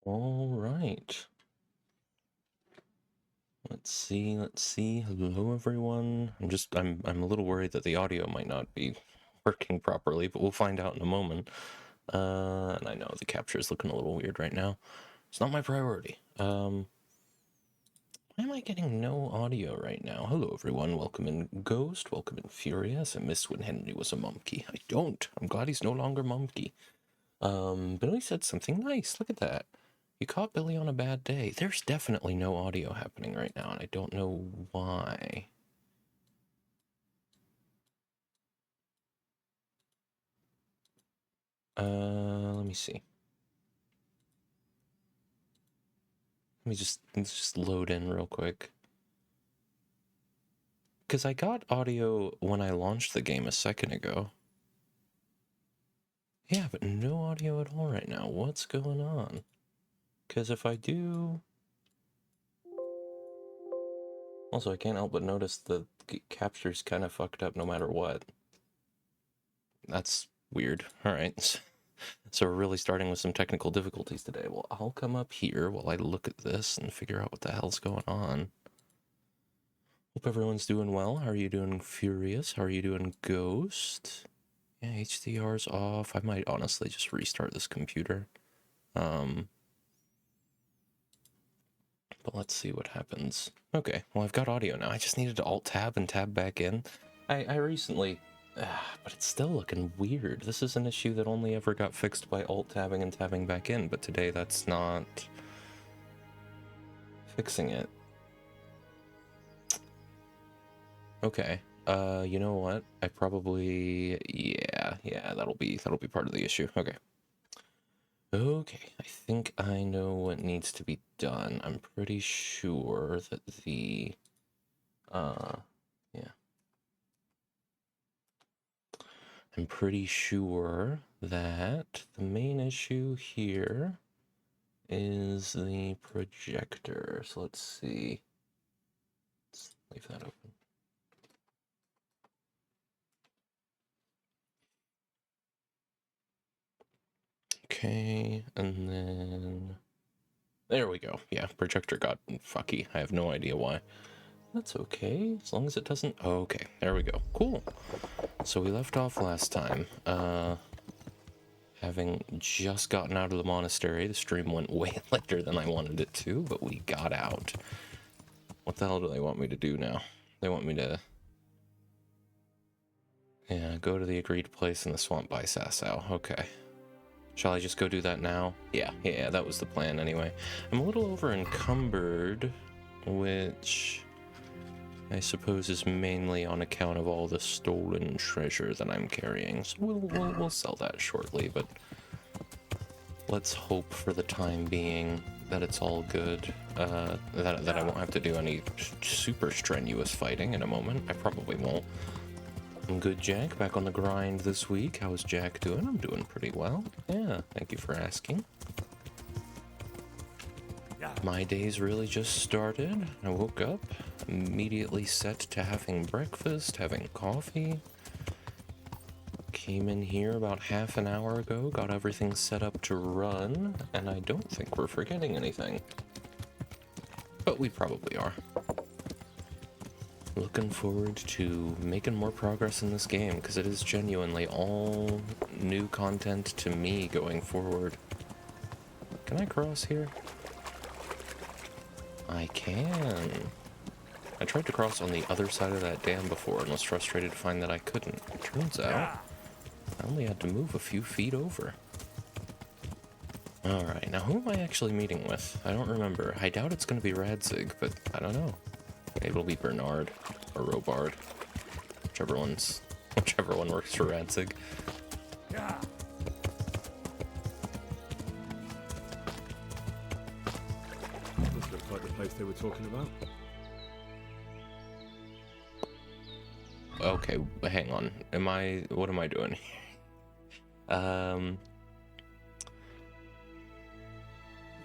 All right. Let's see. Hello, everyone. I'm a little worried that the audio might not be working properly, but we'll find out in a moment. And I know the capture is looking a little weird right now. It's not my priority. Why am I getting no audio right now? Hello, everyone. Welcome in Ghost. Welcome in Furious. I miss when Henry was a monkey. I don't. I'm glad he's no longer monkey. Billy said something nice. Look at that. You caught Billy on a bad day. There's definitely no audio happening right now, and I don't know why. Let me see. Let's just load in real quick. Because I got audio when I launched the game a second ago. Yeah, but no audio at all right now. What's going on? Because if I do... Also, I can't help but notice the capture's kind of fucked up no matter what. That's weird. Alright. So we're really starting with some technical difficulties today. Well, I'll come up here while I look at this and figure out what the hell's going on. Hope everyone's doing well. How are you doing, Furious? How are you doing, Ghost? Yeah, HDR's off. I might honestly just restart this computer. But let's see what happens. Okay, well, I've got audio now. I just needed to Alt-Tab and tab back in. I recently... but it's still looking weird. This is an issue that only ever got fixed by Alt-Tabbing and tabbing back in, but today that's not fixing it. Okay. You know what? I probably... Yeah, that'll be part of the issue. Okay. Okay, I think I know what needs to be done. I'm pretty sure that the... yeah. I'm pretty sure that the main issue here is the projector. So let's see. Let's leave that open. Okay, and then... There we go. Yeah, projector got fucky. I have no idea why. That's okay, as long as it doesn't... Oh, okay, there we go. Cool. So we left off last time, having just gotten out of the monastery. The stream went way later than I wanted it to, but we got out. What the hell do they want me to do now? They want me to... Yeah, go to the agreed place in the swamp by Sasau. Okay. Shall I just go do that now? Yeah, that was the plan anyway. I'm a little over encumbered, which I suppose is mainly on account of all the stolen treasure that I'm carrying. So we'll sell that shortly, but let's hope for the time being that it's all good. That I won't have to do any super strenuous fighting in a moment. I probably won't. I'm good, Jack. Back on the grind this week. How is Jack doing? I'm doing pretty well. Yeah, thank you for asking. My day's really just started. I woke up, immediately set to having breakfast, having coffee. Came in here about half an hour ago, got everything set up to run, and I don't think we're forgetting anything. But we probably are. Looking forward to making more progress in this game, because it is genuinely all new content to me going forward. Can I cross here? I can. I tried to cross on the other side of that dam before and was frustrated to find that I couldn't. It turns out I only had to move a few feet over. Alright, now who am I actually meeting with? I don't remember. I doubt it's going to be Radzig, but I don't know. Maybe it'll be Bernard or Robard. Whichever one works for Radzig. This looks like the place they were talking about. Okay, hang on. What am I doing here?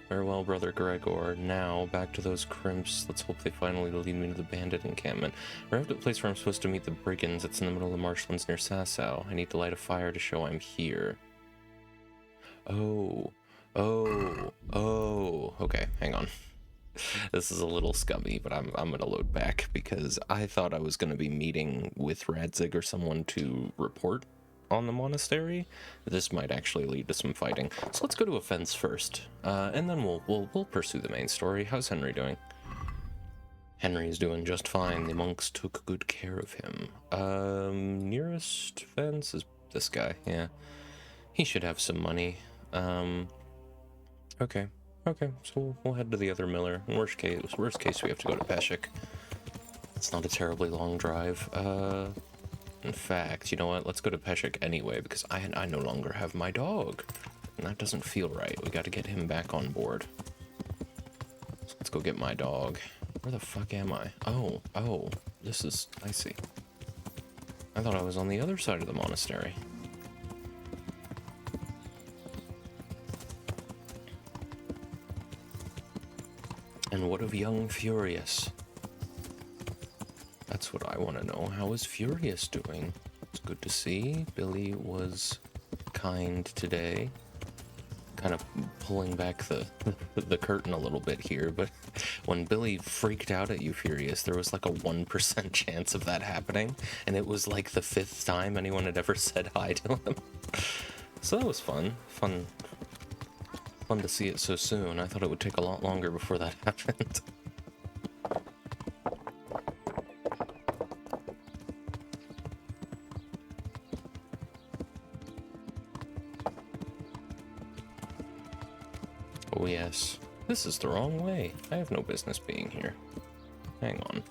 Farewell, Brother Gregor. Now, back to those crimps. Let's hope they finally lead me to the bandit encampment. Arrived at the place where I'm supposed to meet the brigands. It's in the middle of the marshlands near Sasau. I need to light a fire to show I'm here. Oh, Oh, okay, hang on. This is a little scummy, but I'm gonna load back because I thought I was gonna be meeting with Radzig or someone to report on the monastery. This might actually lead to some fighting. So let's go to offense first, and then we'll pursue the main story. How's Henry doing? Henry's doing just fine. The monks took good care of him. Nearest fence is this guy. Yeah, he should have some money. Okay. Okay, so we'll head to the other miller. In worst case, we have to go to Peshek. It's not a terribly long drive. In fact, you know what? Let's go to Peshek anyway, because I no longer have my dog. And that doesn't feel right. We gotta get him back on board. So let's go get my dog. Where the fuck am I? Oh, this is... I see. I thought I was on the other side of the monastery. And what of young Furious? That's what I want to know. How is Furious doing? It's good to see. Billy was kind today. Kind of pulling back the curtain a little bit here, but when Billy freaked out at you, Furious, there was like a 1% chance of that happening, and it was like the 5th time anyone had ever said hi to him. So that was fun. Fun to see it so soon. I thought it would take a lot longer before that happened. Oh yes. This is the wrong way. I have no business being here. Hang on.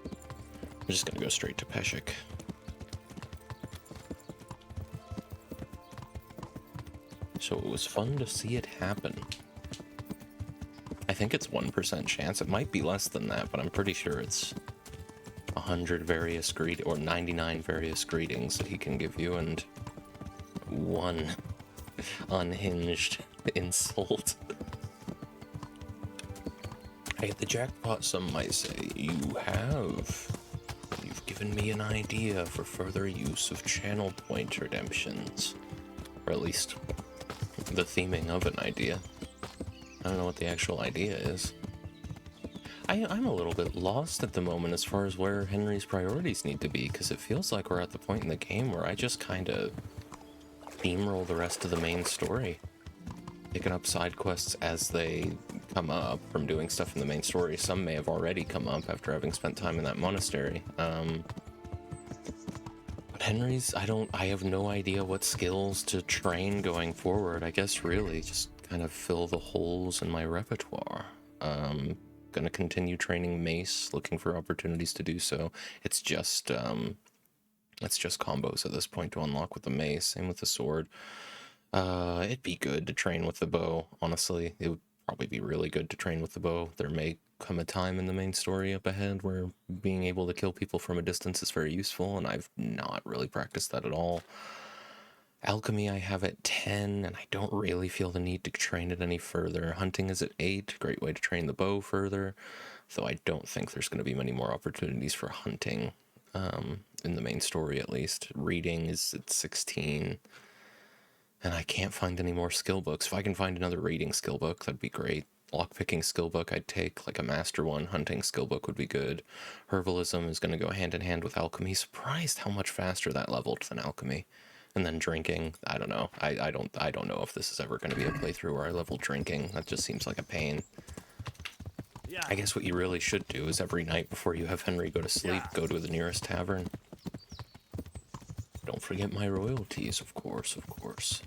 I'm just gonna go straight to Peshek. So it was fun to see it happen. I think it's 1% chance. It might be less than that, but I'm pretty sure it's 100 various or 99 various greetings that he can give you, and 1 unhinged insult. I hit the jackpot, some might say. You've given me an idea for further use of channel point redemptions. Or at least the theming of an idea. I don't know what the actual idea is. I'm a little bit lost at the moment as far as where Henry's priorities need to be, because it feels like we're at the point in the game where I just kind of steamroll the rest of the main story. Picking up side quests as they come up from doing stuff in the main story. Some may have already come up after having spent time in that monastery. But Henry's, I have no idea what skills to train going forward. I guess really just kind of fill the holes in my repertoire. Gonna continue training mace, looking for opportunities to do so. It's just combos at this point to unlock with the mace. Same with the sword. It'd be good to train with the bow, honestly. It would probably be really good to train with the bow. There may come a time in the main story up ahead where being able to kill people from a distance is very useful, and I've not really practiced that at all. Alchemy I have at 10, and I don't really feel the need to train it any further. Hunting is at 8, great way to train the bow further, though I don't think there's going to be many more opportunities for hunting, in the main story at least. Reading is at 16. And I can't find any more skill books. If I can find another reading skill book, that'd be great. Lockpicking skill book I'd take, like a master one. Hunting skill book would be good. Herbalism is going to go hand in hand with alchemy. Surprised how much faster that leveled than alchemy. And then drinking, I don't know. I don't know if this is ever going to be a playthrough where I level drinking. That just seems like a pain. I guess what you really should do is every night before you have Henry go to sleep, go to the nearest tavern. Don't forget my royalties, of course.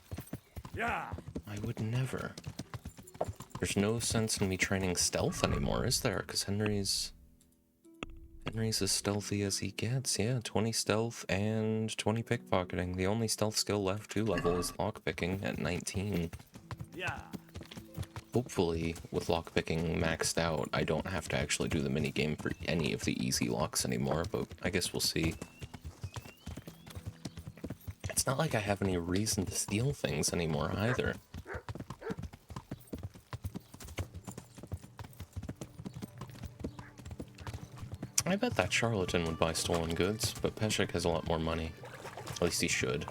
Yeah. I would never. There's no sense in me training stealth anymore, is there? Because Henry's as stealthy as he gets. Yeah, 20 stealth and 20 pickpocketing. The only stealth skill left to level is lockpicking at 19. Yeah. Hopefully, with lockpicking maxed out, I don't have to actually do the minigame for any of the easy locks anymore, but I guess we'll see. It's not like I have any reason to steal things anymore either. I bet that charlatan would buy stolen goods, but Peshek has a lot more money. At least he should.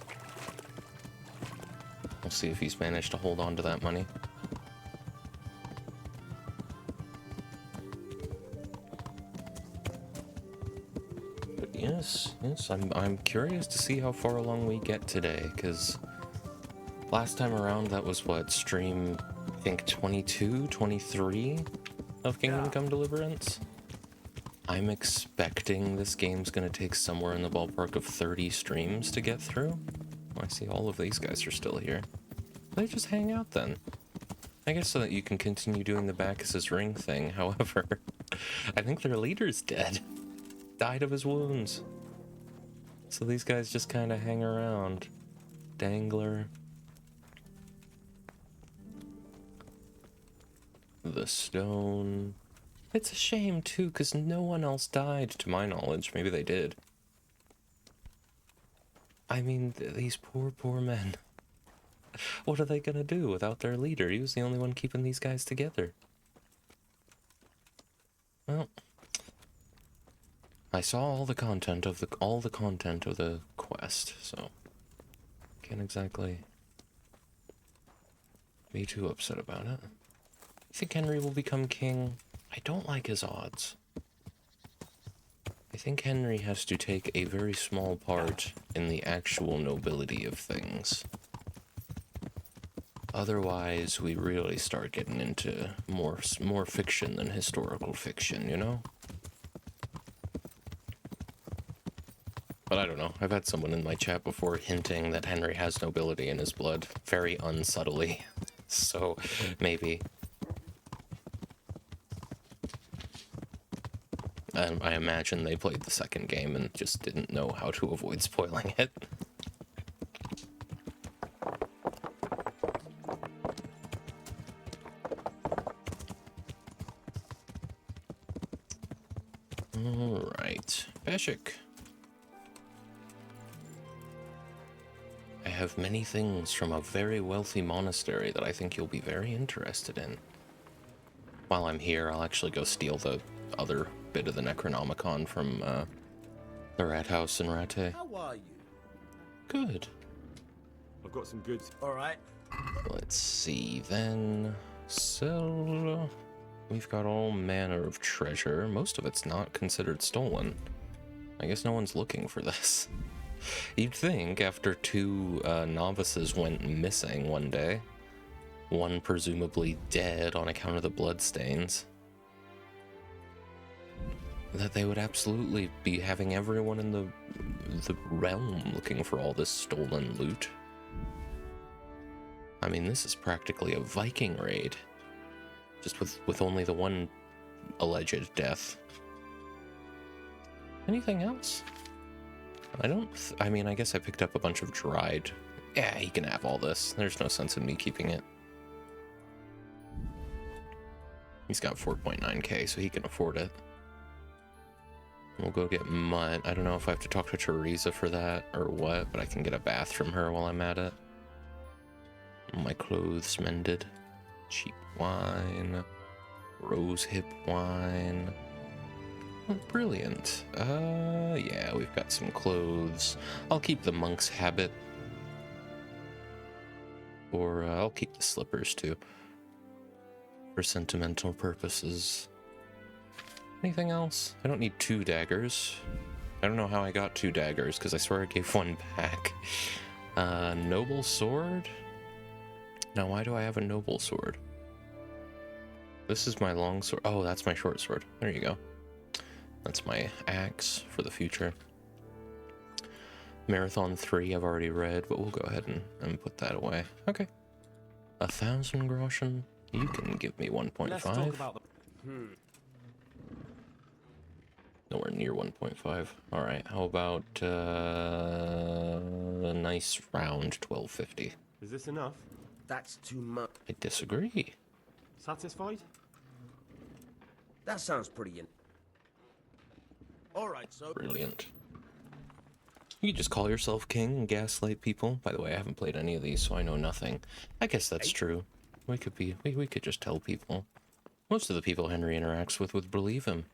We'll see if he's managed to hold on to that money. Yes, yes. I'm curious to see how far along we get today, because last time around that was what, stream, I think 22, 23 of Kingdom Come Deliverance? I'm expecting this game's gonna take somewhere in the ballpark of 30 streams to get through. I see all of these guys are still here. They just hang out then. I guess so that you can continue doing the Bacchus's ring thing. However, I think their leader's dead. Died of his wounds. So these guys just kind of hang around. Dangler. The stone. It's a shame too, because no one else died to my knowledge. Maybe they did. I mean, these poor men. What are they gonna do without their leader? He was the only one keeping these guys together. Well, I saw all the content of the quest, so can't exactly be too upset about it. You think Henry will become king? I don't like his odds. I think Henry has to take a very small part in the actual nobility of things. Otherwise, we really start getting into more fiction than historical fiction, you know? But I don't know. I've had someone in my chat before hinting that Henry has nobility in his blood, very unsubtly. So, maybe. I imagine they played the second game and just didn't know how to avoid spoiling it. Alright. Beshik. I have many things from a very wealthy monastery that I think you'll be very interested in. While I'm here, I'll actually go steal the other bit of the Necronomicon from the Rat House in Rattay. How are you? Good. I've got some goods. All right. Let's see then. So we've got all manner of treasure. Most of it's not considered stolen. I guess no one's looking for this. You'd think after two novices went missing one day, one presumably dead on account of the bloodstains, that they would absolutely be having everyone in the realm looking for all this stolen loot. I mean, this is practically a Viking raid, just with only the one alleged death. Anything else? I mean, I guess I picked up a bunch of dried. Yeah, he can have all this. There's no sense in me keeping it. He's got 4.9k, so he can afford it. We'll go get Mutt. I don't know if I have to talk to Teresa for that or what, but I can get a bath from her while I'm at it. My clothes mended. Cheap wine. Rose hip wine. Oh, brilliant. Yeah, we've got some clothes. I'll keep the monk's habit. Or I'll keep the slippers too. For sentimental purposes. Anything else? I don't need 2 daggers. I don't know how I got 2 daggers, because I swear I gave one back. Noble sword? Now, why do I have a noble sword? This is my long sword. Oh, that's my short sword. There you go. That's my axe for the future. Marathon 3 I've already read, but we'll go ahead and put that away. Okay. 1,000 groschen? You can give me 1.5. Let's talk about the... Nowhere near 1.5. Alright, how about a nice round 1250? Is this enough? That's too much. I disagree. Satisfied? That sounds pretty All right, so... Brilliant. You could just call yourself king and gaslight people. By the way, I haven't played any of these, so I know nothing. I guess that's true. We could just tell people. Most of the people Henry interacts with would believe him.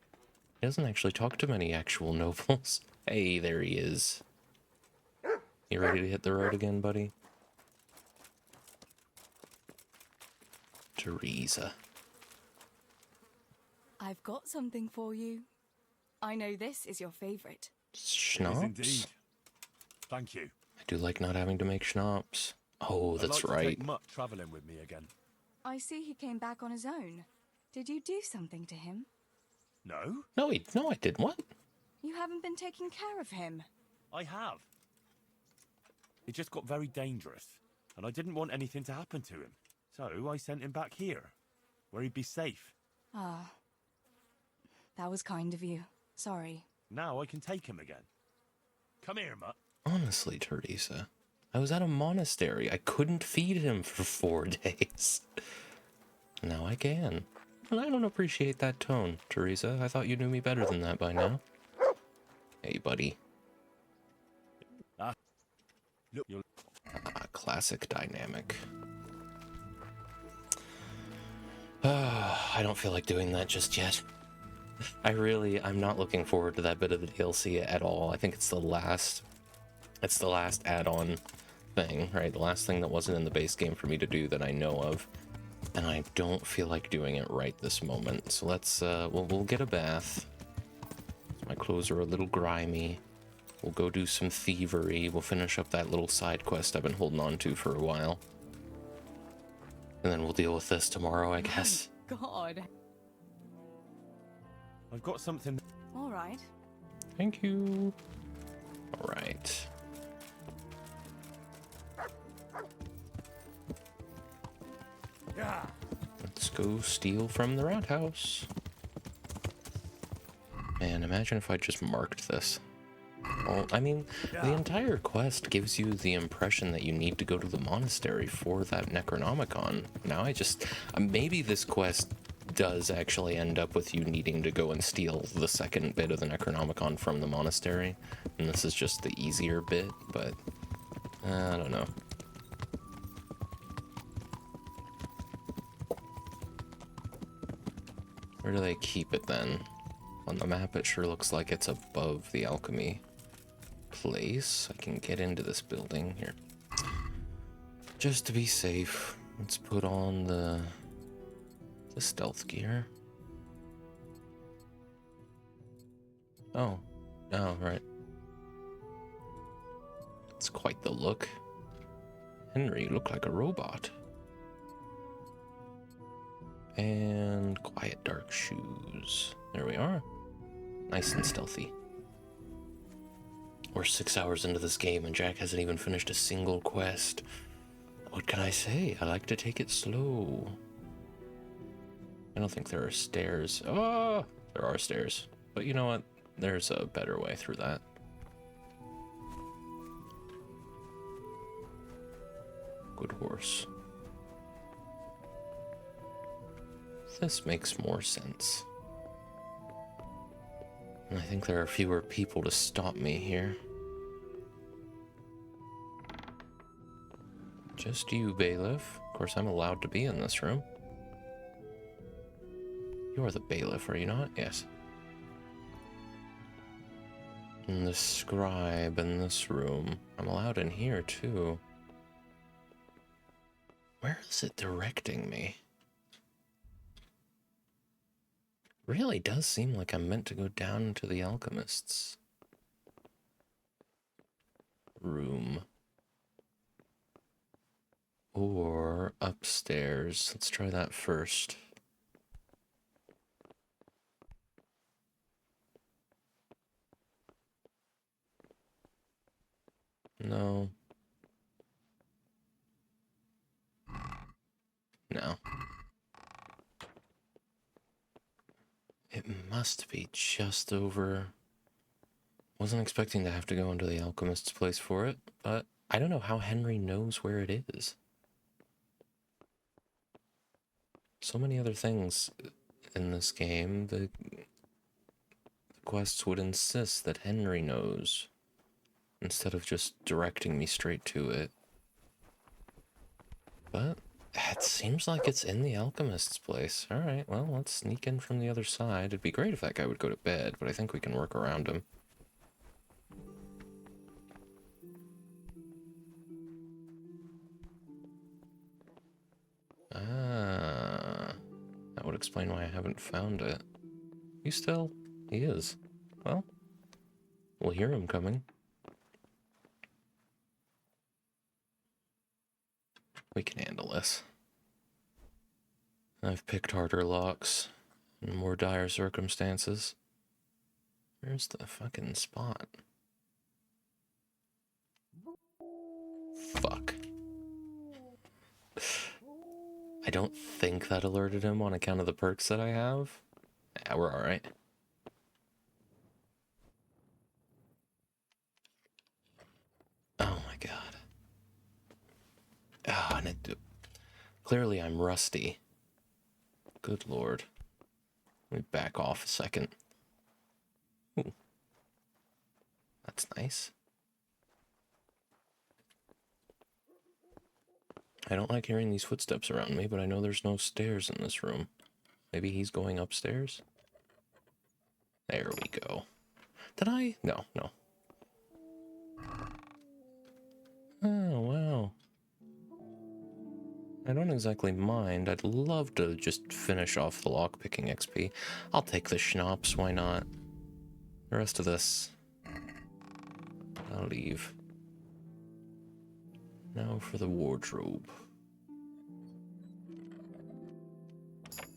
He doesn't actually talk to many actual nobles. Hey, there he is. You ready to hit the road again, buddy? Teresa. I've got something for you. I know this is your favorite. It is Schnapps? indeed. Thank you. I do like not having to make schnapps. Oh, I'd that's like to right. take Mutt travelling with me again. I see he came back on his own. Did you do something to him? No, No, I didn't. What? You haven't been taking care of him. I have. It just got very dangerous, and I didn't want anything to happen to him. So I sent him back here, where he'd be safe. Ah, that was kind of you. Sorry. Now I can take him again. Come here, Mutt. Honestly, Teresa, I was at a monastery. I couldn't feed him for 4 days. Now I can. And I don't appreciate that tone, Teresa. I thought you knew me better than that by now. Hey, buddy. Look, you're... Classic dynamic. I don't feel like doing that just yet. I'm not looking forward to that bit of the DLC at all. I think it's the last add-on thing, right? The last thing that wasn't in the base game for me to do that I know of. And I don't feel like doing it right this moment. So let's, we'll get a bath. My clothes are a little grimy. We'll go do some thievery. We'll finish up that little side quest I've been holding on to for a while. And then we'll deal with this tomorrow, I guess. God. I've got something... All right. Thank you. All right. Yeah. Let's go steal from the rat house. Man, imagine if I just marked this. Well, I mean, the entire quest gives you the impression that you need to go to the monastery for that Necronomicon. Now maybe this quest does actually end up with you needing to go and steal the second bit of the Necronomicon from the monastery, and this is just the easier bit, but I don't know. Where do they keep it then? On the map it sure looks like it's above the alchemy place. I can get into this building here. Just to be safe, let's put on the stealth gear. Oh, right. It's quite the look. Henry, you look like a robot. And quiet dark shoes. There we are. Nice and stealthy. We're 6 hours into this game and Jack hasn't even finished a single quest. What can I say? I like to take it slow. I don't think there are stairs. Oh, there are stairs. But you know what? There's a better way through that. Good horse. This makes more sense. And I think there are fewer people to stop me here. Just you, bailiff. Of course, I'm allowed to be in this room. You are the bailiff, are you not? Yes. And the scribe in this room. I'm allowed in here, too. Where is it directing me? Really does seem like I'm meant to go down to the alchemist's room. Or upstairs. Let's try that first. No. No. It must be just over. Wasn't expecting to have to go into the alchemist's place for it, but I don't know how Henry knows where it is. So many other things in this game, the quests would insist that Henry knows, instead of just directing me straight to it. But it seems like it's in the alchemist's place. Alright, well, let's sneak in from the other side. It'd be great if that guy would go to bed, but I think we can work around him. Ah, that would explain why I haven't found it. You still? He is. Well, We'll hear him coming. We can handle this. I've picked harder locks in more dire circumstances. Where's the fucking spot? Fuck. I don't think that alerted him on account of the perks that I have. Yeah, we're alright. Oh my god. Ah, and clearly I'm rusty. Good lord. Let me back off a second. Ooh. That's nice. I don't like hearing these footsteps around me, but I know there's no stairs in this room. Maybe he's going upstairs? There we go. Did I? No. Oh, wow. I don't exactly mind. I'd love to just finish off the lockpicking XP. I'll take the schnapps, why not? The rest of this, I'll leave. Now for the wardrobe.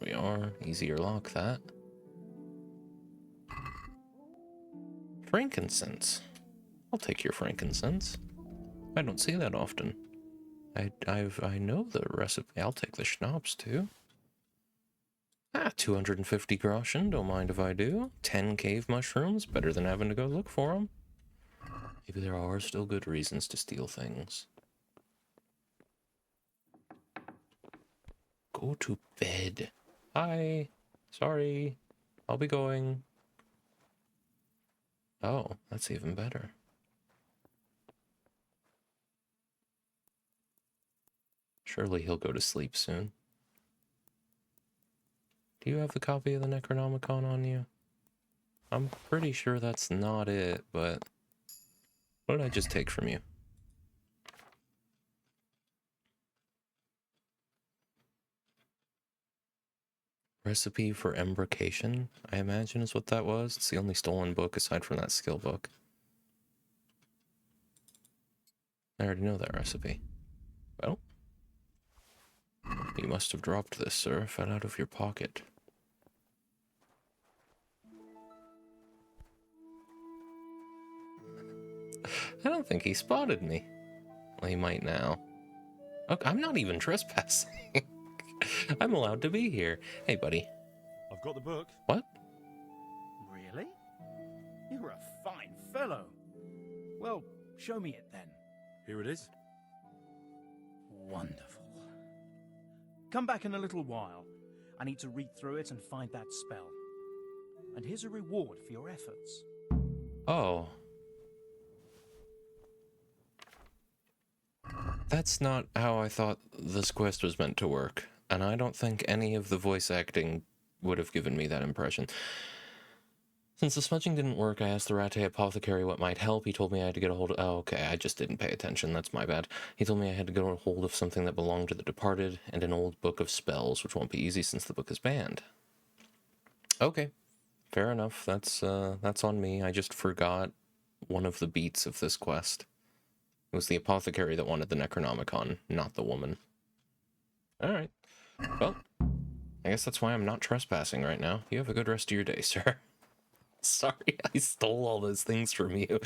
We are. Easier lock that. Frankincense. I'll take your frankincense. I don't see that often. I know the recipe. I'll take the schnapps too. 250 groschen, don't mind if I do. 10 cave mushrooms, better than having to go look for them. Maybe there are still good reasons to steal things. Go to bed. Hi. Sorry. I'll be going. Oh, that's even better. Surely he'll go to sleep soon. Do you have the copy of the Necronomicon on you? I'm pretty sure that's not it, but what did I just take from you? Recipe for Embrocation, I imagine is what that was. It's the only stolen book aside from that skill book. I already know that recipe. Well, you must have dropped this, sir. It fell out of your pocket. I don't think he spotted me. Well, he might now. Okay, I'm not even trespassing. I'm allowed to be here. Hey, buddy. I've got the book. What? Really? You're a fine fellow. Well, show me it then. Here it is. Wonderful. Come back in a little while. I need to read through it and find that spell. And here's a reward for your efforts. Oh. That's not how I thought this quest was meant to work. And I don't think any of the voice acting would have given me that impression. Since the smudging didn't work, I asked the Ratte apothecary what might help. He told me I had to get a hold of... Oh, okay, I just didn't pay attention. That's my bad. He told me I had to get a hold of something that belonged to the departed and an old book of spells, which won't be easy since the book is banned. Okay, fair enough. That's on me. I just forgot one of the beats of this quest. It was the apothecary that wanted the Necronomicon, not the woman. Alright. Well, I guess that's why I'm not trespassing right now. You have a good rest of your day, sir. Sorry, I stole all those things from you,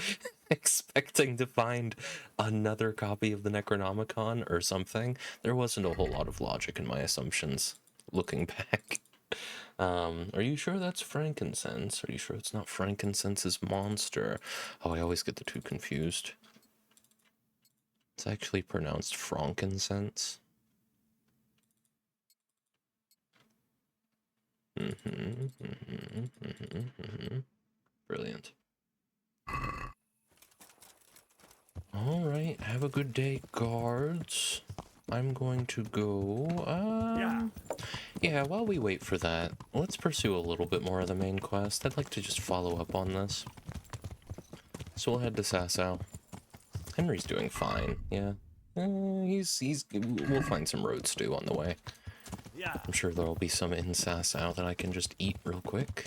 expecting to find another copy of the Necronomicon or something. There wasn't a whole lot of logic in my assumptions, looking back. Are you sure that's frankincense? Are you sure it's not frankincense's monster? Oh, I always get the two confused. It's actually pronounced frankincense. Brilliant. Alright, have a good day, guards. I'm going to go, yeah, while we wait for that, let's pursue a little bit more of the main quest. I'd like to just follow up on this. So we'll head to Sasau. Henry's doing fine, yeah. We'll find some road stew on the way. Yeah. I'm sure there'll be some in Sasau that I can just eat real quick.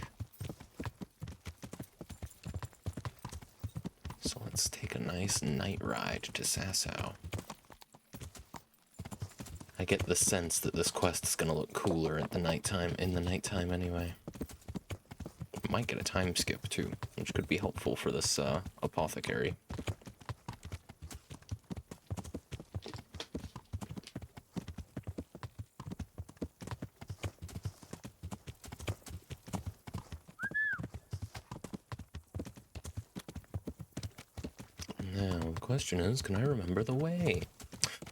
let's take a nice night ride to Sasau. I get the sense that this quest is gonna look cooler at the nighttime, in the nighttime anyway. Might get a time skip too, which could be helpful for this apothecary. Now, the question is, can I remember the way?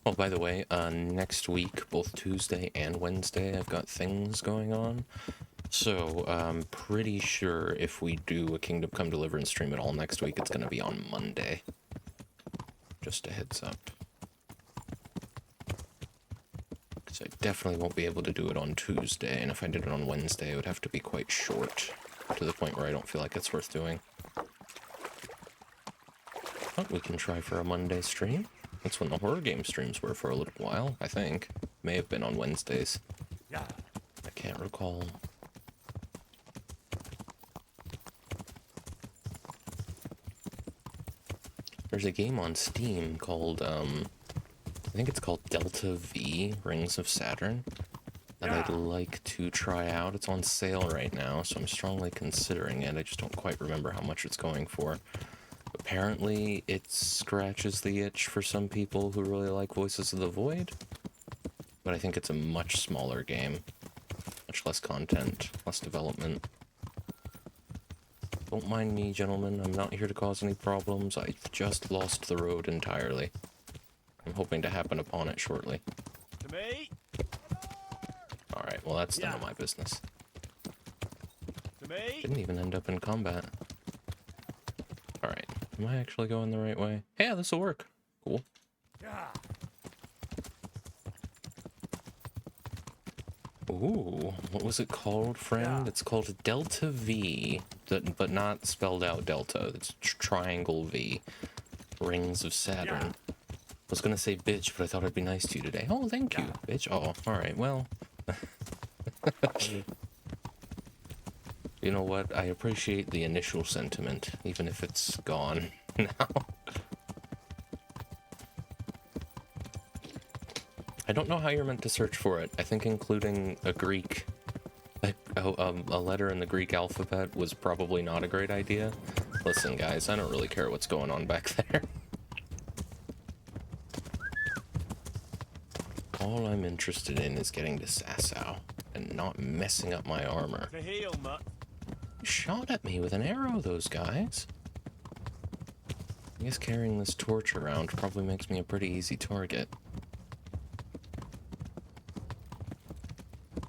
Oh, by the way, next week, both Tuesday and Wednesday, I've got things going on. So, I'm pretty sure if we do a Kingdom Come Deliverance stream at all next week, it's going to be on Monday. Just a heads up. Because I definitely won't be able to do it on Tuesday, and if I did it on Wednesday, it would have to be quite short, to the point where I don't feel like it's worth doing. But we can try for a Monday stream. That's when the horror game streams were for a little while, I think. May have been on Wednesdays. Yeah. I can't recall. There's a game on Steam called, I think it's called Delta V, Rings of Saturn, that I'd like to try out. It's on sale right now, so I'm strongly considering it. I just don't quite remember how much it's going for. Apparently, it scratches the itch for some people who really like Voices of the Void, but I think it's a much smaller game. Much less content, less development. Don't mind me, gentlemen. I'm not here to cause any problems. I just lost the road entirely. I'm hoping to happen upon it shortly. To me. Alright, well that's none of my business. To me. Didn't even end up in combat. Alright, am I actually going the right way? Yeah, this'll work. Cool. Yeah. Ooh, what was it called, friend? Yeah. It's called Delta V, but not spelled out Delta. It's Triangle V. Rings of Saturn. Yeah. I was gonna say bitch, but I thought I'd be nice to you today. Oh, thank you, bitch. Oh, alright, well. You know what? I appreciate the initial sentiment, even if it's gone now. I don't know how you're meant to search for it. I think including a Greek, a letter in the Greek alphabet was probably not a great idea. Listen, guys, I don't really care what's going on back there. All I'm interested in is getting to Sasau and not messing up my armor. To heal, mutt. Shot at me with an arrow, those guys. I guess carrying this torch around probably makes me a pretty easy target.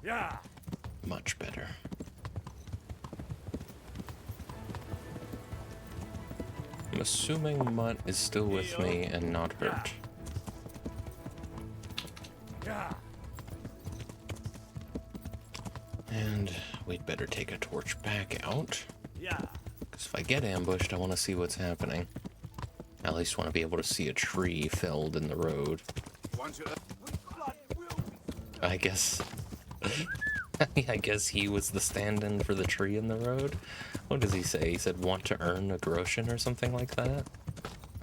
Yeah. Much better. I'm assuming Mutt is still with me and not hurt. Yeah. And we'd better take a torch back out. Yeah. Because if I get ambushed, I want to see what's happening. I at least want to be able to see a tree felled in the road. I guess... I guess he was the stand-in for the tree in the road. What does he say? He said, want to earn a groschen or something like that?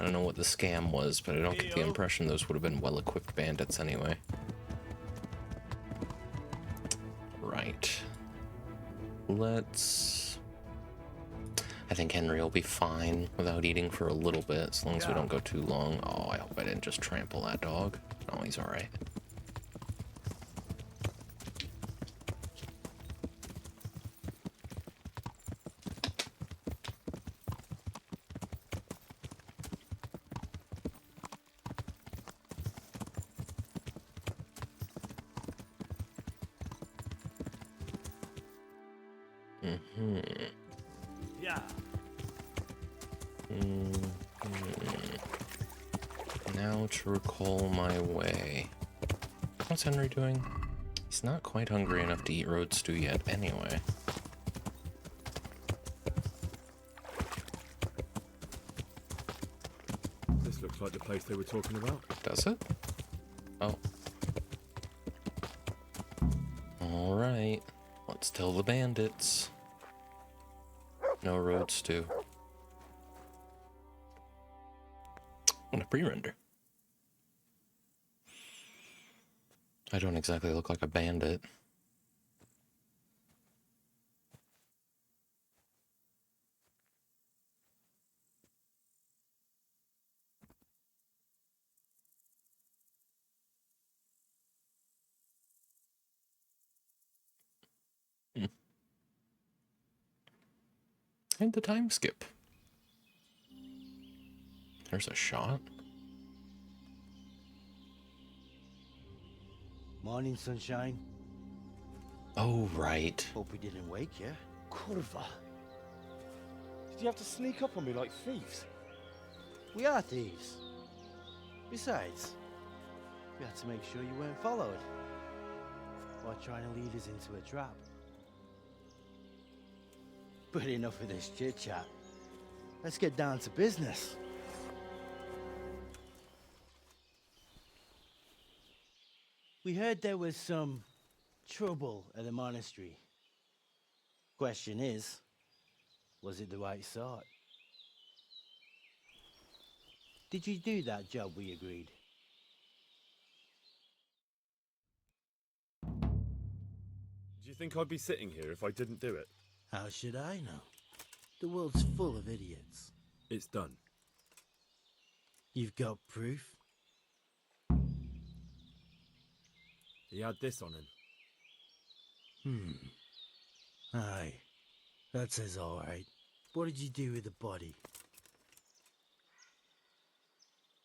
I don't know what the scam was, but I don't get the impression those would have been well-equipped bandits anyway. Right. Let's... I think Henry will be fine without eating for a little bit, as long as we don't go too long. Oh, I hope I didn't just trample that dog. Oh, he's alright. Yeah. Now to recall my way. What's Henry doing? He's not quite hungry enough to eat road stew yet anyway. This looks like the place they were talking about. Does it? Oh. Alright. Let's tell the bandits. No road stew. And a pre-render. I don't exactly look like a bandit. And the time skip. There's a shot. Morning, sunshine. Oh, right. Hope we didn't wake you. Kurva. Did you have to sneak up on me like thieves? We are thieves. Besides, we had to make sure you weren't followed. Or trying to lead us into a trap. But enough of this chit-chat. Let's get down to business. We heard there was some trouble at the monastery. Question is, was it the right sort? Did you do that job we agreed? Do you think I'd be sitting here if I didn't do it? How should I know? The world's full of idiots. It's done. You've got proof? He had this on him. Aye. That says all right. What did you do with the body?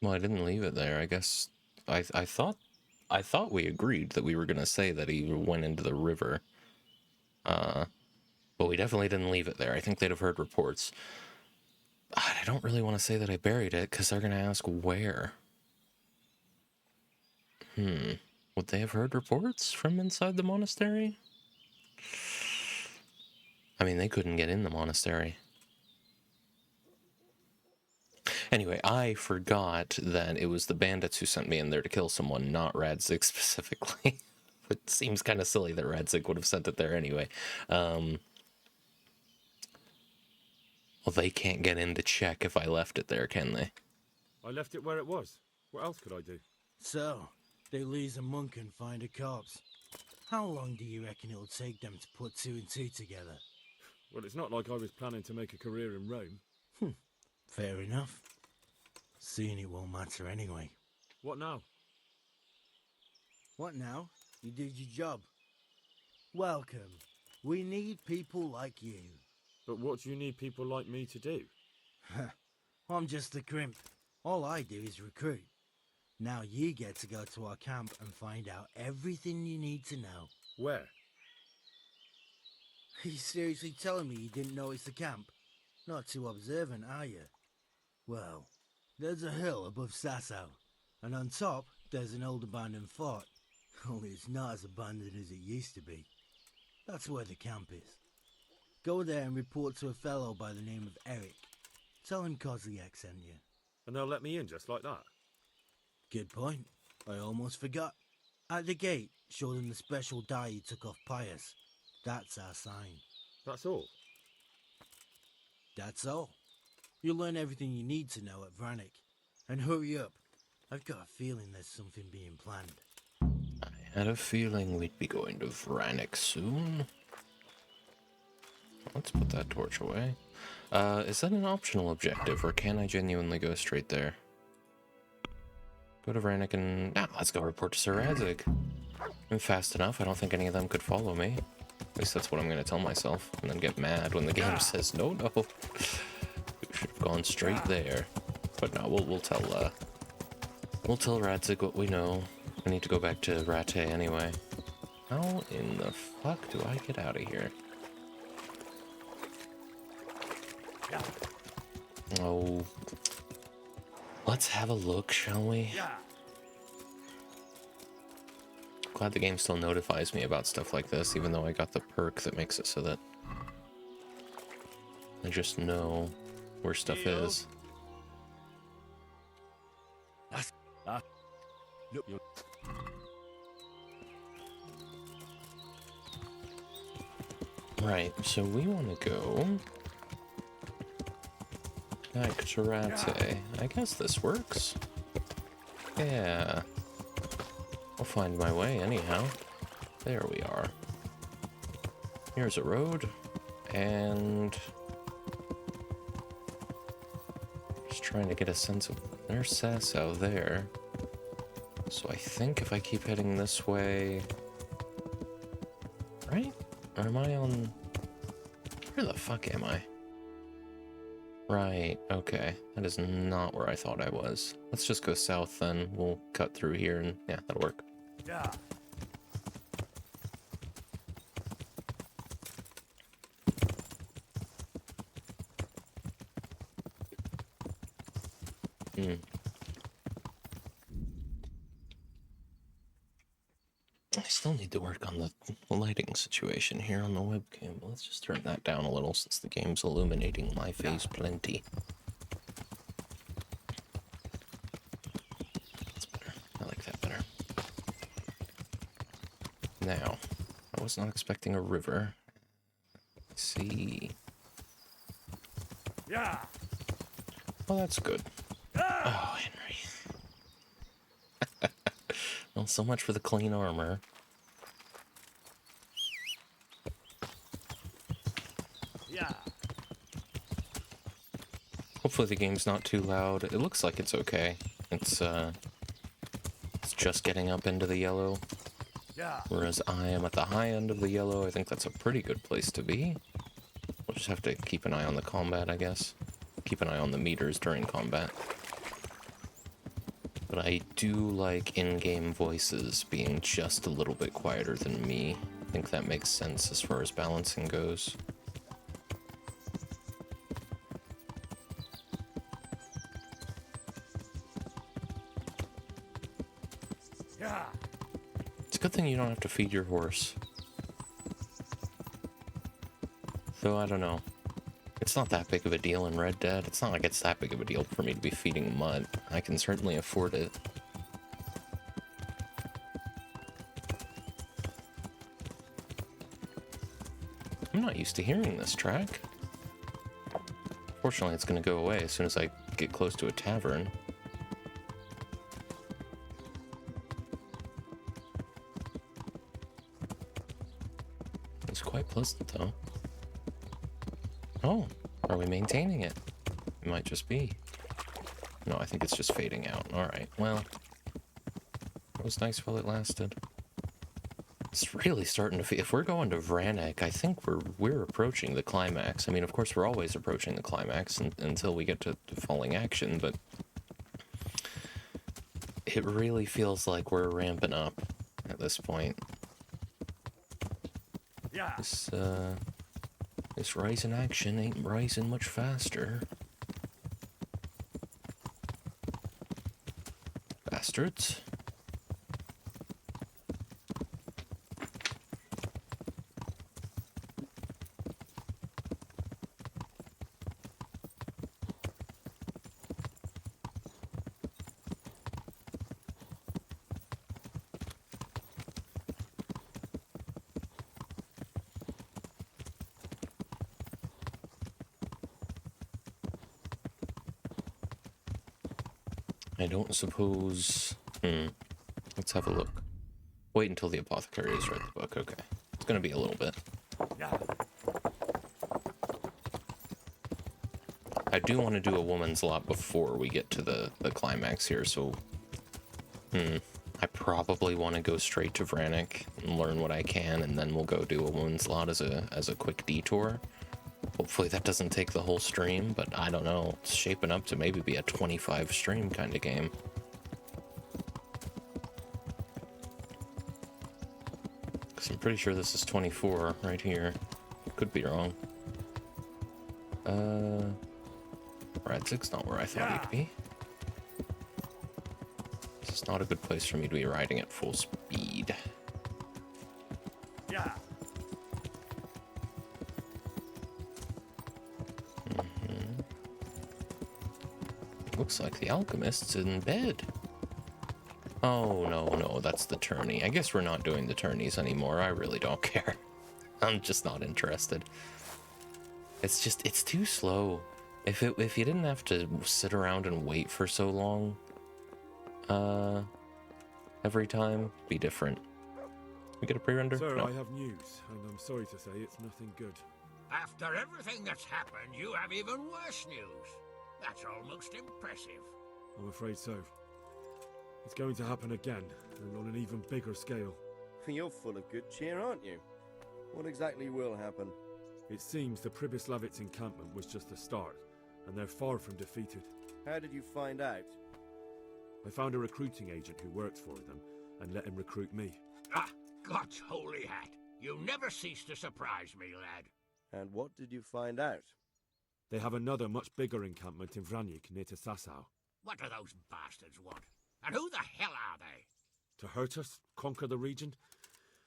Well, I didn't leave it there. I guess I thought we agreed that we were gonna say that he went into the river. But we definitely didn't leave it there. I think they'd have heard reports. I don't really want to say that I buried it because they're gonna ask where. Would they have heard reports from inside the monastery? I mean, they couldn't get in the monastery. Anyway, I forgot that it was the bandits who sent me in there to kill someone, not Radzig specifically. It seems kind of silly that Radzig would have sent it there anyway. Well, they can't get in to check if I left it there, can they? I left it where it was. What else could I do? So, they lose a monk and find a corpse. How long do you reckon it'll take them to put two and two together? Well, it's not like I was planning to make a career in Rome. Fair enough. Soon it won't matter anyway. What now? What now? You did your job. Welcome. We need people like you. But what do you need people like me to do? I'm just a crimp. All I do is recruit. Now you get to go to our camp and find out everything you need to know. Where? Are you seriously telling me you didn't know it's the camp? Not too observant, are you? Well, there's a hill above Sasau, and on top there's an old abandoned fort. Only it's not as abandoned as it used to be. That's where the camp is. Go there and report to a fellow by the name of Eric. Tell him Kozliak sent you. And they'll let me in just like that? Good point. I almost forgot. At the gate, show them the special dye you took off Pius. That's our sign. That's all? That's all. You'll learn everything you need to know at Vranik. And hurry up. I've got a feeling there's something being planned. I had a feeling we'd be going to Vranik soon. Let's put that torch away. Is that an optional objective, or can I genuinely go straight there? Go to Vranik and... let's go report to Sir Radzig. I'm fast enough, I don't think any of them could follow me. At least that's what I'm going to tell myself, and then get mad when the game says, no. We should have gone straight there. But no, we'll tell Radzig what we know. I need to go back to Rate anyway. How in the fuck do I get out of here? Oh. Let's have a look, shall we? Glad the game still notifies me about stuff like this, even though I got the perk that makes it so that I just know where stuff is. Look, you're... Right, so we want to go Karate. I guess this works. Yeah. I'll find my way anyhow. There we are. Here's a road. And... just trying to get a sense of... there's Sasau there. So I think if I keep heading this way... right? Or am I on... where the fuck am I? Right, okay. That is not where I thought I was. Let's just go south then. We'll cut through here and yeah, that'll work. Yeah. Hmm. I still need to work on the lighting situation here on the webcam. Let's just turn that down a little since the game's illuminating my face plenty. That's better. I like that better. Now, I was not expecting a river. Let's see. Yeah. Well, that's good. Oh, Henry. Well, so much for the clean armor. Yeah. Hopefully the game's not too loud. It looks like it's okay. It's just getting up into the yellow. Yeah. Whereas I am at the high end of the yellow. I think that's a pretty good place to be. We'll just have to keep an eye on the combat, I guess. Keep an eye on the meters during combat. But I do like in-game voices being just a little bit quieter than me. I think that makes sense as far as balancing goes. Yeah. It's a good thing you don't have to feed your horse. Though, I don't know. It's not that big of a deal in Red Dead. It's not like it's that big of a deal for me to be feeding mud. I can certainly afford it. I'm not used to hearing this track. Fortunately, it's going to go away as soon as I get close to a tavern. It's quite pleasant, though. Oh, are we maintaining it? It might just be. No, I think it's just fading out. Alright, well. It was nice while it lasted. It's really starting to feel... if we're going to Vranek, I think we're approaching the climax. I mean, of course, we're always approaching the climax until we get to falling action, but... it really feels like we're ramping up at this point. Yeah. This rise in action ain't rising much faster. Bastards. I don't suppose... Let's have a look. Wait until the apothecary has read the book. Okay. It's gonna be a little bit. Yeah. I do want to do a woman's lot before we get to the climax here, so... I probably want to go straight to Vranek and learn what I can, and then we'll go do a woman's lot as a quick detour. Hopefully that doesn't take the whole stream, but I don't know. It's shaping up to maybe be a 25 stream kind of game. Because I'm pretty sure this is 24 right here. Could be wrong. Radzig's not where I thought he'd be. This is not a good place for me to be riding at full speed. Yeah. Looks like the alchemist's in bed. Oh, no, that's the tourney. I guess we're not doing the tourneys anymore. I really don't care. I'm just not interested. It's too slow. If you didn't have to sit around and wait for so long, every time, be different. We get a pre-render? Sir, No. I have news, and I'm sorry to say it's nothing good. After everything that's happened, you have even worse news. That's almost impressive. I'm afraid so. It's going to happen again, and on an even bigger scale. You're full of good cheer, aren't you? What exactly will happen? It seems the Pribyslavitz encampment was just the start, and they're far from defeated. How did you find out? I found a recruiting agent who works for them, and let him recruit me. Ah, God's holy hat. You never cease to surprise me, lad. And what did you find out? They have another much bigger encampment in Vranyk near to Sasau. What do those bastards want? And who the hell are they? To hurt us? Conquer the region?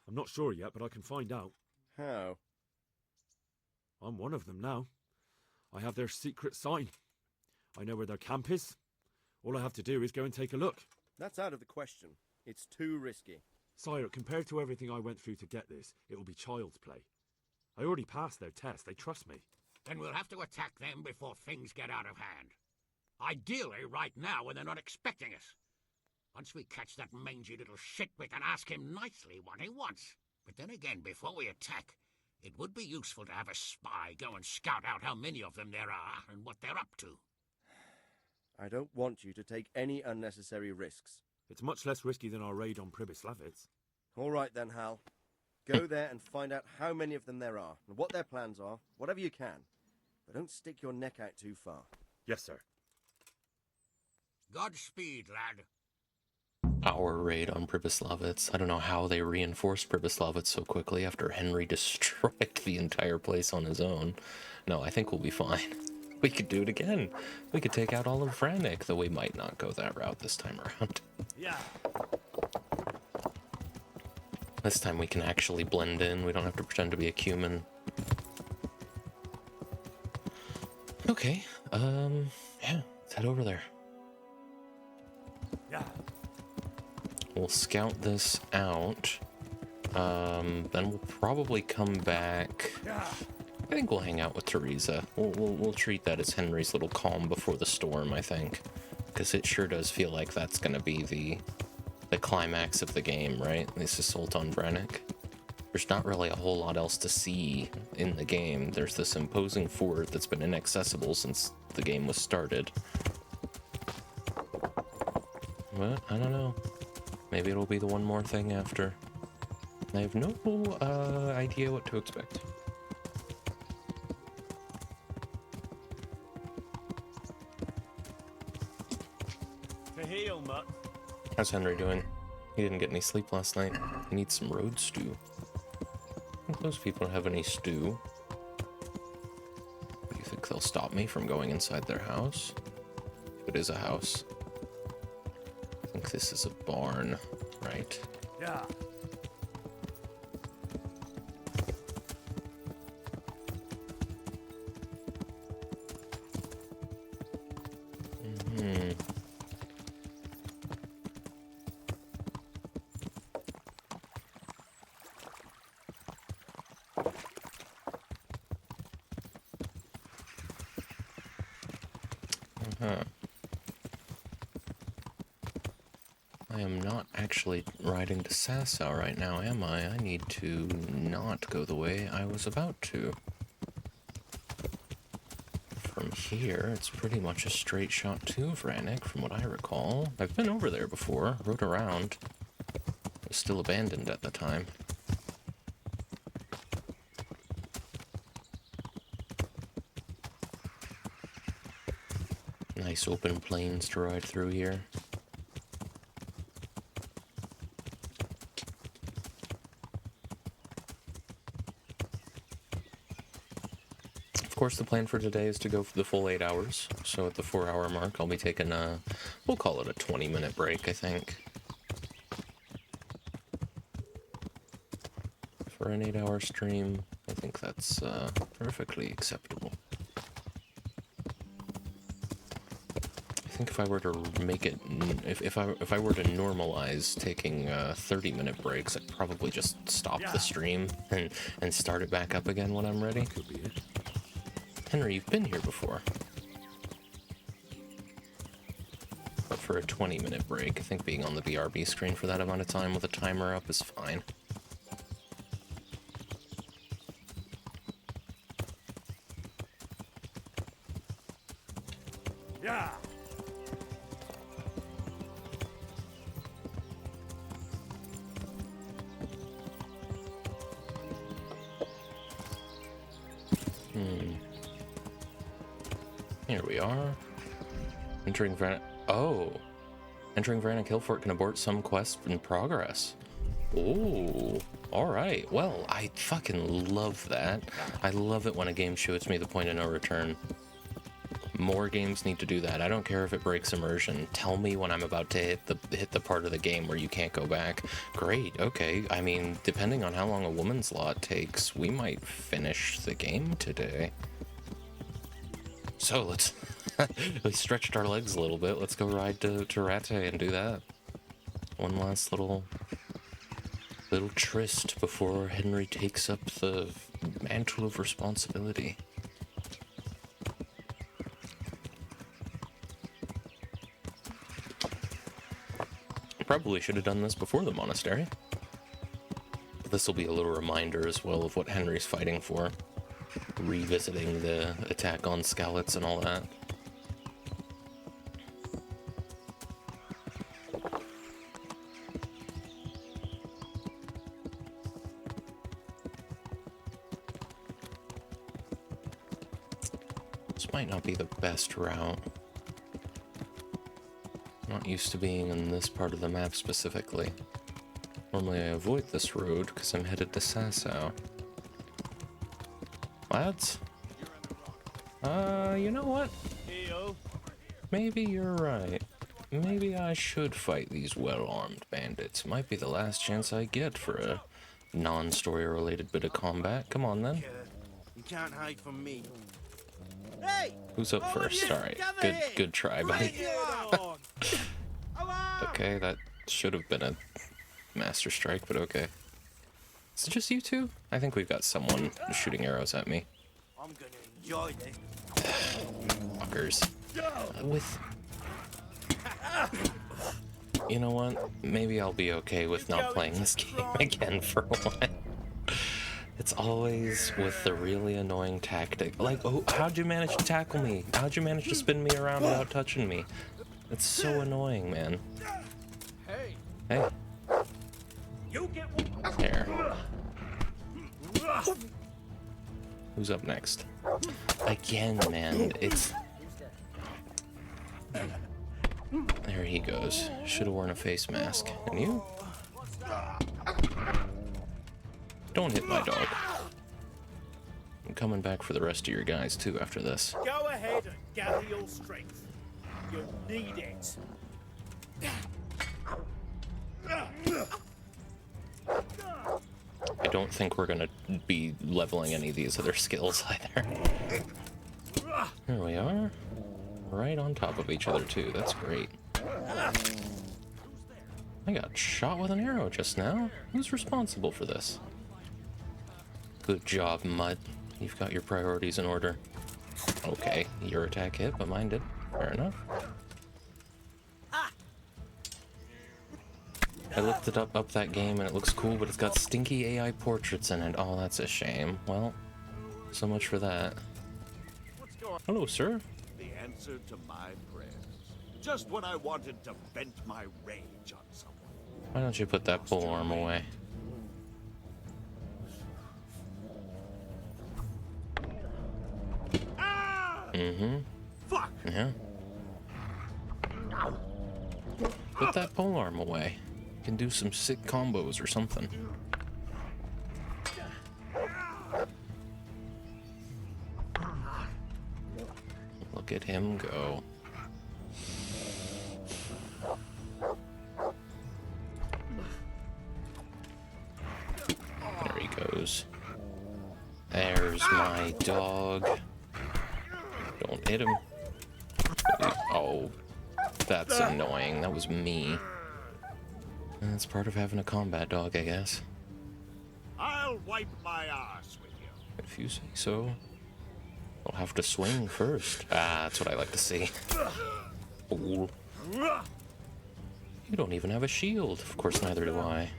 I'm not sure yet, but I can find out. How? I'm one of them now. I have their secret sign. I know where their camp is. All I have to do is go and take a look. That's out of the question. It's too risky. Sire, compared to everything I went through to get this, it will be child's play. I already passed their test. They trust me. Then we'll have to attack them before things get out of hand. Ideally, right now when they're not expecting us. Once we catch that mangy little shit, we can ask him nicely what he wants. But then again, before we attack, it would be useful to have a spy go and scout out how many of them there are and what they're up to. I don't want you to take any unnecessary risks. It's much less risky than our raid on Pribyslavitz. All right then, Hal. Go there and find out how many of them there are, and what their plans are, whatever you can. But don't stick your neck out too far. Yes, sir. Godspeed, lad. Our raid on Pribyslavitz. I don't know how they reinforced Pribyslavitz so quickly after Henry destroyed the entire place on his own. No, I think we'll be fine. We could do it again. We could take out all of Vranyk, though we might not go that route this time around. Yeah. This time we can actually blend in. We don't have to pretend to be a cumin. Okay, yeah, let's head over there. Yeah. We'll scout this out. Then we'll probably come back. Yeah. I think we'll hang out with Teresa. We'll treat that as Henry's little calm before the storm, I think. Because it sure does feel like that's going to be the climax of the game, right? This assault on Vranyk. There's not really a whole lot else to see in the game. There's this imposing fort that's been inaccessible since the game was started. But, I don't know. Maybe it'll be the one more thing after. I have no idea what to expect. To heal, Mutt. How's Henry doing? He didn't get any sleep last night. He needs some road stew. I think those people have any stew. Do you think they'll stop me from going inside their house? If it is a house. I think this is a barn, right? Yeah. I am not actually riding to Sasau right now, am I? I need to not go the way I was about to. From here, it's pretty much a straight shot to Vranyk, from what I recall. I've been over there before, rode around. It was still abandoned at the time. Nice open plains to ride through here. Of course, the plan for today is to go for the full 8 hours. So at the 4-hour mark, I'll be taking a, we'll call it a 20-minute break, I think. For an 8-hour stream, I think that's perfectly acceptable. I think if I were to make it, if I were to normalize taking 30-minute breaks, I'd probably just stop the stream and start it back up again when I'm ready. Could be it. Henry, you've been here before. for a 20-minute break. I think being on the BRB screen for that amount of time with a timer up is fine. Yeah. Here we are. Entering Entering Hillfort can abort some quest in progress. Ooh, alright. Well, I fucking love that. I love it when a game shows me the point of no return. More games need to do that. I don't care if it breaks immersion. Tell me when I'm about to hit the part of the game where you can't go back. Great, okay. I mean, depending on how long a woman's lot takes, we might finish the game today. So let's we stretched our legs a little bit. Let's go ride to Rate and do that. One last little tryst before Henry takes up the mantle of responsibility. Probably should have done this before the monastery. But this will be a little reminder as well of what Henry's fighting for. Revisiting the attack on Skalitz and all that. This might not be the best route. Not used to being in this part of the map specifically. Normally I avoid this road because I'm headed to Sasau. Lads? You know what? Maybe you're right. Maybe I should fight these well-armed bandits. Might be the last chance I get for a non-story related bit of combat. Come on then. You can't hide from me. Hey! Who's up first? Alright. Good try, buddy. Okay, that should have been a master strike, but okay. Is it just you two? I think we've got someone shooting arrows at me. I'm gonna enjoy this. Fuckers. You know what? Maybe I'll be okay with not playing this game again for a while. It's always with the really annoying tactic. Like, oh, how'd you manage to tackle me? How'd you manage to spin me around without touching me? It's so annoying, man. Hey. There. Who's up next? Again, man. It's... There he goes. Should have worn a face mask. And you? Don't hit my dog. I'm coming back for the rest of your guys, too, after this. Go ahead and gather your strength. You'll need it. I don't think we're gonna be leveling any of these other skills either. Here we are. Right on top of each other, too. That's great. I got shot with an arrow just now. Who's responsible for this? Good job, Mud. You've got your priorities in order. Okay, your attack hit, but mine did. Fair enough. I looked it up that game and it looks cool, but it's got stinky AI portraits in it. Oh, that's a shame. Well, so much for that. Hello, sir. The answer to my prayers. Just when I wanted to vent my rage on someone. Why don't you put that pole arm away? Mm-hmm. Fuck! Yeah. Put that pole arm away. You can do some sick combos or something. Look at him go. There he goes. There's my dog. Don't hit him. Oh, that's annoying. That was me. That's part of having a combat dog, I guess. I'll wipe my ass with you. If you say so. I'll have to swing first. Ah, that's what I like to see. Fool. You don't even have a shield. Of course, neither do I.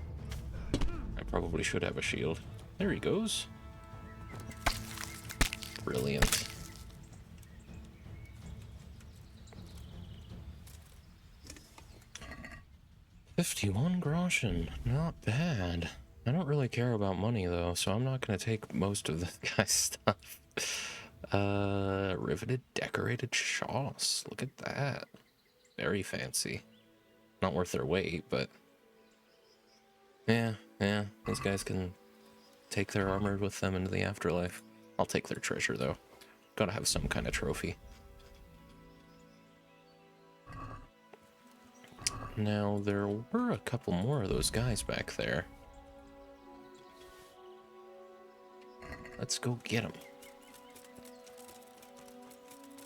I probably should have a shield. There he goes. Brilliant. $51 groschen. Not bad. I don't really care about money, though, so I'm not going to take most of this guy's stuff. Riveted decorated shawls. Look at that. Very fancy. Not worth their weight, but... Yeah, these guys can take their armor with them into the afterlife. I'll take their treasure, though. Gotta have some kind of trophy. Now, there were a couple more of those guys back there. Let's go get them.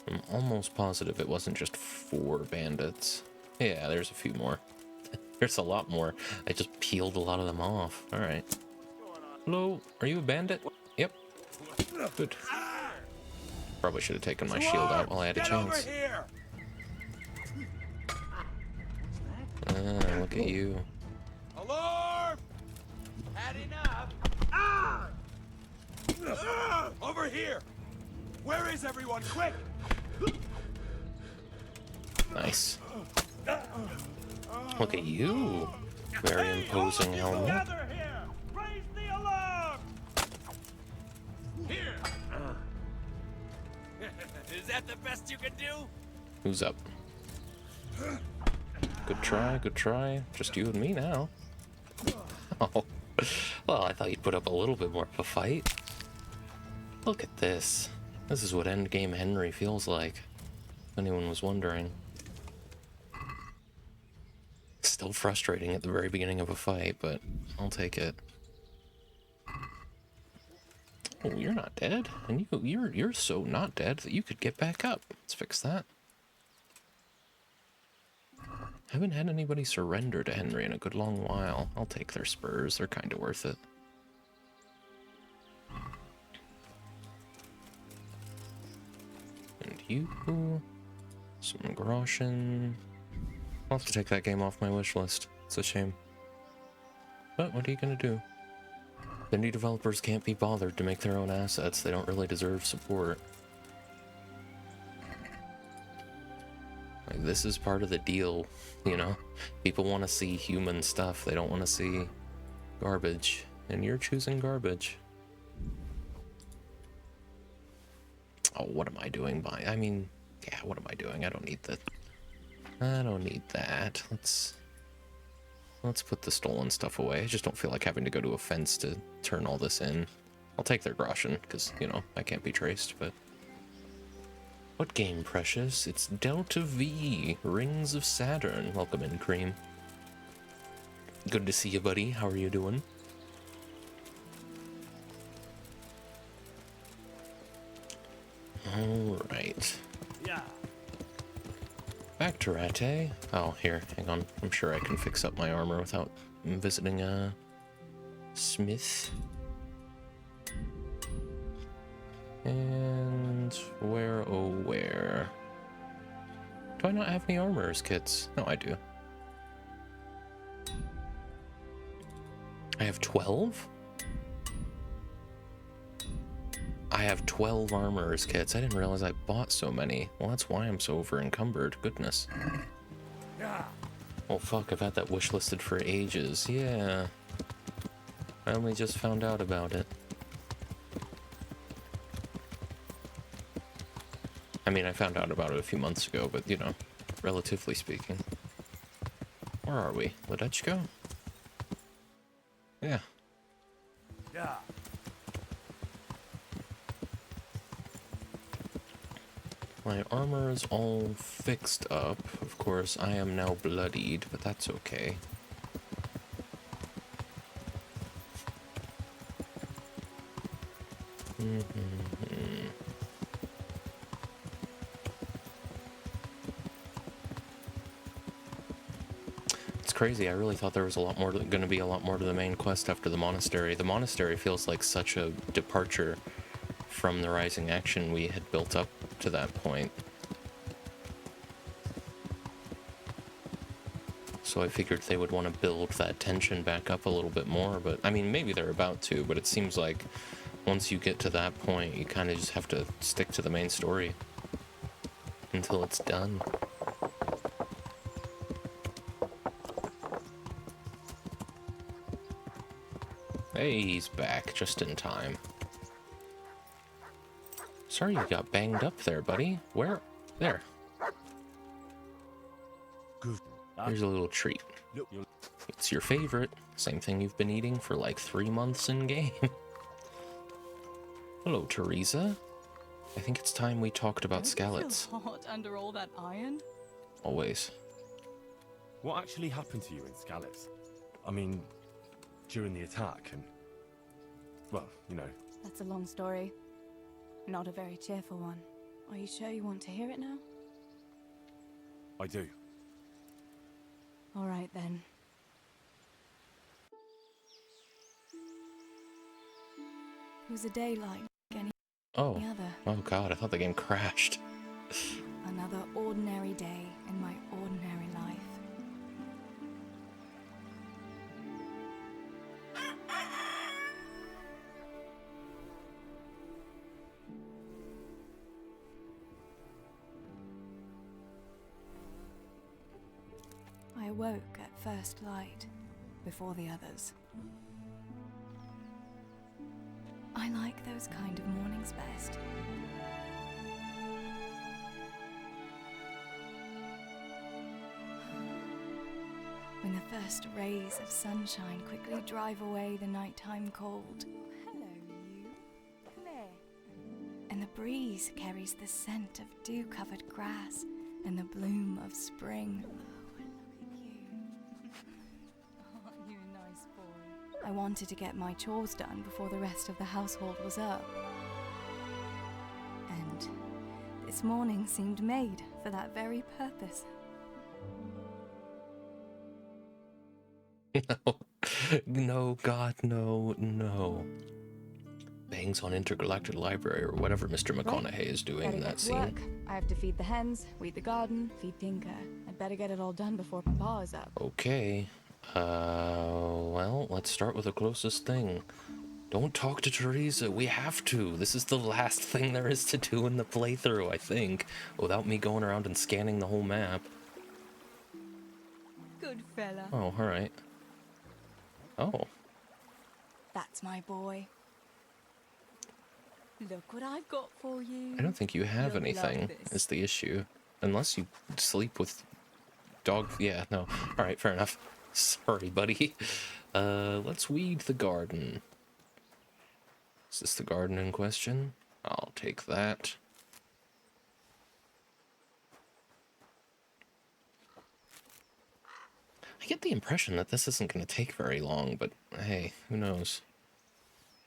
I'm almost positive it wasn't just 4 bandits. Yeah, there's a few more. There's a lot more. I just peeled a lot of them off. Alright. Hello, are you a bandit? Yep. Good. Probably should have taken my shield out while I had a chance. Look at you. Alarm! Had enough. Ah! Over here! Where is everyone? Quick! Nice. Look at you. Very imposing helmet. Gather here! Raise the alarm! Here! Is that the best you can do? Who's up? Good try, good try. Just you and me now. Oh. Well, I thought you'd put up a little bit more of a fight. Look at this. This is what endgame Henry feels like. If anyone was wondering. Still frustrating at the very beginning of a fight, but I'll take it. Oh, you're not dead, and you're so not dead that you could get back up. Let's fix that. Haven't had anybody surrender to Henry in a good long while. I'll take their spurs; they're kind of worth it. And you, some groschen. I'll have to take that game off my wish list. It's a shame. But what are you gonna do? Indie developers can't be bothered to make their own assets. They don't really deserve support. Like, this is part of the deal, you know? People want to see human stuff. They don't want to see garbage. And you're choosing garbage. Oh, what am I doing by? I mean, yeah, what am I doing? I don't need that. I don't need that. Let's put the stolen stuff away. I just don't feel like having to go to a fence to turn all this in. I'll take their groschen, because, you know, I can't be traced, but... What game, Precious? It's Delta V, Rings of Saturn. Welcome in, Cream. Good to see you, buddy. How are you doing? Alright. Yeah. Back to Rattay. Oh, here, hang on. I'm sure I can fix up my armor without visiting a smith. And where, oh where? Do I not have any armorers kits? No, I do. I have 12? I have 12 armorers kits. I didn't realize I bought so many. Well, that's why I'm so over encumbered. Goodness. Oh fuck, I've had that wish listed for ages. Yeah. I only just found out about it. I mean, I found out about it a few months ago, but, you know, relatively speaking. Where are we? Ledechko? Yeah. Yeah. My armor is all fixed up. Of course, I am now bloodied, but that's okay. It's crazy. I really thought there was a lot more, going to be a lot more to the main quest after the monastery. The monastery feels like such a departure from the rising action we had built up to that point. So I figured they would want to build that tension back up a little bit more, but I mean, maybe they're about to, but it seems like once you get to that point, you kind of just have to stick to the main story until it's done. Hey, he's back just in time. Sorry you got banged up there, buddy. Where? There. Good. Here's a little treat. Look, It's your favorite. Same thing you've been eating for like 3 months in game. Hello, Teresa. I think it's time we talked about scallots. Feel hot under all that iron? Always. what actually happened to you in Scallops? I mean, during the attack and... well, you know. That's a long story. Not a very cheerful one. Are you sure you want to hear it now? I do. All right, then. It was a day like any Oh. other. Oh god, I thought the game crashed. Another ordinary day in my ordinary life. I awoke at first light, before the others. I like those kind of mornings best. When the first rays of sunshine quickly drive away the nighttime cold. Hello, you. Claire. And the breeze carries the scent of dew-covered grass and the bloom of spring. Oh, and look at you. Aren't you a nice boy? I wanted to get my chores done before the rest of the household was up. And this morning seemed made for that very purpose. No. No, God, no, no. Bangs on Intergalactic Library or whatever Mr. McConaughey is doing Better in get that to scene. work. I have to feed the hens, weed the garden, feed Tinker. I'd better get it all done before Papa is up. Okay. Well, let's start with the closest thing. Don't talk to Teresa. We have to. This is the last thing there is to do in the playthrough, I think, without me going around and scanning the whole map. Good fella. Oh, alright. Oh. That's my boy. Look what I've got for you. I don't think you have You'll love anything, this. is the issue. Unless you sleep with dog... Yeah, no. Alright, fair enough. Sorry, buddy. Let's weed the garden. Is this the garden in question? I'll take that. I get the impression that this isn't going to take very long, but hey, who knows?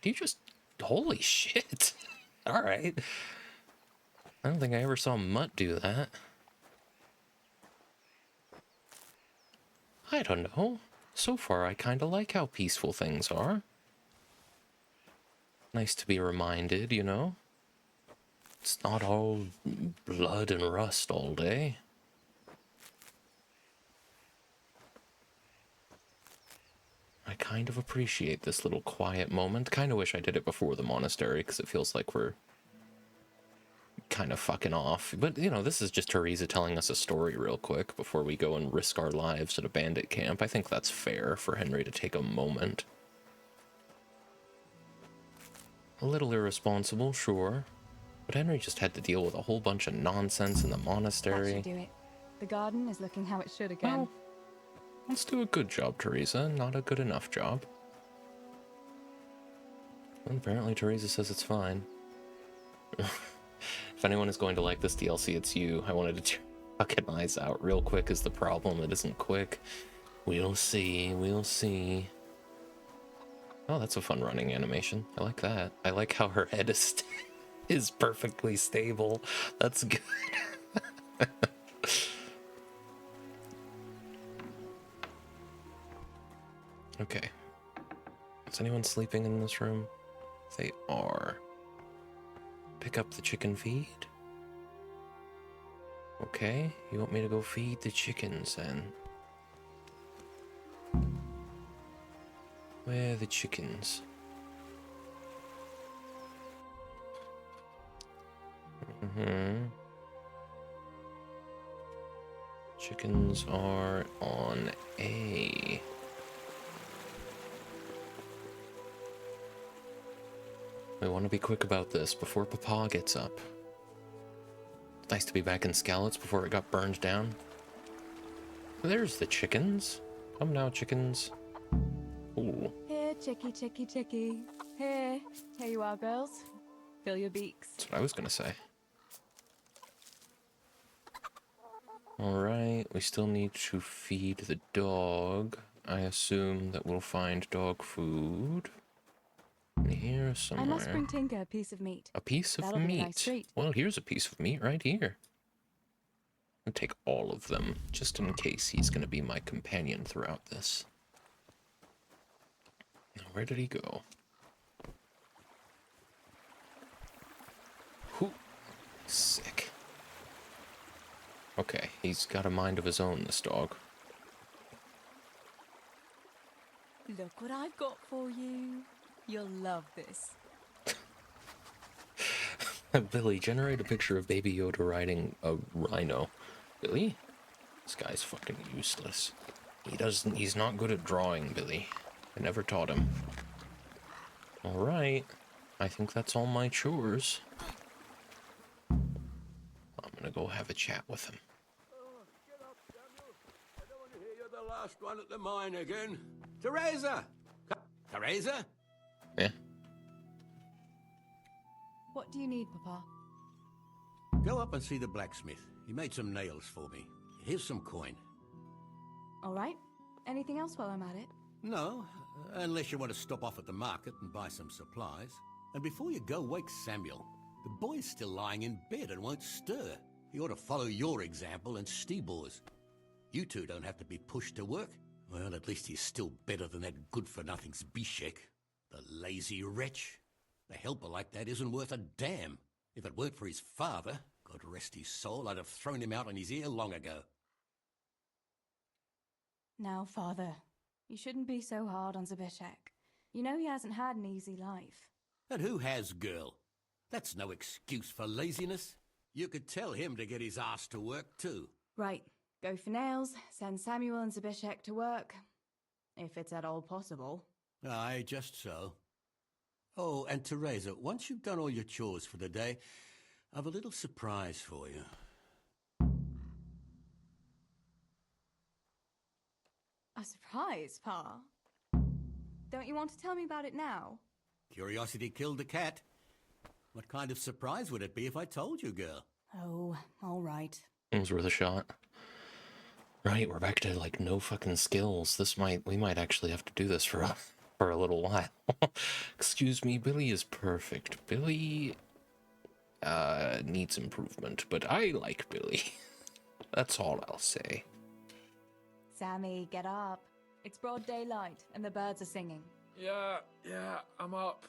Do you just... Holy shit! Alright. I don't think I ever saw Mutt do that. I don't know. So far, I kinda like how peaceful things are. Nice to be reminded, you know? It's not all blood and rust all day. I kind of appreciate this little quiet moment. Kinda wish I did it before the monastery, because it feels like we're kind of fucking off. But, you know, this is just Teresa telling us a story real quick before we go and risk our lives at a bandit camp. I think that's fair for Henry to take a moment. A little irresponsible, sure. But Henry just had to deal with a whole bunch of nonsense in the That monastery. should do it. The garden is looking how it should again. Well, let's do a good job, Teresa, not a good enough job. Well, apparently Teresa says it's fine. If anyone is going to like this DLC, it's you. I wanted to fucking eyes out real quick is the problem. It isn't quick. We'll see, we'll see. Oh, that's a fun running animation. I like that. I like how her head is, is perfectly stable. That's good. Okay. Is anyone sleeping in this room? They are. Pick up the chicken feed. Okay, you want me to go feed the chickens then? Where are the chickens? Chickens are on A. We want to be quick about this before Papa gets up. It's nice to be back in Skalitz before it got burned down. There's the chickens. Come now, chickens. Ooh. Here, chicky, chicky, chicky. Here you are, girls. Fill your beaks. That's what I was gonna say. Alright, we still need to feed the dog. I assume that we'll find dog food in here somewhere. I must bring Tinker a piece of meat. A piece of That'll meat? Be a nice treat. Well, here's a piece of meat right here. I'll take all of them, just in case he's gonna be my companion throughout this. Now, where did he go? Whew. Sick. Okay, he's got a mind of his own, this dog. Look what I've got for you. You'll love this. Billy, generate a picture of Baby Yoda riding a rhino. Billy? This guy's fucking useless. He's not good at drawing, Billy. I never taught him. Alright. I think that's all my chores. I'm gonna go have a chat with him. Oh, get up, Samuel. I don't want to hear you're the last one at the mine again. Teresa! Teresa? Yeah? What do you need, Papa? Go up and see the blacksmith. He made some nails for me. Here's some coin. All right. Anything else while I'm at it? No, unless you want to stop off at the market and buy some supplies. And before you go, wake Samuel. The boy's still lying in bed and won't stir. He ought to follow your example and Stebor's. You two don't have to be pushed to work. Well, at least he's still better than that good-for-nothing's Bishek. The lazy wretch. A helper like that isn't worth a damn. If it weren't for his father, God rest his soul, I'd have thrown him out on his ear long ago. Now, Father, you shouldn't be so hard on Zabishek. You know he hasn't had an easy life. And who has, girl? That's no excuse for laziness. You could tell him to get his ass to work, too. Right. Go for nails, send Samuel and Zabishek to work. If it's at all possible. Aye, just so. Oh, and Teresa, once you've done all your chores for the day, I've a little surprise for you. A surprise, Pa? Don't you want to tell me about it now? Curiosity killed the cat. What kind of surprise would it be if I told you, girl? Oh, all right. It was worth a shot. Right, we're back to, like, no fucking skills. We might actually have to do this for a little while. Excuse me, Billy is perfect. Billy, needs improvement, but I like Billy. That's all I'll say. Sammy, get up. It's broad daylight, and the birds are singing. Yeah, I'm up.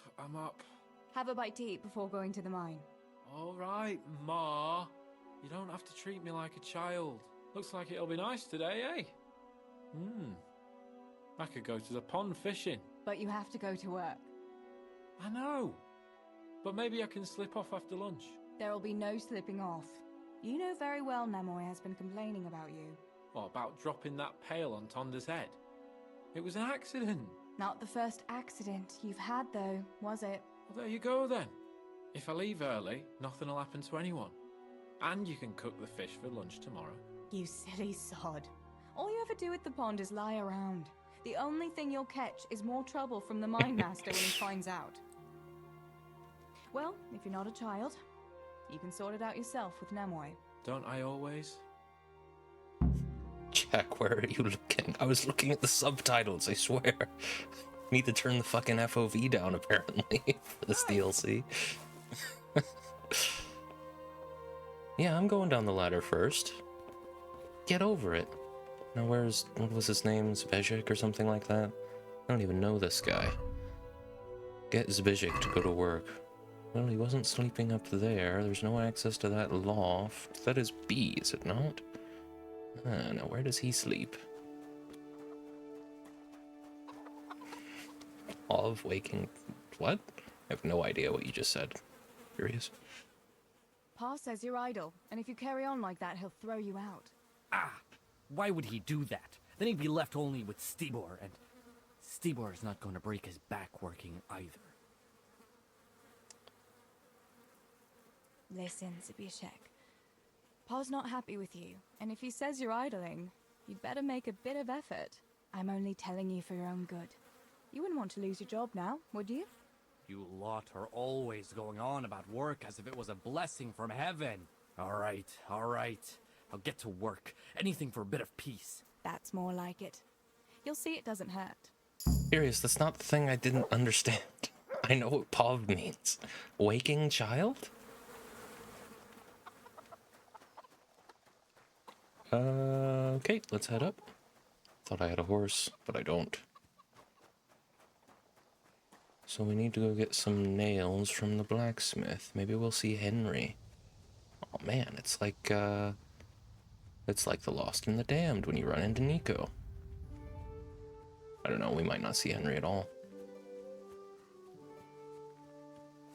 Have a bite to eat before going to the mine. All right, Ma. You don't have to treat me like a child. Looks like it'll be nice today, eh? I could go to the pond fishing. But you have to go to work. I know. But maybe I can slip off after lunch. There'll be no slipping off. You know very well Namoy has been complaining about you. What about dropping that pail on Tonda's head? It was an accident. Not the first accident you've had, though, was it? Well, there you go then. If I leave early, nothing will happen to anyone. And you can cook the fish for lunch tomorrow. You silly sod. All you ever do at the pond is lie around. The only thing you'll catch is more trouble from the mine master when he finds out. Well, if you're not a child, you can sort it out yourself with Namoy. Don't I always? Jack, where are you looking? I was looking at the subtitles, I swear. Need to turn the fucking FOV down, apparently, for this DLC. Yeah, I'm going down the ladder first. Get over it. Now what was his name? Zbezek or something like that? I don't even know this guy. Get Zbezek to go to work. Well, he wasn't sleeping up there. There's no access to that loft. That is B, is it not? Now where does he sleep? Of waking... What? I have no idea what you just said. Furious? Pa says you're idle, and if you carry on like that, he'll throw you out. Ah! Why would he do that? Then he'd be left only with Stibor, and Stibor is not going to break his back working either. Listen, Zbyszek. Pa's not happy with you, and if he says you're idling, you'd better make a bit of effort. I'm only telling you for your own good. You wouldn't want to lose your job now, would you? You lot are always going on about work as if it was a blessing from heaven. All right. I'll get to work. Anything for a bit of peace. That's more like it. You'll see it doesn't hurt. Furious, that's not the thing I didn't understand. I know what POV means. Waking child? Okay, let's head up. Thought I had a horse, but I don't. So we need to go get some nails from the blacksmith. Maybe we'll see Henry. Oh man, it's like The Lost and the Damned when you run into Nico. I don't know, we might not see Henry at all.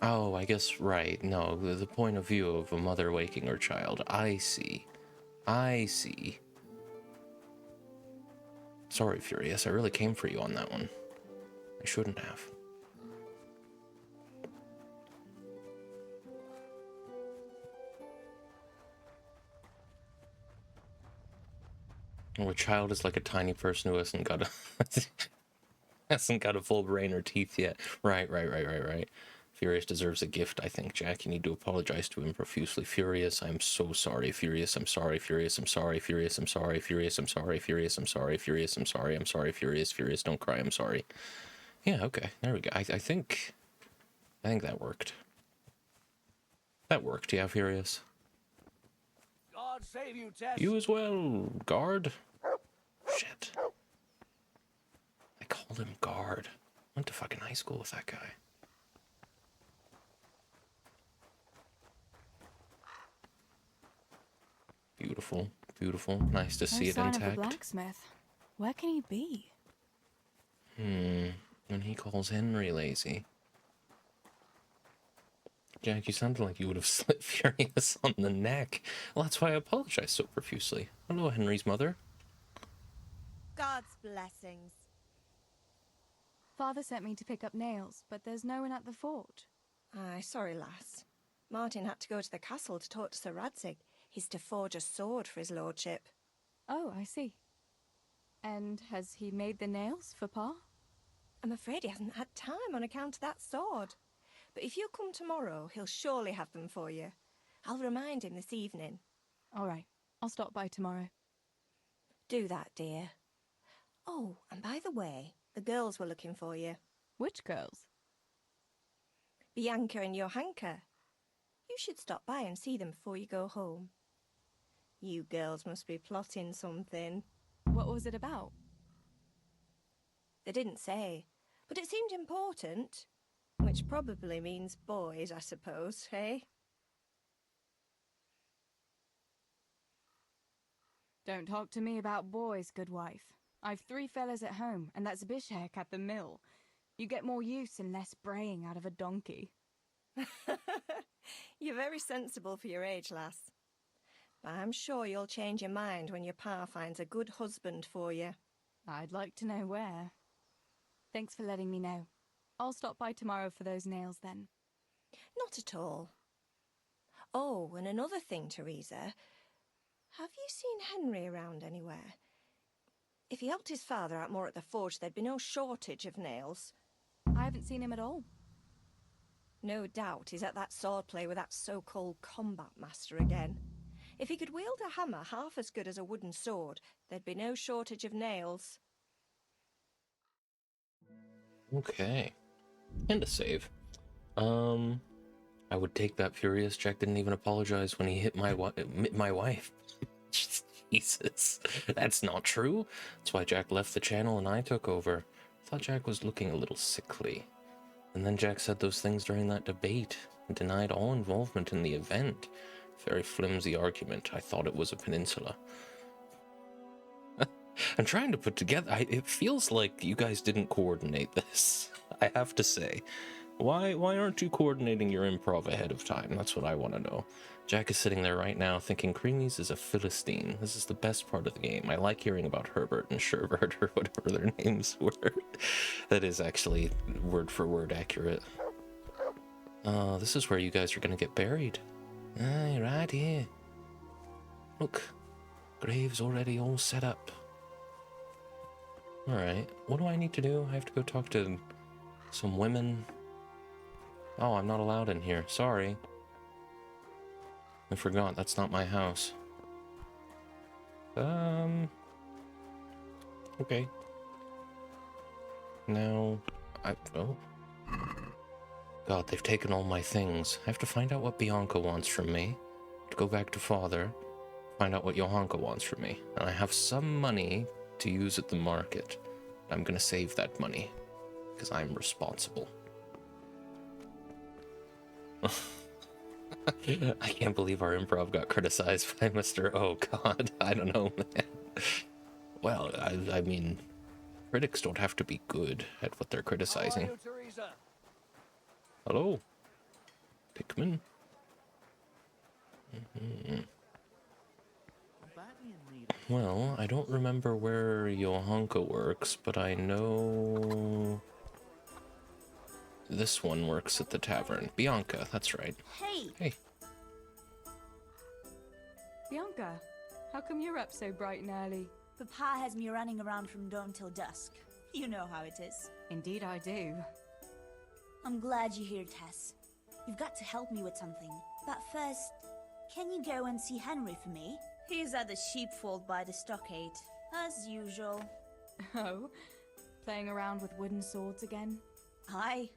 Oh, I guess, right. No, the point of view of a mother waking her child. I see. Sorry, Furious, I really came for you on that one. I shouldn't have. Or a child is like a tiny person who hasn't got a full brain or teeth yet. Right. Furious deserves a gift, I think. Jack, you need to apologize to him profusely. Furious, I'm so sorry. Furious, I'm sorry. Furious, I'm sorry. Furious, I'm sorry. Furious, I'm sorry. Furious, I'm sorry. Furious, I'm sorry. I'm sorry. Furious, don't cry. I'm sorry. Yeah, okay. There we go. I think that worked. That worked, yeah, Furious. God save you, Tess. You as well, guard. Shit. I called him guard. Went to fucking high school with that guy. Beautiful. Nice to see it No sign intact. of the blacksmith. Where can he be? When he calls Henry lazy. Jack, you sounded like you would have slit Furious on the neck. Well, that's why I apologize so profusely. Hello, Henry's mother. God's blessings. Father sent me to pick up nails, but there's no one at the fort. Aye, sorry, lass. Martin had to go to the castle to talk to Sir Radzig. He's to forge a sword for his lordship. Oh, I see. And has he made the nails for Pa? I'm afraid he hasn't had time on account of that sword. But if you'll come tomorrow, he'll surely have them for you. I'll remind him this evening. All right, I'll stop by tomorrow. Do that, dear. Oh, and by the way, the girls were looking for you. Which girls? Bianca and Johanka. You should stop by and see them before you go home. You girls must be plotting something. What was it about? They didn't say, but it seemed important. Which probably means boys, I suppose, eh? Don't talk to me about boys, good wife. I've 3 fellas at home, and that's Bishek at the mill. You get more use and less braying out of a donkey. You're very sensible for your age, lass. But I'm sure you'll change your mind when your pa finds a good husband for you. I'd like to know where. Thanks for letting me know. I'll stop by tomorrow for those nails then. Not at all. Oh, and another thing, Teresa. Have you seen Henry around anywhere? If he helped his father out more at the forge, there'd be no shortage of nails. I haven't seen him at all. No doubt he's at that swordplay with that so-called combat master again. If he could wield a hammer half as good as a wooden sword, there'd be no shortage of nails. Okay. And a save. I would take that. Furious. Jack didn't even apologize when he hit my wife. Jesus. That's not true. That's why Jack left the channel and I took over. I thought Jack was looking a little sickly. And then Jack said those things during that debate and denied all involvement in the event. Very flimsy argument. I thought it was a peninsula. I'm trying to put together. It feels like you guys didn't coordinate this. I have to say, why aren't you coordinating your improv ahead of time? That's what I want to know. Jack is sitting there right now thinking Creamies is a Philistine. This is the best part of the game. I like hearing about Herbert and Sherbert or whatever their names were. That is actually word for word accurate. This is where you guys are going to get buried. Aye, right here. Look, grave's already all set up. Alright, what do I need to do? I have to go talk to some women. Oh, I'm not allowed in here. Sorry. I forgot, that's not my house. Okay. Now, oh. God, they've taken all my things. I have to find out what Bianca wants from me. To go back to Father. Find out what Johanka wants from me. And I have some money to use at the market. I'm gonna save that money. Because I'm responsible. I can't believe our improv got criticized by Mr. Oh God, I don't know, man. Well, I mean, critics don't have to be good at what they're criticizing. How are you, Teresa? Hello, Pikmin. Well, I don't remember where Johanka works, but I know this one works at the tavern. Bianca, that's right. Hey! Hey. Bianca, how come you're up so bright and early? Papa has me running around from dawn till dusk. You know how it is. Indeed I do. I'm glad you're here, Tess. You've got to help me with something. But first, can you go and see Henry for me? He's at the sheepfold by the stockade, as usual. Oh? Playing around with wooden swords again? Aye.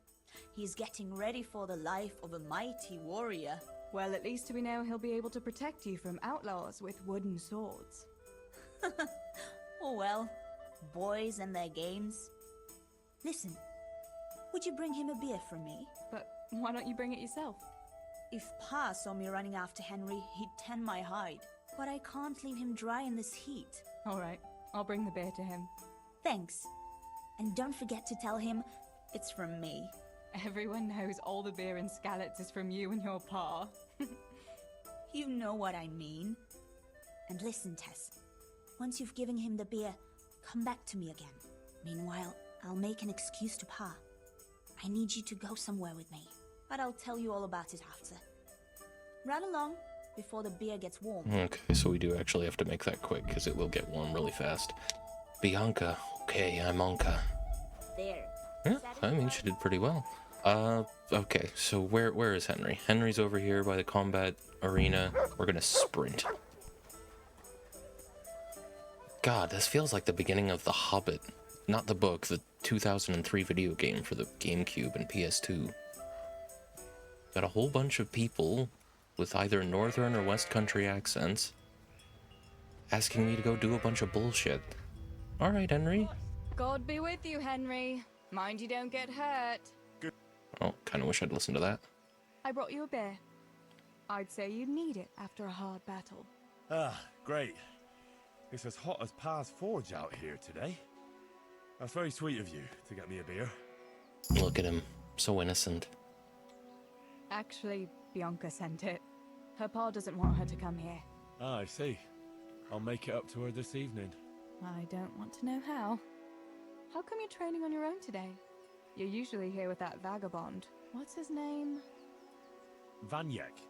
He's getting ready for the life of a mighty warrior. Well, at least we know he'll be able to protect you from outlaws with wooden swords. Oh well, boys and their games. Listen, would you bring him a beer from me? But why don't you bring it yourself? If Pa saw me running after Henry, he'd tan my hide. But I can't leave him dry in this heat. Alright, I'll bring the beer to him. Thanks. And don't forget to tell him it's from me. Everyone knows all the beer in Skalitz is from you and your pa. You know what I mean. And listen, Tess. Once you've given him the beer, come back to me again. Meanwhile, I'll make an excuse to Pa. I need you to go somewhere with me. But I'll tell you all about it after. Run along before the beer gets warm. Okay, so we do actually have to make that quick, because it will get warm really fast. Bianca. Okay, I'm Anka. There. Yeah, I mean, she did pretty well. Okay, so where is Henry? Henry's over here by the combat arena. We're gonna sprint. God, this feels like the beginning of The Hobbit. Not the book, the 2003 video game for the GameCube and PS2. Got a whole bunch of people with either northern or west country accents asking me to go do a bunch of bullshit. Alright, Henry. God be with you, Henry. Mind you don't get hurt. Oh, kinda wish I'd listened to that. I brought you a beer. I'd say you'd need it after a hard battle. Ah, great. It's as hot as Pa's Forge out here today. That's very sweet of you to get me a beer. Look at him. So innocent. Actually, Bianca sent it. Her pa doesn't want her to come here. Ah, I see. I'll make it up to her this evening. I don't want to know how. How come you're training on your own today? You're usually here with that vagabond. What's his name? Vanyek.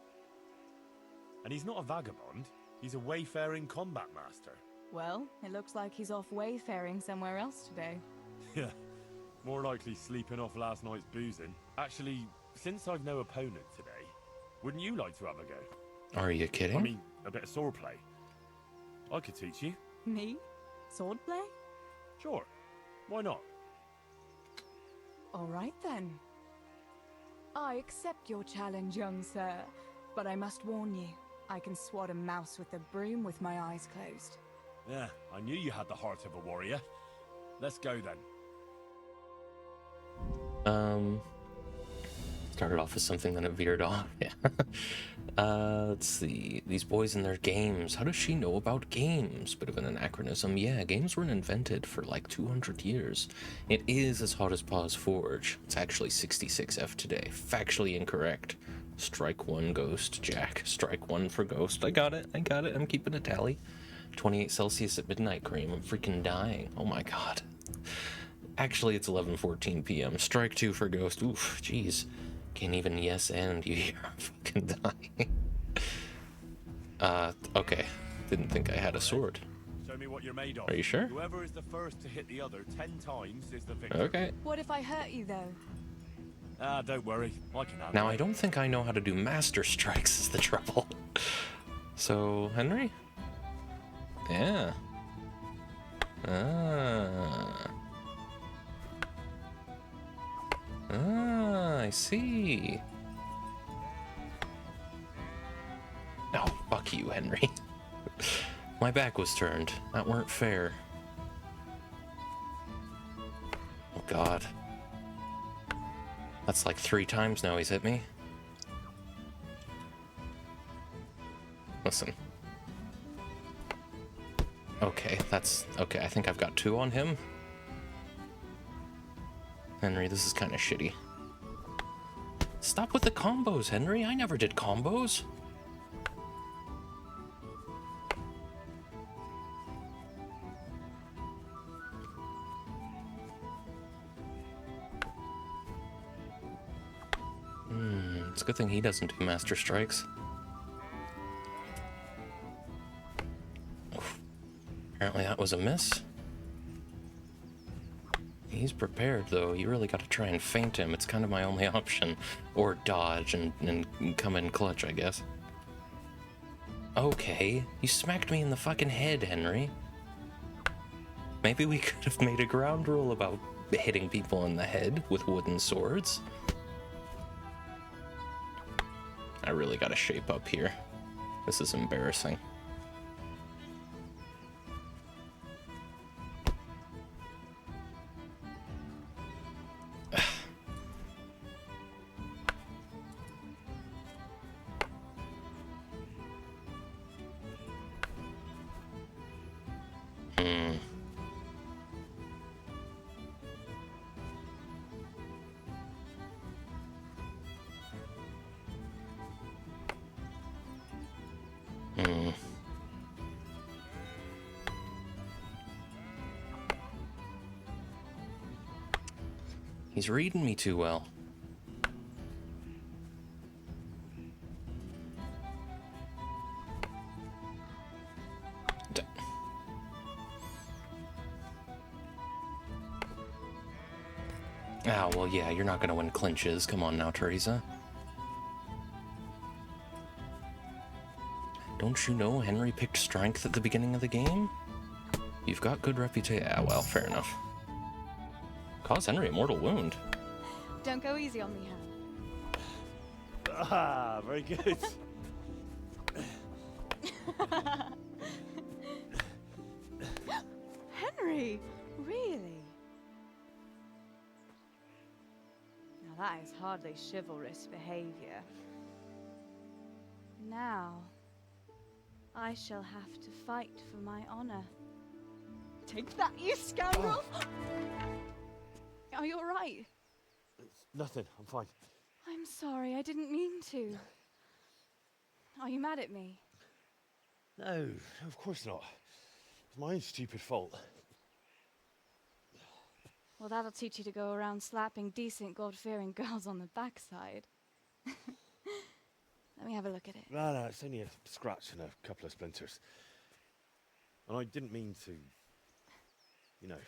And he's not a vagabond. He's a wayfaring combat master. Well, it looks like he's off wayfaring somewhere else today. Yeah, more likely sleeping off last night's boozing. Actually, since I've no opponent today, wouldn't you like to have a go? Are you kidding? I mean, a bit of swordplay. I could teach you. Me? Swordplay? Sure. Why not? All right then. I accept your challenge, young sir, but I must warn you, I can swat a mouse with a broom with my eyes closed. Yeah, I knew you had the heart of a warrior. Let's go then. Started off as something, then it veered off. Yeah. Let's see. These boys and their games. How does she know about games? Bit of an anachronism. Yeah, games weren't invented for like 200 years. It is as hot as Pa's Forge. It's actually 66F today. Factually incorrect. Strike one, Ghost. Jack. Strike one for Ghost. I got it. I'm keeping a tally. 28 Celsius at midnight, Cream. I'm freaking dying. Oh my god. Actually, it's 11:14 p.m. Strike two for Ghost. Oof, jeez. Can't even yes and you hear I'm fucking dying. Okay. Didn't think I had a sword. Show me what you're made of. Are you sure? Whoever is the first to hit the other 10 times is the victor. Okay. What if I hurt you, though? Don't worry. I can handle Now, it. I don't think I know how to do master strikes is the trouble. So, Henry? Yeah. I see. No, fuck you, Henry. My back was turned. That weren't fair. Oh, God. That's like 3 times now he's hit me. Listen. Okay, that's... Okay, I think I've got 2 on him. Henry, this is kind of shitty. Stop with the combos, Henry. I never did combos. It's a good thing he doesn't do master strikes. Oof. Apparently that was a miss. He's prepared, though. You really got to try and feint him. It's kind of my only option. Or dodge and come in clutch, I guess. Okay, you smacked me in the fucking head, Henry. Maybe we could have made a ground rule about hitting people in the head with wooden swords. I really gotta shape up here. This is embarrassing. He's reading me too well. Well, yeah, you're not gonna win clinches. Come on now, Teresa. Don't you know Henry picked strength at the beginning of the game? You've got good reputation. Yeah, well, fair enough. Cause Henry a mortal wound. Don't go easy on me, Ah, very good. Henry, really? Now that is hardly chivalrous behavior. Now, I shall have to fight for my honor. Take that, you scoundrel! Are you alright? Nothing, I'm fine. I'm sorry, I didn't mean to. Are you mad at me? No, of course not. It's my own stupid fault. Well, that'll teach you to go around slapping decent, God-fearing girls on the backside. Let me have a look at it. No, it's only a scratch and a couple of splinters. And I didn't mean to, you know.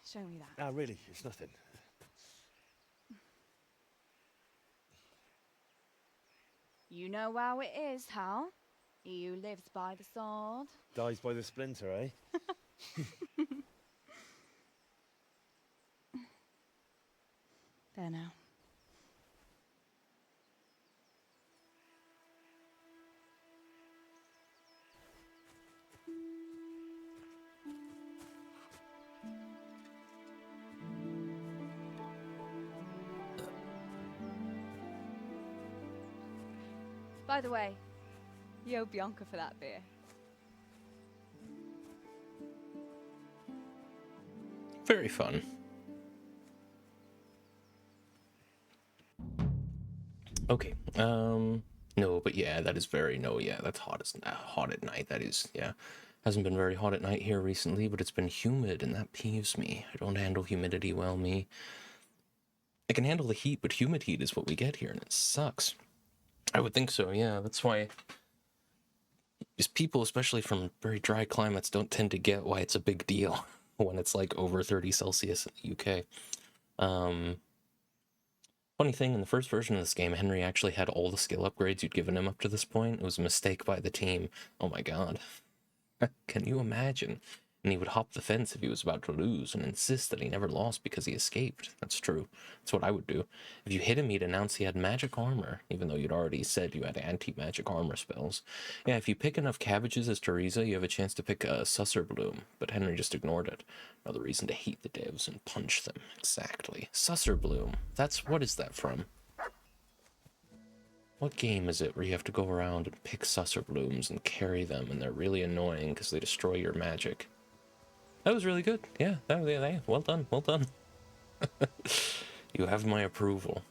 Show me that. No, really, it's nothing. You know how it is, Hal. He who lives by the sword Dies by the splinter, eh? There now. By the way, you owe Bianca for that beer. Very fun. Okay. No, but yeah, that is very that's hot at night. That is, yeah. Hasn't been very hot at night here recently, but it's been humid, and that peeves me. I don't handle humidity well, me. I can handle the heat, but humid heat is what we get here, and it sucks. I would think so, yeah. That's why just people, especially from very dry climates, don't tend to get why it's a big deal when it's like over 30 Celsius in the UK. Funny thing, in the first version of this game, Henry actually had all the skill upgrades you'd given him up to this point. It was a mistake by the team. Oh my god. Can you imagine? And he would hop the fence if he was about to lose and insist that he never lost because he escaped. That's true. That's what I would do. If you hit him, he'd announce he had magic armor, even though you'd already said you had anti-magic armor spells. Yeah, if you pick enough cabbages as Teresa, you have a chance to pick a Susser Bloom, but Henry just ignored it. Another reason to hate the devs and punch them. Exactly. Susser Bloom. What is that from? What game is it where you have to go around and pick Susser Blooms and carry them, and they're really annoying because they destroy your magic? That was really good. Yeah, well done, well done. You have my approval.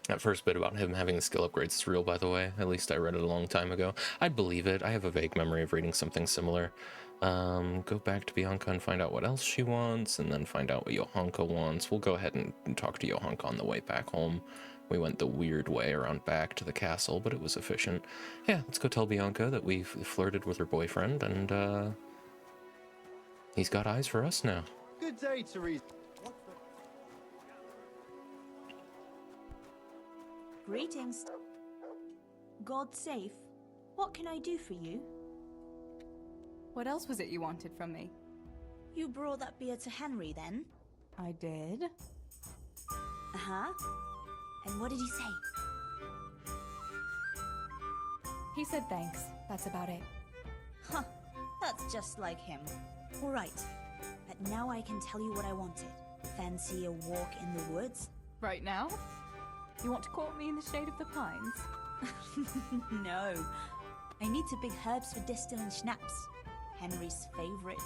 That first bit about him having the skill upgrades is real, by the way. At least I read it a long time ago. I'd believe it. I have a vague memory of reading something similar. Go back to Bianca and find out what else she wants, and then find out what Johanka wants. We'll go ahead and talk to Johanka on the way back home. We went the weird way around back to the castle, but it was efficient. Yeah, let's go tell Bianca that we've flirted with her boyfriend, and he's got eyes for us now. Good day, Teresa. Greetings. God safe. What can I do for you? What else was it you wanted from me? You brought that beer to Henry, then? I did. Uh-huh. And what did he say? He said thanks. That's about it. Huh. That's just like him. All right. But now I can tell you what I wanted. Fancy a walk in the woods? Right now? You want to court me in the shade of the pines? No. I need to pick herbs for distilling schnapps. Henry's favorite.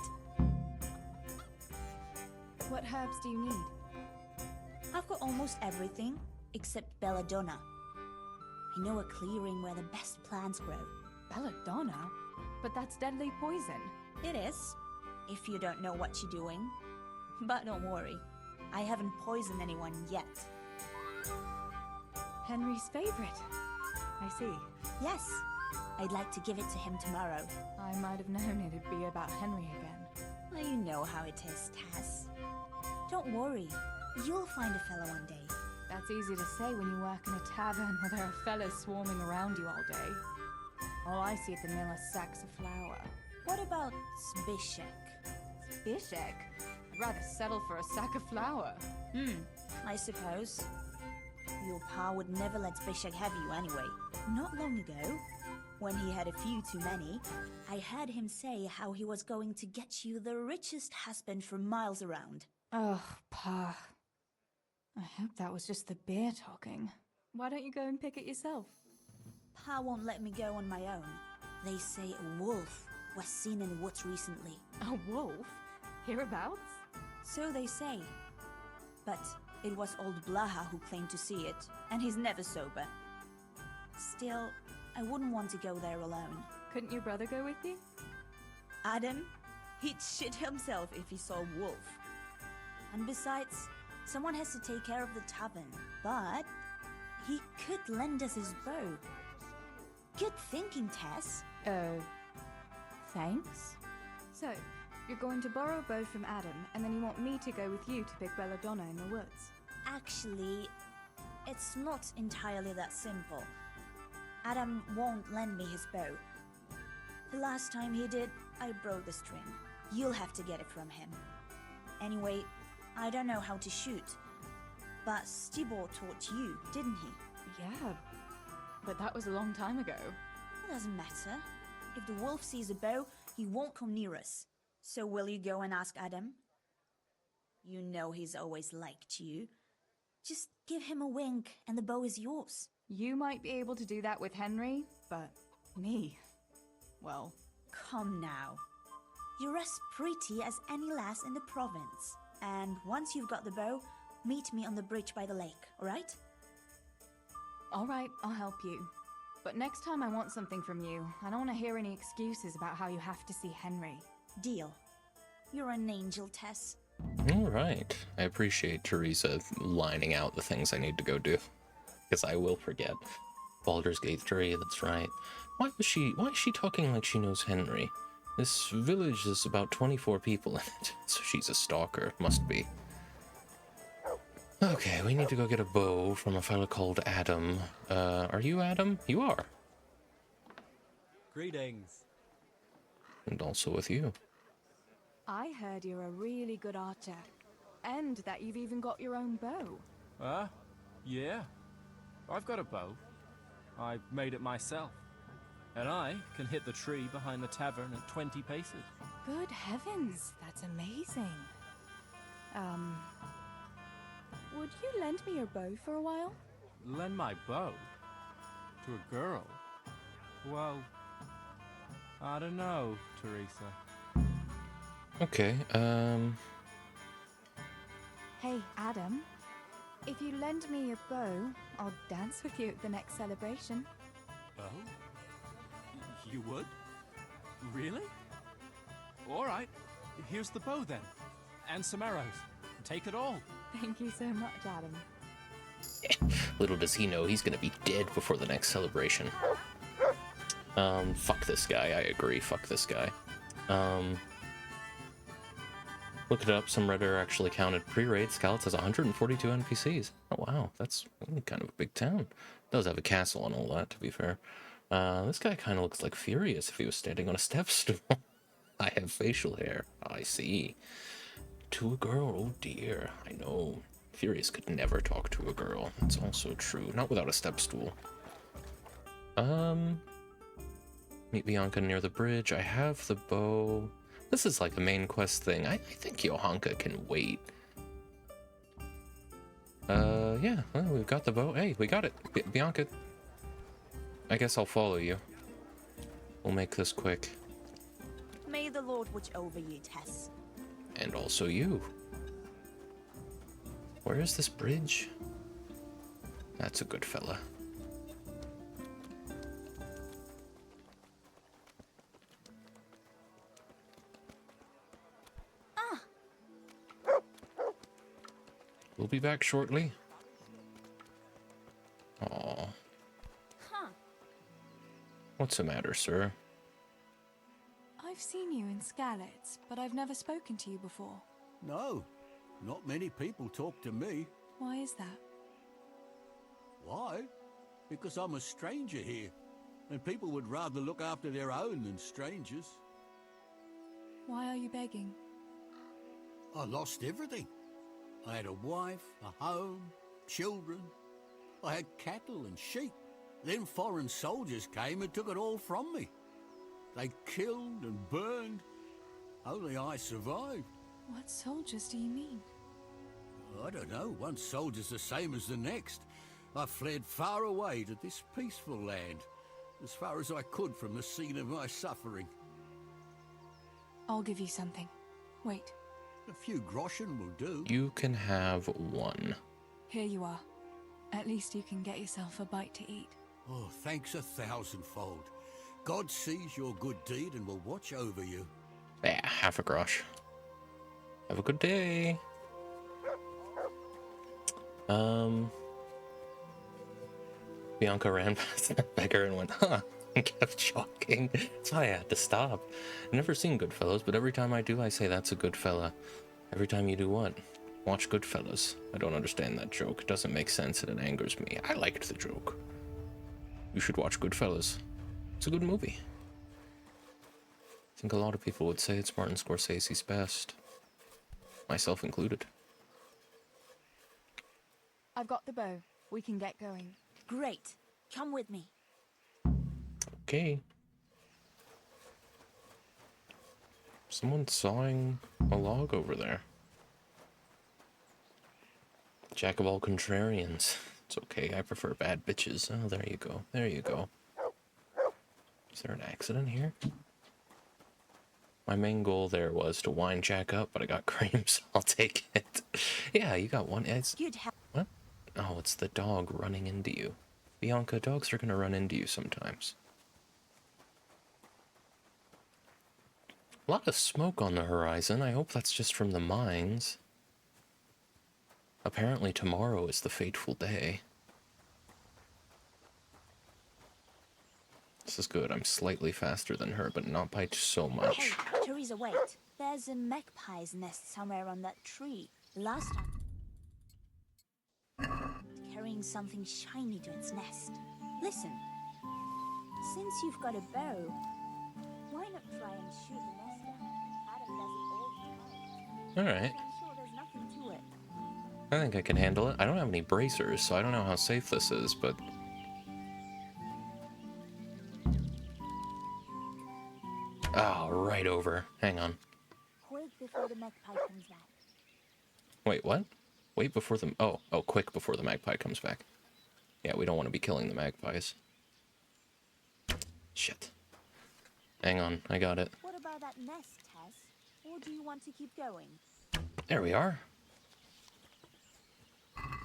What herbs do you need? I've got almost everything except belladonna. I know a clearing where the best plants grow. Belladonna? But that's deadly poison. It is, if you don't know what you're doing. But don't worry, I haven't poisoned anyone yet. Henry's favorite. I see. Yes, I'd like to give it to him tomorrow. I might have known it'd be about Henry again. Well, you know how it is, Tess. Don't worry, you'll find a fellow one day. That's easy to say when you work in a tavern where there are fellas swarming around you all day. All I see at the mill are sacks of flour. What about Zbyszek? Zbyszek? I'd rather settle for a sack of flour. I suppose. Your pa would never let Zbyszek have you anyway. Not long ago, when he had a few too many, I heard him say how he was going to get you the richest husband for miles around. Oh, Pa. I hope that was just the beer talking. Why don't you go and pick it yourself? Pa won't let me go on my own. They say a wolf was seen in the woods recently. A wolf? Hereabouts? So they say. But it was old Blaha who claimed to see it, and he's never sober. Still, I wouldn't want to go there alone. Couldn't your brother go with you? Adam? He'd shit himself if he saw a wolf. And besides, someone has to take care of the tavern, but he could lend us his bow. Good thinking, Tess. Thanks? So, you're going to borrow a bow from Adam, and then you want me to go with you to pick belladonna in the woods? Actually, it's not entirely that simple. Adam won't lend me his bow. The last time he did, I broke the string. You'll have to get it from him. Anyway, I don't know how to shoot. But Stibor taught you, didn't he? Yeah, but that was a long time ago. It doesn't matter. If the wolf sees a bow, he won't come near us. So will you go and ask Adam? You know he's always liked you. Just give him a wink and the bow is yours. You might be able to do that with Henry, but me, well... Come now. You're as pretty as any lass in the province. And once you've got the bow, meet me on the bridge by the lake, alright? Alright, I'll help you. But next time I want something from you. I don't want to hear any excuses about how you have to see Henry. Deal. You're an angel, Tess. Alright. I appreciate Teresa lining out the things I need to go do. Because I will forget. Baldur's Gate 3, that's right. Why is she talking like she knows Henry? This village is about 24 people in it, so she's a stalker, must be. Okay, we need to go get a bow from a fellow called Adam. Are you Adam? You are. Greetings. And also with you. I heard you're a really good archer. And that you've even got your own bow. Yeah. I've got a bow. I made it myself. And I can hit the tree behind the tavern at 20 paces. Good heavens, that's amazing. Would you lend me your bow for a while? Lend my bow? To a girl? Well, I don't know, Teresa. Okay, Hey, Adam. If you lend me your bow, I'll dance with you at the next celebration. Oh? You would? Really? Alright, here's the bow then. And some arrows. Take it all. Thank you so much, Adam. little does he know he's gonna be dead before the next celebration. Fuck this guy, I agree, fuck this guy. Look it up, some Reddit actually counted pre-raid Scouts as 142 NPCs. Oh wow, that's really kind of a big town. Does have a castle and all that, to be fair. This guy kind of looks like Furious if he was standing on a step stool. I have facial hair. I see. To a girl, oh dear. I know. Furious could never talk to a girl. That's also true. Not without a step stool. Meet Bianca near the bridge. I have the bow. This is like a main quest thing. I think Johanka can wait. Yeah. Well, we've got the bow. Hey, we got it. Bianca. I guess I'll follow you. We'll make this quick. May the Lord watch over you, Tess. And also you. Where is this bridge? That's a good fella. We'll be back shortly. Aww. Huh. What's the matter, sir? I've seen you in Skalitz, but I've never spoken to you before. No, not many people talk to me. Why is that? Why? Because I'm a stranger here, and people would rather look after their own than strangers. Why are you begging? I lost everything. I had a wife, a home, children. I had cattle and sheep. Then foreign soldiers came and took it all from me. They killed and burned. Only I survived. What soldiers do you mean? I don't know. One soldier's the same as the next. I fled far away to this peaceful land, as far as I could from the scene of my suffering. I'll give you something. Wait. A few groschen will do. You can have one. Here you are. At least you can get yourself a bite to eat. Oh, thanks 1,000-fold. God sees your good deed and will watch over you. Yeah, half a grosh. Have a good day. Bianca ran past that beggar and went, huh, and kept shocking. So I had to stop. I've never seen Goodfellas, but every time I do, I say that's a good fella. Every time you do what? Watch Goodfellas. I don't understand that joke. It doesn't make sense and it angers me. I liked the joke. You should watch Goodfellas. It's a good movie. I think a lot of people would say it's Martin Scorsese's best. Myself included. I've got the bow. We can get going. Great. Come with me. Okay. Someone's sawing a log over there. Jack of all contrarians. It's okay, I prefer bad bitches. Oh, there you go. There you go. Is there an accident here? My main goal there was to wind Jack up, but I got creams. I'll take it. Yeah, you got one. What? Oh, it's the dog running into you. Bianca, dogs are gonna run into you sometimes. A lot of smoke on the horizon. I hope that's just from the mines. Apparently tomorrow is the fateful day. This is good. I'm slightly faster than her, but not by so much. Hey, Teresa, wait. There's a magpie's nest somewhere on that tree. Last time, carrying something shiny to its nest. Listen, since you've got a bow, why not try and shoot the nest down? Adam does it all the time. Alright. I'm sure there's nothing to it. I think I can handle it. I don't have any bracers, so I don't know how safe this is, but... Oh, right over. Hang on. Quick before the magpie comes back. Wait, what? Wait before the... Oh, quick before the magpie comes back. Yeah, we don't want to be killing the magpies. Shit. Hang on, I got it. What about that nest, Tess? Or do you want to keep going? There we are.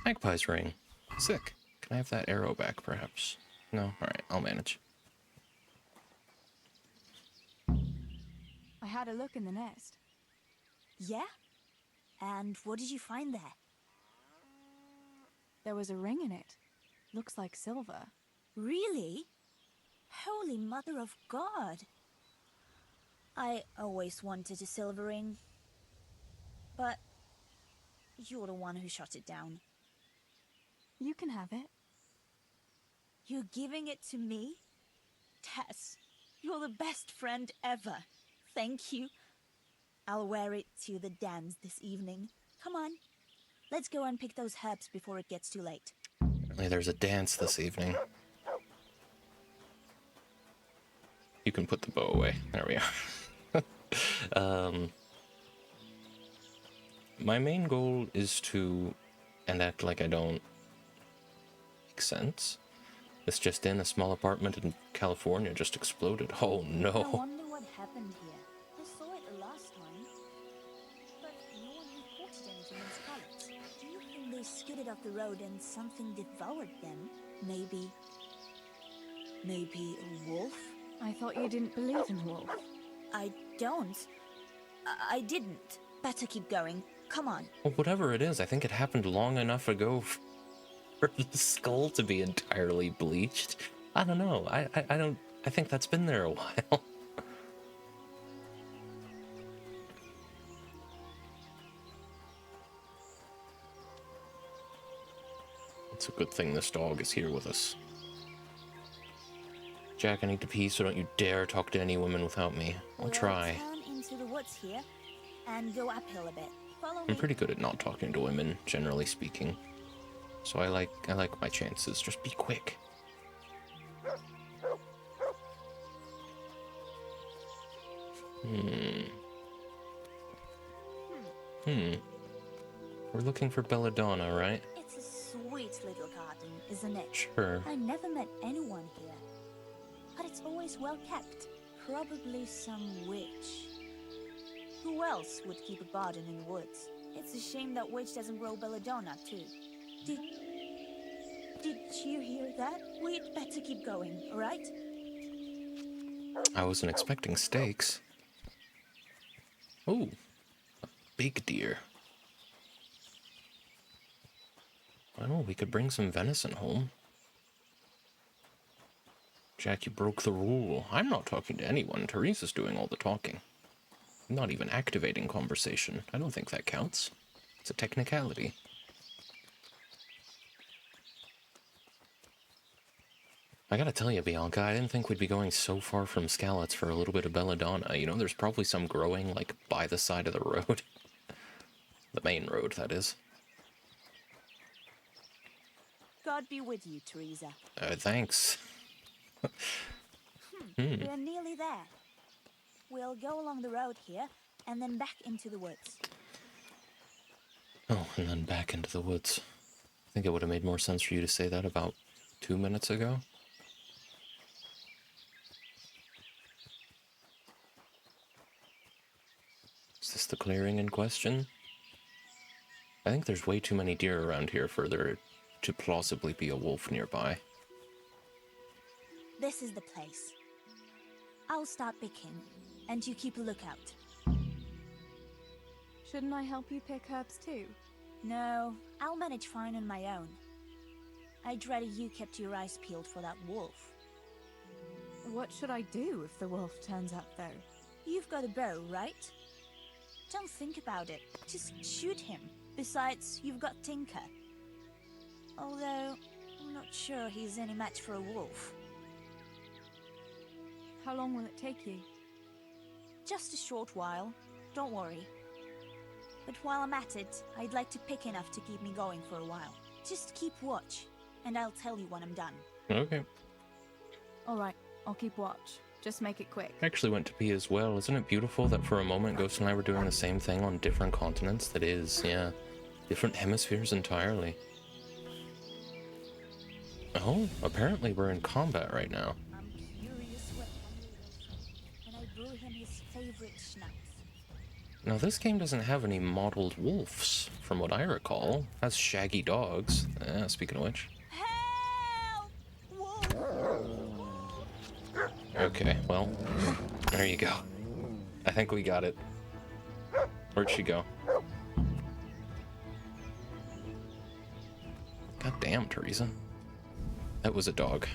Magpie's ring. Sick. Can I have that arrow back, perhaps? No? Alright, I'll manage. I had a look in the nest. Yeah? And what did you find there? There was a ring in it. Looks like silver. Really? Holy Mother of God! I always wanted a silver ring. But you're the one who shot it down. You can have it. You're giving it to me? Tess, you're the best friend ever. Thank you. I'll wear it to the dance this evening. Come on. Let's go and pick those herbs before it gets too late. Apparently there's a dance this evening. You can put the bow away. There we are. My main goal is to... and act like I don't... Make sense? This just in, a small apartment in California just exploded. Oh no. I wonder what happened here. I saw it the last time. But no one reported anything in Scarlet. Do you think they skidded off the road and something devoured them? Maybe a wolf? I thought you didn't believe in wolf. I don't. I didn't. Better keep going. Come on. Well, whatever it is, I think it happened long enough ago for the skull to be entirely bleached. I don't know. I think that's been there a while. It's a good thing this dog is here with us. Jack, I need to pee, so don't you dare talk to any women without me. I'll try. Turn into the woods here and go uphill a bit. Follow me. I'm pretty good at not talking to women, generally speaking. So I like my chances. Just be quick. We're looking for Belladonna, right? It's a sweet little garden, isn't it? Sure. I never met anyone here. But it's always well kept. Probably some witch. Who else would keep a garden in the woods? It's a shame that witch doesn't grow belladonna, too. Did you hear that? We'd better keep going, alright? I wasn't expecting steaks. Ooh, a big deer. Well, we could bring some venison home. Jack, you broke the rule. I'm not talking to anyone. Teresa's doing all the talking. I'm not even activating conversation. I don't think that counts. It's a technicality. I gotta tell you, Bianca, I didn't think we'd be going so far from Scallots for a little bit of belladonna. You know, there's probably some growing, like, by the side of the road. The main road, that is. God be with you, Teresa. Thanks. We're nearly there. We'll go along the road here, and then back into the woods. Oh, and then back into the woods. think it would have made more sense for you to say that about 2 minutes ago. Is this the clearing in question? I think there's way too many deer around here for there to plausibly be a wolf nearby. This is the place. I'll start picking, and you keep a lookout. Shouldn't I help you pick herbs too? No, I'll manage fine on my own. I'd rather you kept your eyes peeled for that wolf. What should I do if the wolf turns up, though? You've got a bow, right? Don't think about it. Just shoot him. Besides, you've got Tinker. Although, I'm not sure he's any match for a wolf. How long will it take you? Just a short while. Don't worry. But while I'm at it, I'd like to pick enough to keep me going for a while. Just keep watch, and I'll tell you when I'm done. Okay. Alright, I'll keep watch. Just make it quick. I actually went to pee as well. Isn't it beautiful that for a moment Ghost and I were doing the same thing on different continents? That is, yeah. Different hemispheres entirely. Oh, apparently we're in combat right now. I'm curious what Henry will say, and I brew him his favorite schnapps. Now this game doesn't have any modeled wolves, from what I recall. It has shaggy dogs. Speaking of which. Help! Okay, well, there you go. I think we got it. Where'd she go? God damn, Teresa. That was a dog.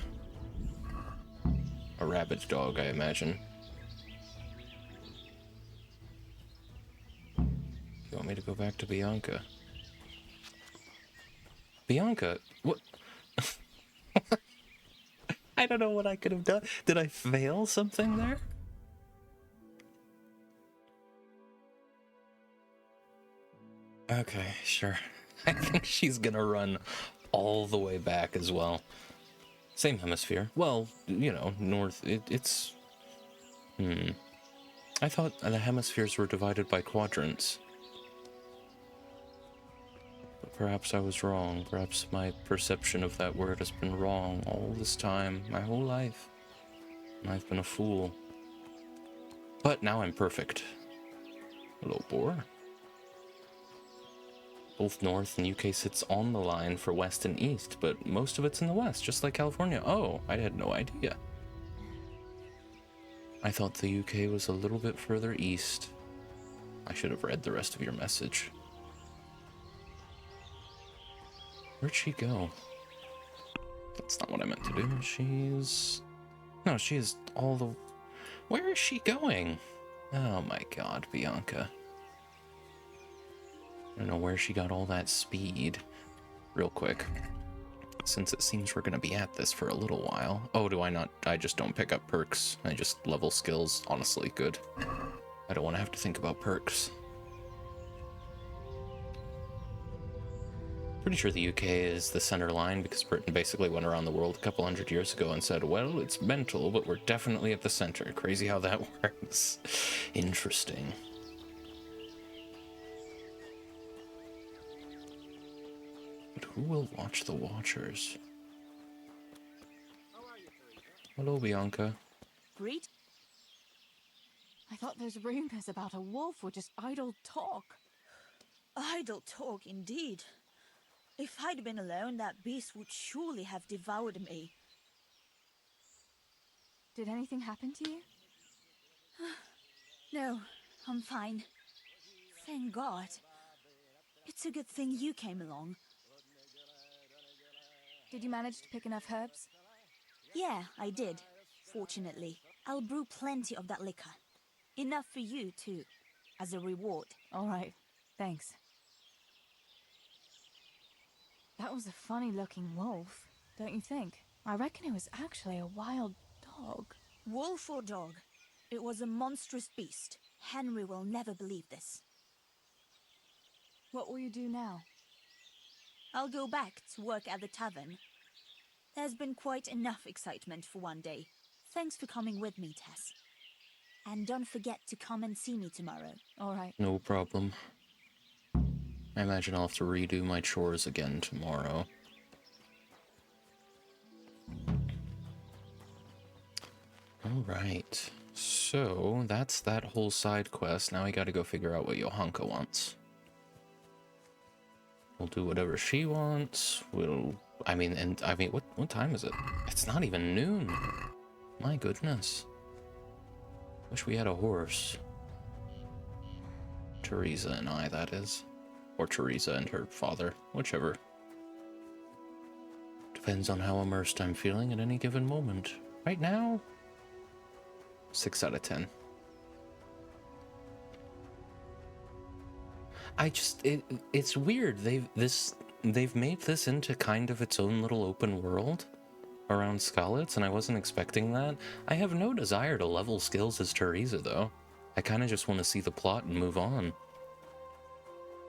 A rabid dog, I imagine. You want me to go back to Bianca? Bianca? What? I don't know what I could have done. Did I fail something there? Okay, sure. I think she's gonna run all the way back as well. Same hemisphere. Well, you know, north. It's... I thought the hemispheres were divided by quadrants. But perhaps I was wrong. Perhaps my perception of that word has been wrong all this time, my whole life. And I've been a fool. But now I'm perfect. Hello, boar. Both North and UK sits on the line for West and East, but most of it's in the West, just like California. Oh, I had no idea. I thought the UK was a little bit further east. I should have read the rest of your message. Where'd she go? That's not what I meant to do. She's... No, she is all the... Where is she going? Oh my god, Bianca. I don't know where she got all that speed. Real quick. Since it seems we're gonna be at this for a little while. Oh, do I not? I just don't pick up perks. I just level skills. Honestly, good. I don't want to have to think about perks. Pretty sure the UK is the center line because Britain basically went around the world a couple hundred years ago and said, well, it's mental, but we're definitely at the center. Crazy how that works. Interesting. But who will watch the Watchers? Hello, Bianca. Greet? I thought those rumors about a wolf were just idle talk. Idle talk, indeed. If I'd been alone, that beast would surely have devoured me. Did anything happen to you? No, I'm fine. Thank God. It's a good thing you came along. Did you manage to pick enough herbs? Yeah, I did. Fortunately. I'll brew plenty of that liquor. Enough for you, too. As a reward. All right. Thanks. That was a funny-looking wolf, don't you think? I reckon it was actually a wild dog. Wolf or dog? It was a monstrous beast. Henry will never believe this. What will you do now? I'll go back to work at the tavern. There's been quite enough excitement for one day. Thanks for coming with me, Tess. And don't forget to come and see me tomorrow. All right. No problem. I imagine I'll have to redo my chores again tomorrow. Alright, so that's that whole side quest. Now we gotta go figure out what Johanka wants. We'll do whatever she wants. I mean, what time is it? It's not even noon. My goodness. Wish we had a horse. Teresa and I, that is. Or Teresa and her father, whichever. Depends on how immersed I'm feeling at any given moment. Right now, 6 out of 10. It's weird. They've made this into kind of its own little open world around Skalitz, and I wasn't expecting that. I have no desire to level skills as Teresa, though. I kind of just want to see the plot and move on.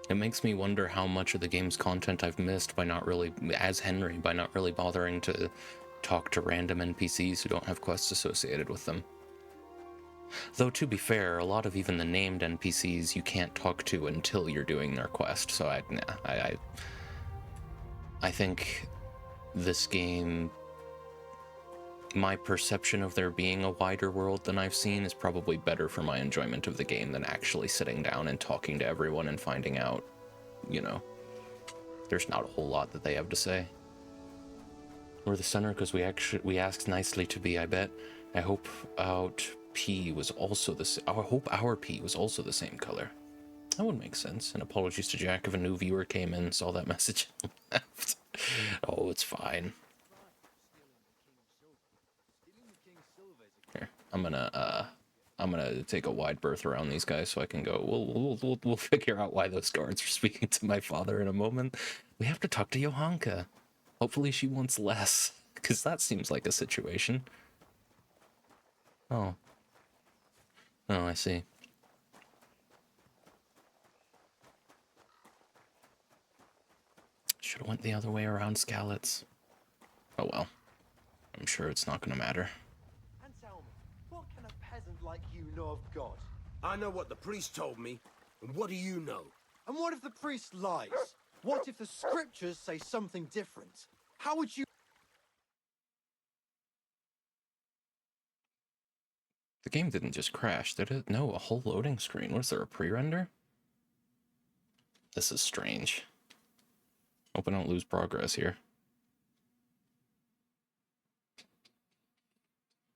It makes me wonder how much of the game's content I've missed by not really, as Henry, by not really bothering to talk to random NPCs who don't have quests associated with them. Though, to be fair, a lot of even the named NPCs you can't talk to until you're doing their quest, so I think this game, my perception of there being a wider world than I've seen is probably better for my enjoyment of the game than actually sitting down and talking to everyone and finding out, you know, there's not a whole lot that they have to say. We're the center because we asked nicely to be, I bet. I hope our P was also the same color. That would make sense. And apologies to Jack if a new viewer came in and saw that message and left. Oh, it's fine. Here, I'm gonna take a wide berth around these guys so I can go. We'll figure out why those guards are speaking to my father in a moment. We have to talk to Johanka. Hopefully she wants less, because that seems like a situation. Oh. Oh, I see. Should have went the other way around Skalitz. Oh well. I'm sure it's not gonna matter. And tell me, what can a peasant like you know of God? I know what the priest told me. And what do you know? And what if the priest lies? What if the scriptures say something different? How would you... The game didn't just crash, did it? No, a whole loading screen. Was there a pre-render? This is strange. Hope I don't lose progress here.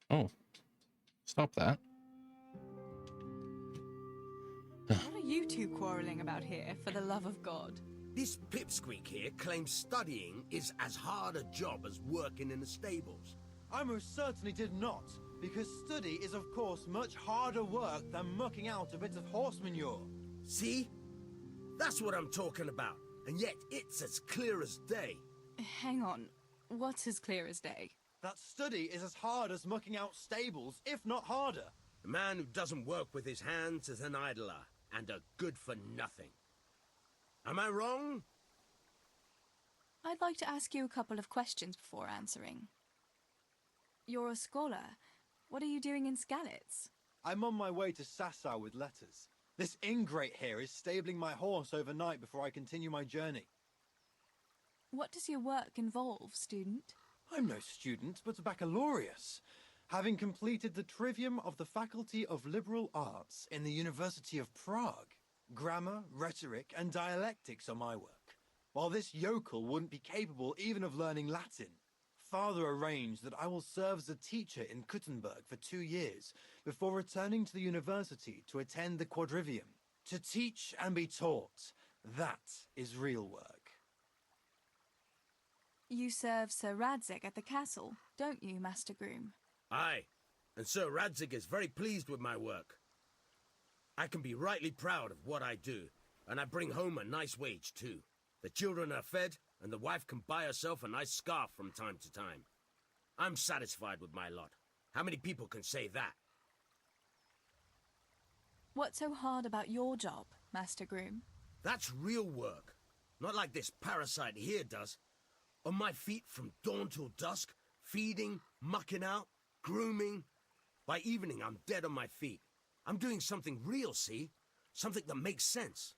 Oh. Stop that. What are you two quarreling about here, for the love of God? This pipsqueak here claims studying is as hard a job as working in the stables. I most certainly did not, because study is of course much harder work than mucking out a bit of horse manure. See? That's what I'm talking about. And yet it's as clear as day. Hang on. What's as clear as day? That study is as hard as mucking out stables, if not harder. A man who doesn't work with his hands is an idler, and a good for nothing. Am I wrong? I'd like to ask you a couple of questions before answering. You're a scholar. What are you doing in Skalitz? I'm on my way to Sasau with letters. This ingrate here is stabling my horse overnight before I continue my journey. What does your work involve, student? I'm no student, but a baccalaureus, having completed the trivium of the Faculty of Liberal Arts in the University of Prague. Grammar, rhetoric, and dialectics are my work, while this yokel wouldn't be capable even of learning Latin. Father arranged that I will serve as a teacher in Kuttenberg for 2 years before returning to the university to attend the quadrivium. To teach and be taught, that is real work. You serve Sir Radzig at the castle, don't you, Master Groom? Aye, and Sir Radzig is very pleased with my work. I can be rightly proud of what I do, and I bring home a nice wage too. The children are fed, and the wife can buy herself a nice scarf from time to time. I'm satisfied with my lot. How many people can say that? What's so hard about your job, Master Groom? That's real work. Not like this parasite here does. On my feet from dawn till dusk, feeding, mucking out, grooming. By evening, I'm dead on my feet. I'm doing something real, see? Something that makes sense.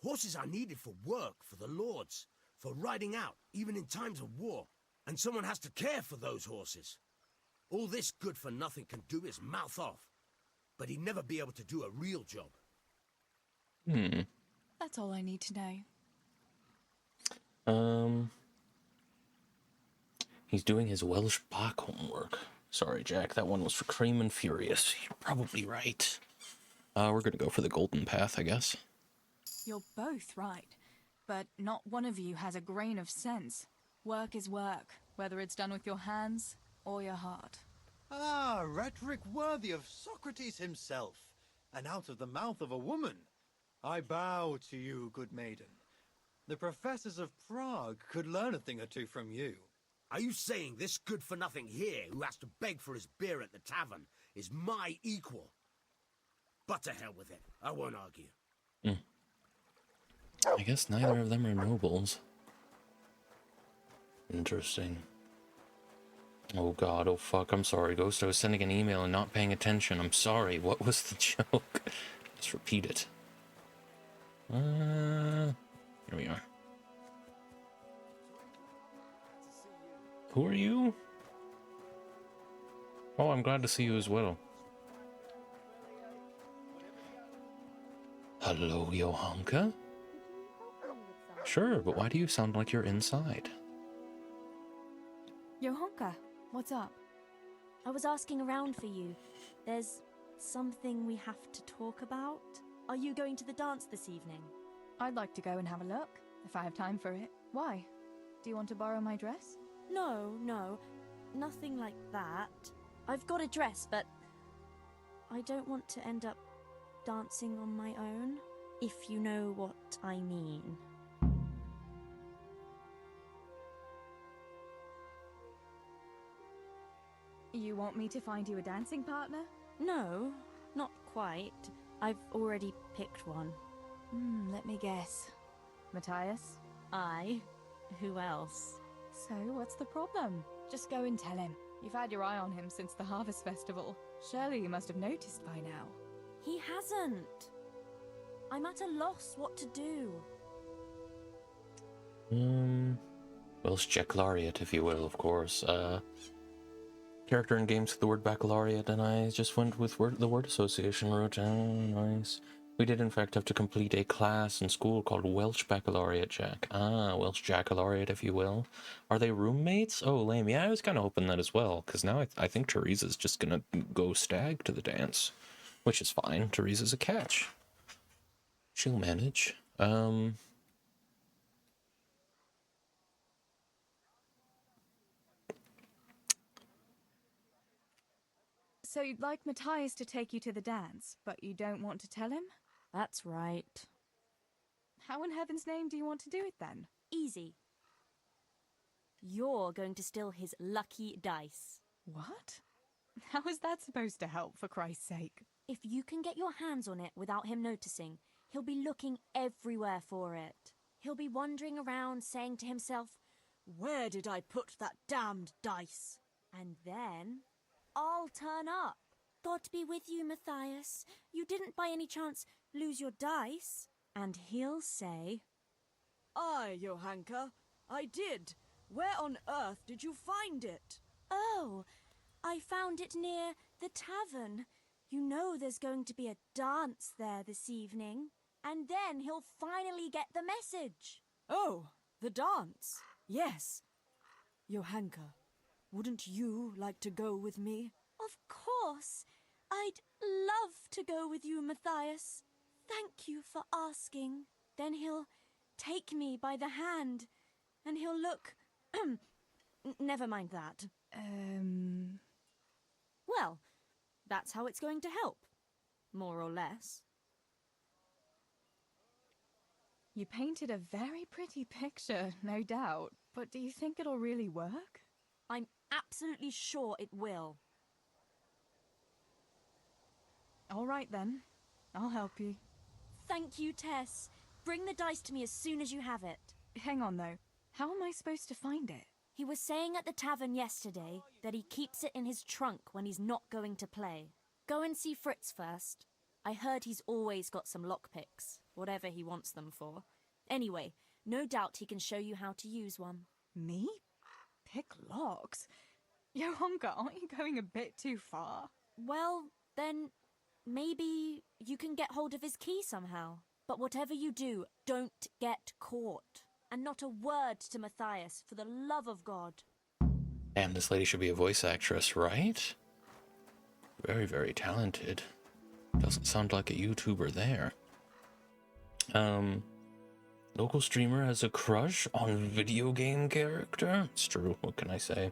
Horses are needed for work, for the lords, for riding out, even in times of war. And someone has to care for those horses. All this good-for-nothing can do is mouth off. But he'd never be able to do a real job. That's all I need to know. He's doing his Welsh Bach homework. Sorry, Jack, that one was for Cream and Furious. You're probably right. We're gonna go for the golden path, I guess. You're both right, but not one of you has a grain of sense. Work is work, whether it's done with your hands or your heart. Ah, rhetoric worthy of Socrates himself, and out of the mouth of a woman. I bow to you, good maiden. The professors of Prague could learn a thing or two from you. Are you saying this good-for-nothing here, who has to beg for his beer at the tavern, is my equal? But to hell with it. I won't argue. I guess neither of them are nobles. Interesting. Oh god, oh fuck, I'm sorry, Ghost. I was sending an email and not paying attention. I'm sorry, what was the joke? Just repeat it. Here we are. Who are you? Oh, I'm glad to see you as well. Hello, Johanka? Sure, but why do you sound like you're inside? Johanka, what's up? I was asking around for you. There's something we have to talk about. Are you going to the dance this evening? I'd like to go and have a look, if I have time for it. Why? Do you want to borrow my dress? No, nothing like that. I've got a dress, but I don't want to end up dancing on my own, if you know what I mean. You want me to find you a dancing partner? No, not quite. I've already picked one. Let me guess. Matthias? I? Who else? So, what's the problem? Just go and tell him. You've had your eye on him since the Harvest Festival. Surely you must have noticed by now. He hasn't. I'm at a loss what to do. Welsh Baccalaureate, if you will, of course. Character in games with the word baccalaureate, and I just went with the word association route. Oh, nice. We did, in fact, have to complete a class in school called Welsh Baccalaureate, Jack. Ah, Welsh Baccalaureate, if you will. Are they roommates? Oh, lame. Yeah, I was kind of hoping that as well, because now I think Teresa's just going to go stag to the dance, which is fine. Teresa's a catch. She'll manage. So you'd like Matthias to take you to the dance, but you don't want to tell him? That's right. How in heaven's name do you want to do it then? Easy. You're going to steal his lucky dice. What? How is that supposed to help, for Christ's sake? If you can get your hands on it without him noticing, he'll be looking everywhere for it. He'll be wandering around saying to himself, "Where did I put that damned dice?" And then I'll turn up. God be with you, Matthias. You didn't by any chance lose your dice? And he'll say, Aye, Johanka, I did. Where on earth did you find it? "Oh, I found it near the tavern. You know there's going to be a dance there this evening." And then he'll finally get the message. Oh, the dance. Yes. Johanka, wouldn't you like to go with me? Of course. I'd love to go with you, Matthias. Thank you for asking. Then he'll take me by the hand, and he'll look... Never mind that. Well, that's how it's going to help. More or less. You painted a very pretty picture, no doubt. But do you think it'll really work? I'm absolutely sure it will. All right then. I'll help you. Thank you, Tess. Bring the dice to me as soon as you have it. Hang on, though. How am I supposed to find it? He was saying at the tavern yesterday that he keeps it in his trunk when he's not going to play. Go and see Fritz first. I heard he's always got some lockpicks. whatever he wants them for. Anyway, no doubt he can show you how to use one. Me? Pick locks? Johanka, aren't you going a bit too far? Well, then maybe you can get hold of his key somehow. But whatever you do, don't get caught. And not a word to Matthias, for the love of God. Damn, this lady should be a voice actress, right? Very, very talented. Doesn't sound like a YouTuber there. Local streamer has a crush on video game character? It's true, what can I say?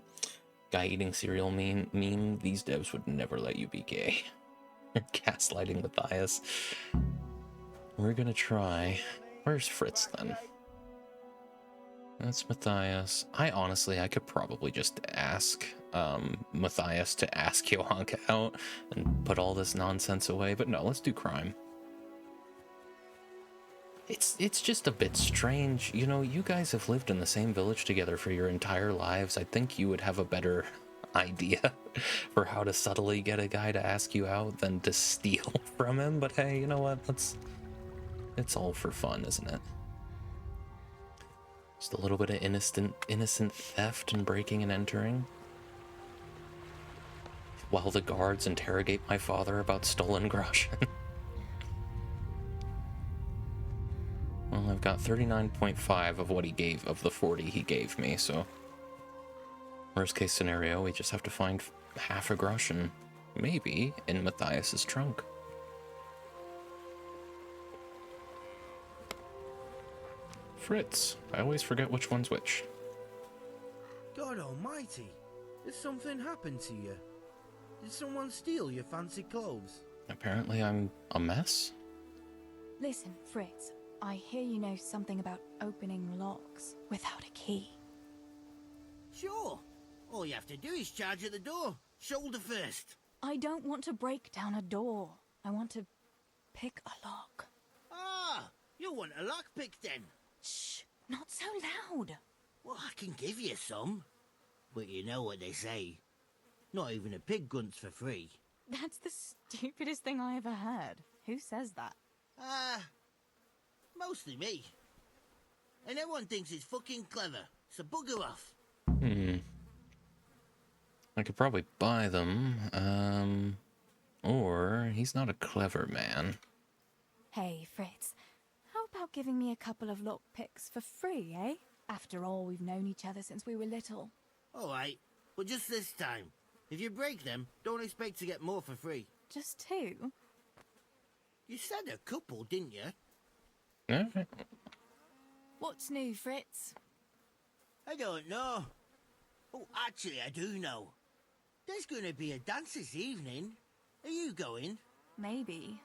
Guy eating cereal meme, these devs would never let you be gay. You're gaslighting Matthias. We're gonna try. Where's Fritz then? That's Matthias. I could probably just ask Matthias to ask Johanka out and put all this nonsense away, but no, let's do crime. It's just a bit strange. You know, you guys have lived in the same village together for your entire lives. I think you would have a better idea for how to subtly get a guy to ask you out than to steal from him. But hey, you know what? It's all for fun, isn't it? Just a little bit of innocent theft and breaking and entering. While the guards interrogate my father about stolen groschen. Well, I've got 39.5 of what he gave, of the 40 he gave me, so... Worst case scenario, we just have to find half a groschen, maybe, in Matthias's trunk. Fritz. I always forget which one's which. God almighty, has something happened to you? Did someone steal your fancy clothes? Apparently I'm a mess. Listen, Fritz, I hear you know something about opening locks without a key. Sure. All you have to do is charge at the door, shoulder first. I don't want to break down a door. I want to pick a lock. Ah, you want a lockpick then? Shh, not so loud. Well, I can give you some. But you know what they say. Not even a pig grunts for free. That's the stupidest thing I ever heard. Who says that? Mostly me. And everyone thinks it's fucking clever, so bugger off. I could probably buy them, or he's not a clever man. Hey, Fritz, how about giving me a couple of lock picks for free, eh? After all, we've known each other since we were little. Alright, but just this time. If you break them, don't expect to get more for free. Just two? You said a couple, didn't you? Alright. What's new, Fritz? I don't know. Oh, actually, I do know. There's going to be a dance this evening. Are you going? Maybe.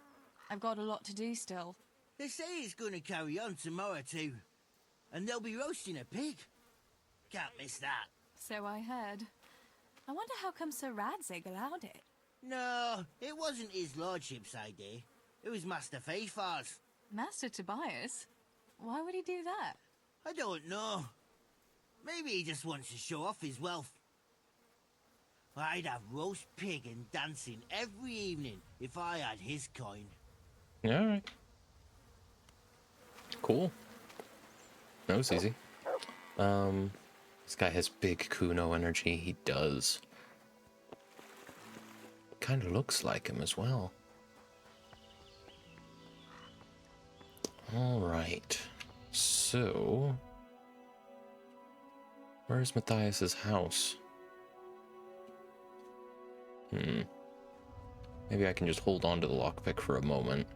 I've got a lot to do still. They say it's going to carry on tomorrow too. And they'll be roasting a pig. Can't miss that. So I heard. I wonder how come Sir Radzig allowed it. No, it wasn't his lordship's idea. It was Master Faithfar's. Master Tobias? Why would he do that? I don't know. Maybe he just wants to show off his wealth. I'd have roast pig and dancing every evening if I had his coin. Alright. Cool. That was easy. This guy has big Kuno energy. He does. Kind of looks like him as well. Alright. So... where's Matthias's house? Maybe I can just hold on to the lockpick for a moment.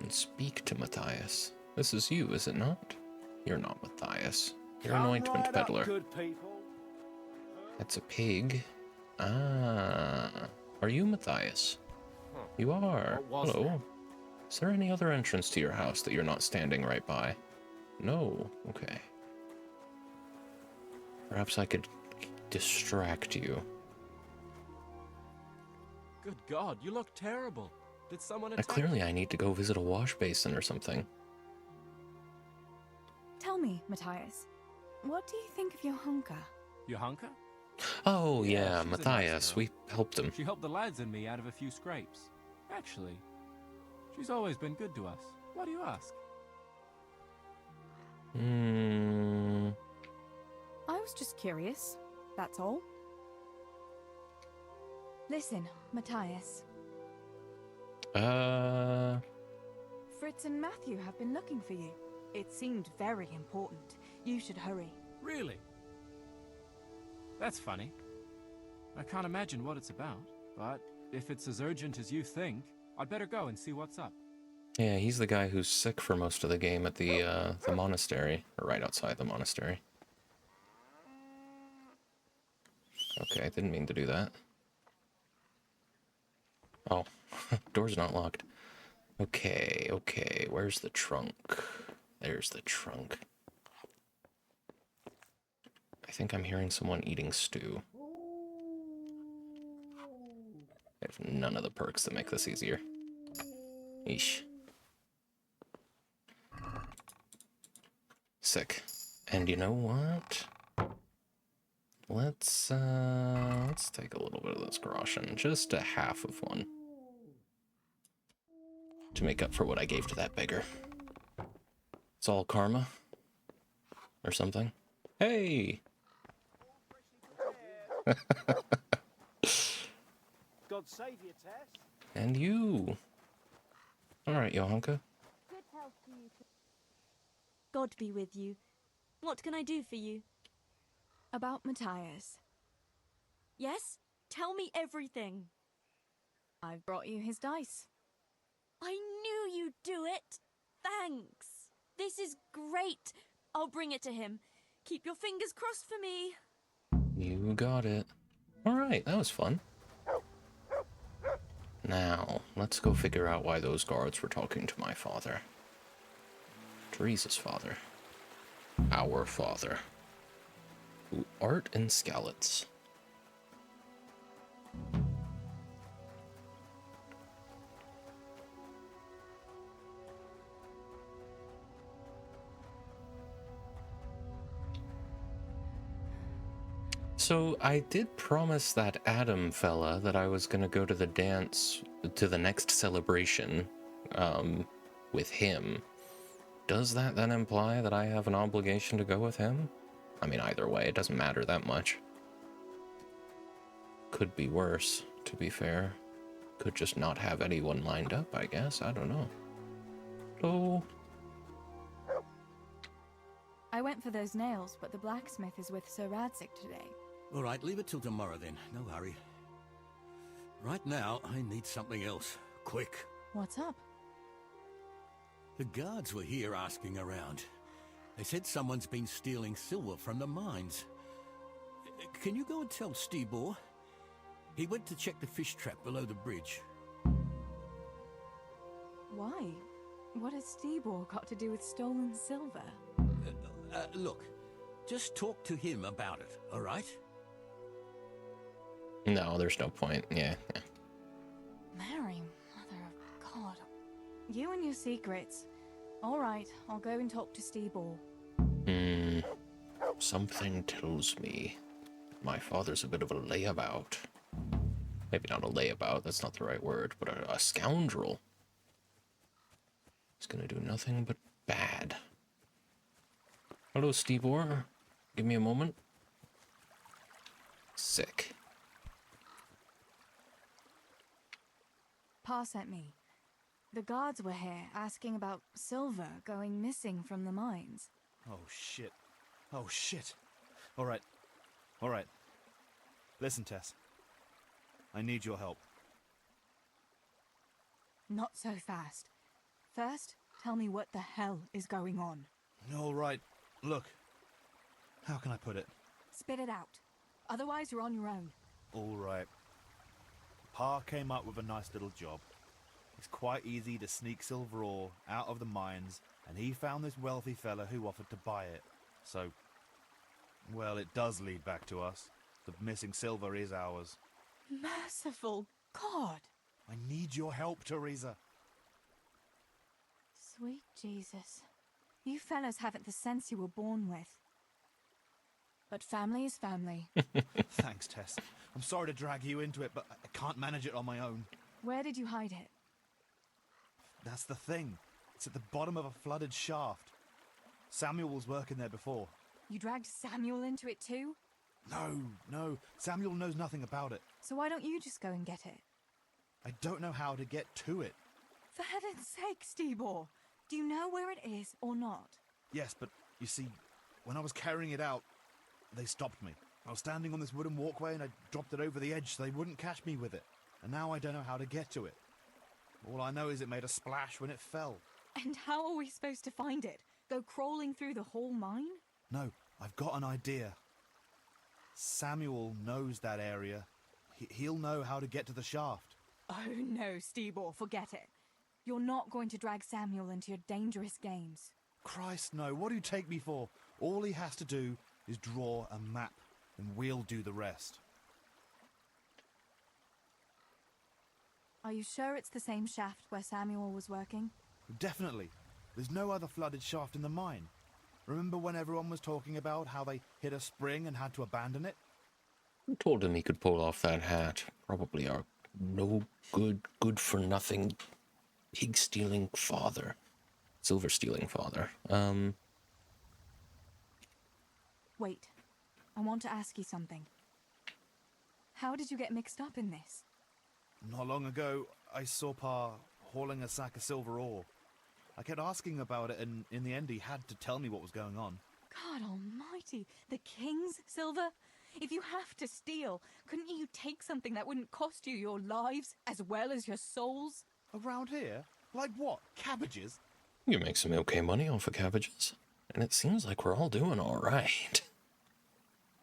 And speak to Matthias. This is you, is it not? You're not Matthias. You're an ointment peddler. That's a pig. Ah. Are you Matthias? You are. Hello. Is there any other entrance to your house that you're not standing right by? No. Okay. Perhaps I could distract you. Good God, you look terrible. Did someone attack Clearly you? I need to go visit a wash basin or something. Tell me, Matthias, what do you think of Johanka? Johanka? Oh yeah, she's a Matthias. nice girl. We helped him. She helped the lads and me out of a few scrapes. Actually, she's always been good to us. Why do you ask? I was just curious, that's all. Listen, Matthias. Fritz and Matthew have been looking for you. It seemed very important. You should hurry. Really? That's funny. I can't imagine what it's about, but if it's as urgent as you think, I'd better go and see what's up. Yeah, he's the guy who's sick for most of the game at the monastery, or right outside the monastery. Okay, I didn't mean to do that. Oh, door's not locked. Okay, okay, where's the trunk? There's the trunk. I think I'm hearing someone eating stew. I have none of the perks that make this easier. Eesh. Sick. And you know what? Let's take a little bit of this groschen, just a half of one, to make up for what I gave to that beggar. It's all karma, or something. Hey! God save you, Tess. And you. Alright, Johanka. Good health to you. God be with you. What can I do for you? About Matthias. Yes? Tell me everything. I've brought you his dice. I knew you'd do it. Thanks. This is great. I'll bring it to him. Keep your fingers crossed for me. You got it. Alright, that was fun. Now, let's go figure out why those guards were talking to my father. Teresa's father. Our father. Ooh, art and scallops. So I did promise that Adam fella that I was gonna go to the dance, to the next celebration, with him. Does that then imply that I have an obligation to go with him? I mean, either way, it doesn't matter that much. Could be worse, to be fair. Could just not have anyone lined up, I guess. I don't know. Hello? I went for those nails, but the blacksmith is with Sir Radzik today. All right, leave it till tomorrow then. No hurry. Right now, I need something else. Quick. What's up? The guards were here asking around. They said someone's been stealing silver from the mines. Can you go and tell Stibor? He went to check the fish trap below the bridge. Why? What has Stibor got to do with stolen silver? Look, just talk to him about it, all right? No, there's no point. Yeah. Mary, Mother of God. You and your secrets. All right, I'll go and talk to Stibor. Something tells me my father's a bit of a layabout. Maybe not a layabout, that's not the right word, but a scoundrel. He's gonna do nothing but bad. Hello, Stibor. Give me a moment. Sick. Pa sent me. The guards were here asking about silver going missing from the mines. Oh, shit. Oh, shit. All right. All right. Listen, Tess. I need your help. Not so fast. First, tell me what the hell is going on. All right. Look. How can I put it? Spit it out. Otherwise, you're on your own. All right. Pa came up with a nice little job. It's quite easy to sneak silver ore out of the mines, and he found this wealthy fella who offered to buy it. So, well, it does lead back to us. The missing silver is ours. Merciful God! I need your help, Teresa. Sweet Jesus. You fellas haven't the sense you were born with. But family is family. Thanks, Tess. I'm sorry to drag you into it, but I can't manage it on my own. Where did you hide it? That's the thing. It's at the bottom of a flooded shaft. Samuel was working there before. You dragged Samuel into it too? No. Samuel knows nothing about it. So why don't you just go and get it? I don't know how to get to it. For heaven's sake, Stibor! Do you know where it is or not? Yes, but you see, when I was carrying it out, they stopped me. I was standing on this wooden walkway and I dropped it over the edge so they wouldn't catch me with it. And now I don't know how to get to it. All I know is it made a splash when it fell. And how are we supposed to find it? Go crawling through the whole mine? No, I've got an idea. Samuel knows that area. He'll know how to get to the shaft. Oh no, Stibor, forget it. You're not going to drag Samuel into your dangerous games. Christ, no. What do you take me for? All he has to do is draw a map, and we'll do the rest. Are you sure it's the same shaft where Samuel was working? Definitely. There's no other flooded shaft in the mine. Remember when everyone was talking about how they hit a spring and had to abandon it? Who told him he could pull off that hat? Probably our no good-for-nothing, pig-stealing father. Silver-stealing father. Wait. I want to ask you something. How did you get mixed up in this? Not long ago, I saw Pa hauling a sack of silver ore. I kept asking about it, and in the end he had to tell me what was going on. God almighty, the king's silver? If you have to steal, couldn't you take something that wouldn't cost you your lives as well as your souls? Around here? Like what? Cabbages? You make some okay money off of cabbages. And it seems like we're all doing all right.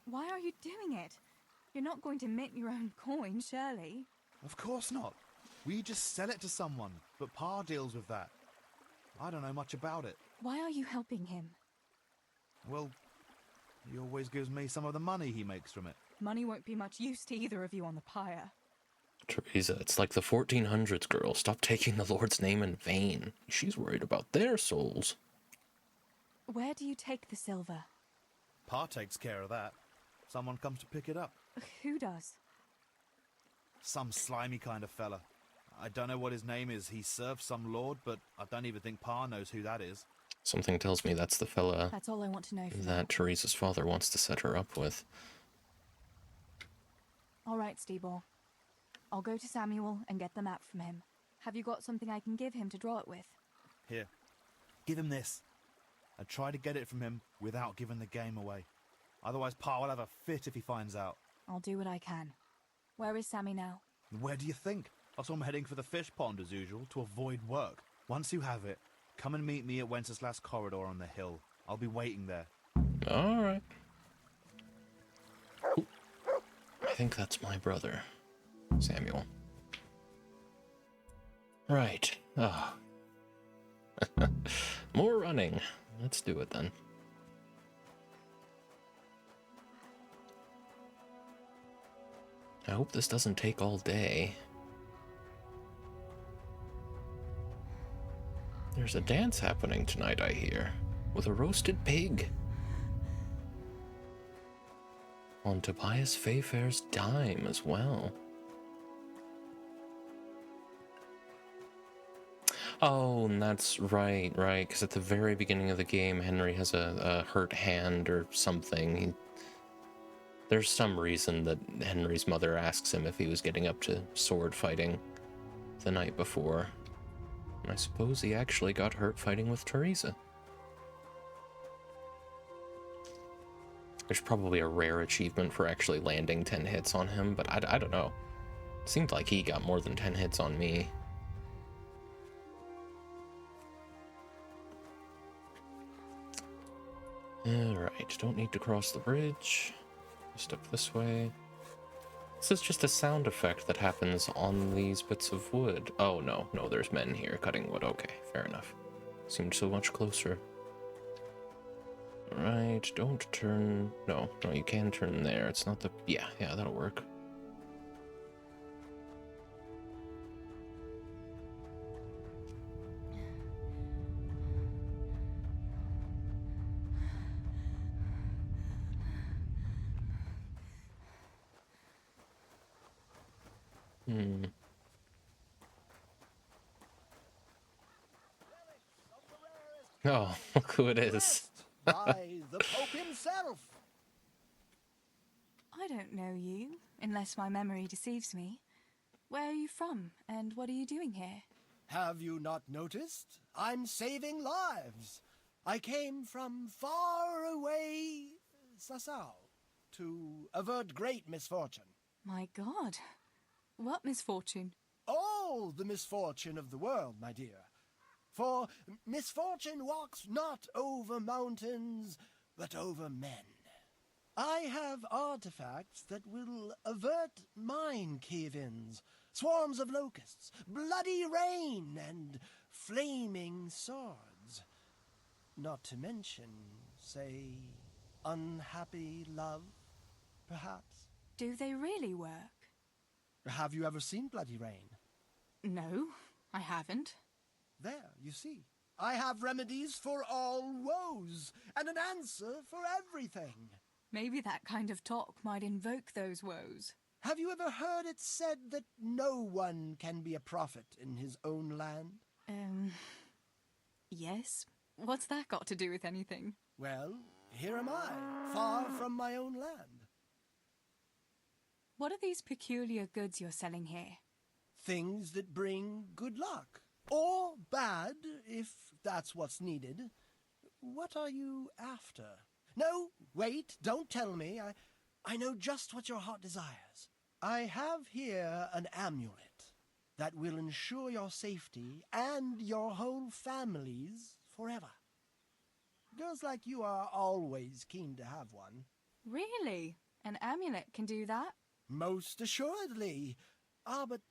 Why are you doing it? You're not going to mint your own coin, surely? Of course not. We just sell it to someone, but Pa deals with that. I don't know much about it. Why are you helping him? Well, he always gives me some of the money he makes from it. Money won't be much use to either of you on the pyre. Teresa, it's like the 1400s, girl. Stop taking the Lord's name in vain. She's worried about their souls. Where do you take the silver? Pa takes care of that. Someone comes to pick it up. Who does? Some slimy kind of fella. I don't know what his name is. He serves some lord, but I don't even think Pa knows who that is. Something tells me that's the fella That's all I want to know for that Teresa's father wants to set her up with. All right, Stibor. I'll go to Samuel and get the map from him. Have you got something I can give him to draw it with? Here. Give him this. I try to get it from him without giving the game away. Otherwise, Pa will have a fit if he finds out. I'll do what I can. Where is Sammy now? Where do you think? I saw him heading for the fish pond as usual, to avoid work. Once you have it, come and meet me at Wenceslas Corridor on the hill. I'll be waiting there. All right. Ooh. I think that's my brother, Samuel. Right. Ah. More running. Let's do it then. I hope this doesn't take all day. There's a dance happening tonight, I hear, with a roasted pig. On Tobias Fayfair's dime as well. Oh, and that's right, because at the very beginning of the game, Henry has a hurt hand or something. There's some reason that Henry's mother asks him if he was getting up to sword fighting the night before. And I suppose he actually got hurt fighting with Teresa. There's probably a rare achievement for actually landing 10 hits on him, but I don't know. It seemed like he got more than 10 hits on me. Alright, don't need to cross the bridge. Just up this way. This is just a sound effect that happens on these bits of wood. Oh, no, there's men here cutting wood. Okay, fair enough. Seemed so much closer. Alright, don't turn... No, you can turn there. It's not the... Yeah, that'll work. Oh, look who it is. By the Pope himself. I don't know you, unless my memory deceives me. Where are you from, and what are you doing here? Have you not noticed? I'm saving lives. I came from far away Sasau to avert great misfortune. My God, what misfortune? All the misfortune of the world, my dear. For misfortune walks not over mountains, but over men. I have artifacts that will avert mine cave-ins, swarms of locusts, bloody rain, and flaming swords. Not to mention, say, unhappy love, perhaps. Do they really work? Have you ever seen bloody rain? No, I haven't. There, you see. I have remedies for all woes, and an answer for everything. Maybe that kind of talk might invoke those woes. Have you ever heard it said that no one can be a prophet in his own land? Yes. What's that got to do with anything? Well, here am I, far from my own land. What are these peculiar goods you're selling here? Things that bring good luck. Or bad, if that's what's needed. What are you after? No, wait, don't tell me. I know just what your heart desires. I have here an amulet that will ensure your safety and your whole family's forever. Girls like you are always keen to have one. Really? An amulet can do that? Most assuredly. But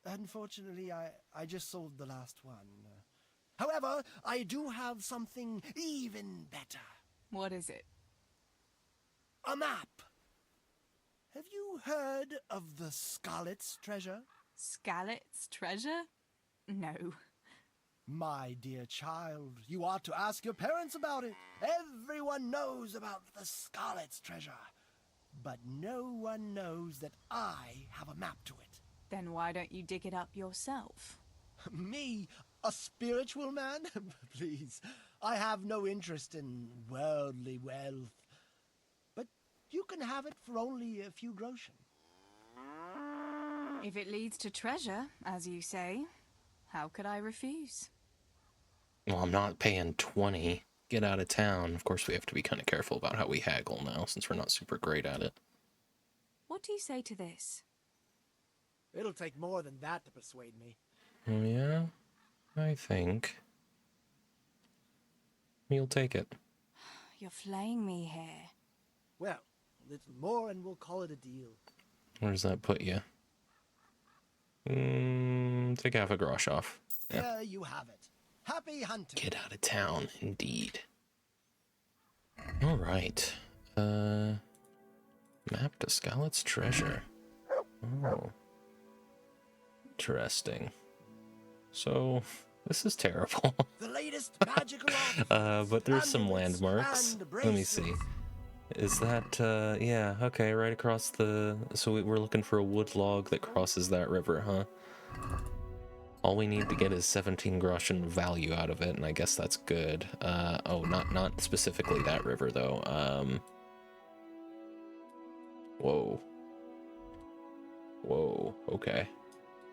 unfortunately, I just sold the last one. However, I do have something even better. What is it? A map. Have you heard of the Scarlet's treasure? Scarlet's treasure? No. My dear child, you ought to ask your parents about it. Everyone knows about the Scarlet's treasure. But no one knows that I have a map to it. Then why don't you dig it up yourself? Me? A spiritual man? Please, I have no interest in worldly wealth. But you can have it for only a few groschen. If it leads to treasure, as you say, how could I refuse? Well, I'm not paying 20. Get out of town. Of course, we have to be kind of careful about how we haggle now, since we're not super great at it. What do you say to this? It'll take more than that to persuade me. Yeah, I think you'll take it. You're flaying me here. Well, a little more and we'll call it a deal. Where does that put you? Take half a grosh off. Yeah. There you have it. Happy hunting. Get out of town, indeed. All right. Map to Scarlet's treasure. Oh. Interesting. So, this is terrible. The latest magical but there's some landmarks. Let me see. Is that, yeah, okay, right across the... So we're looking for a wood log that crosses that river, huh? All we need to get is 17 groschen value out of it, and I guess that's good. Oh, not specifically that river, though. Whoa. Whoa, okay.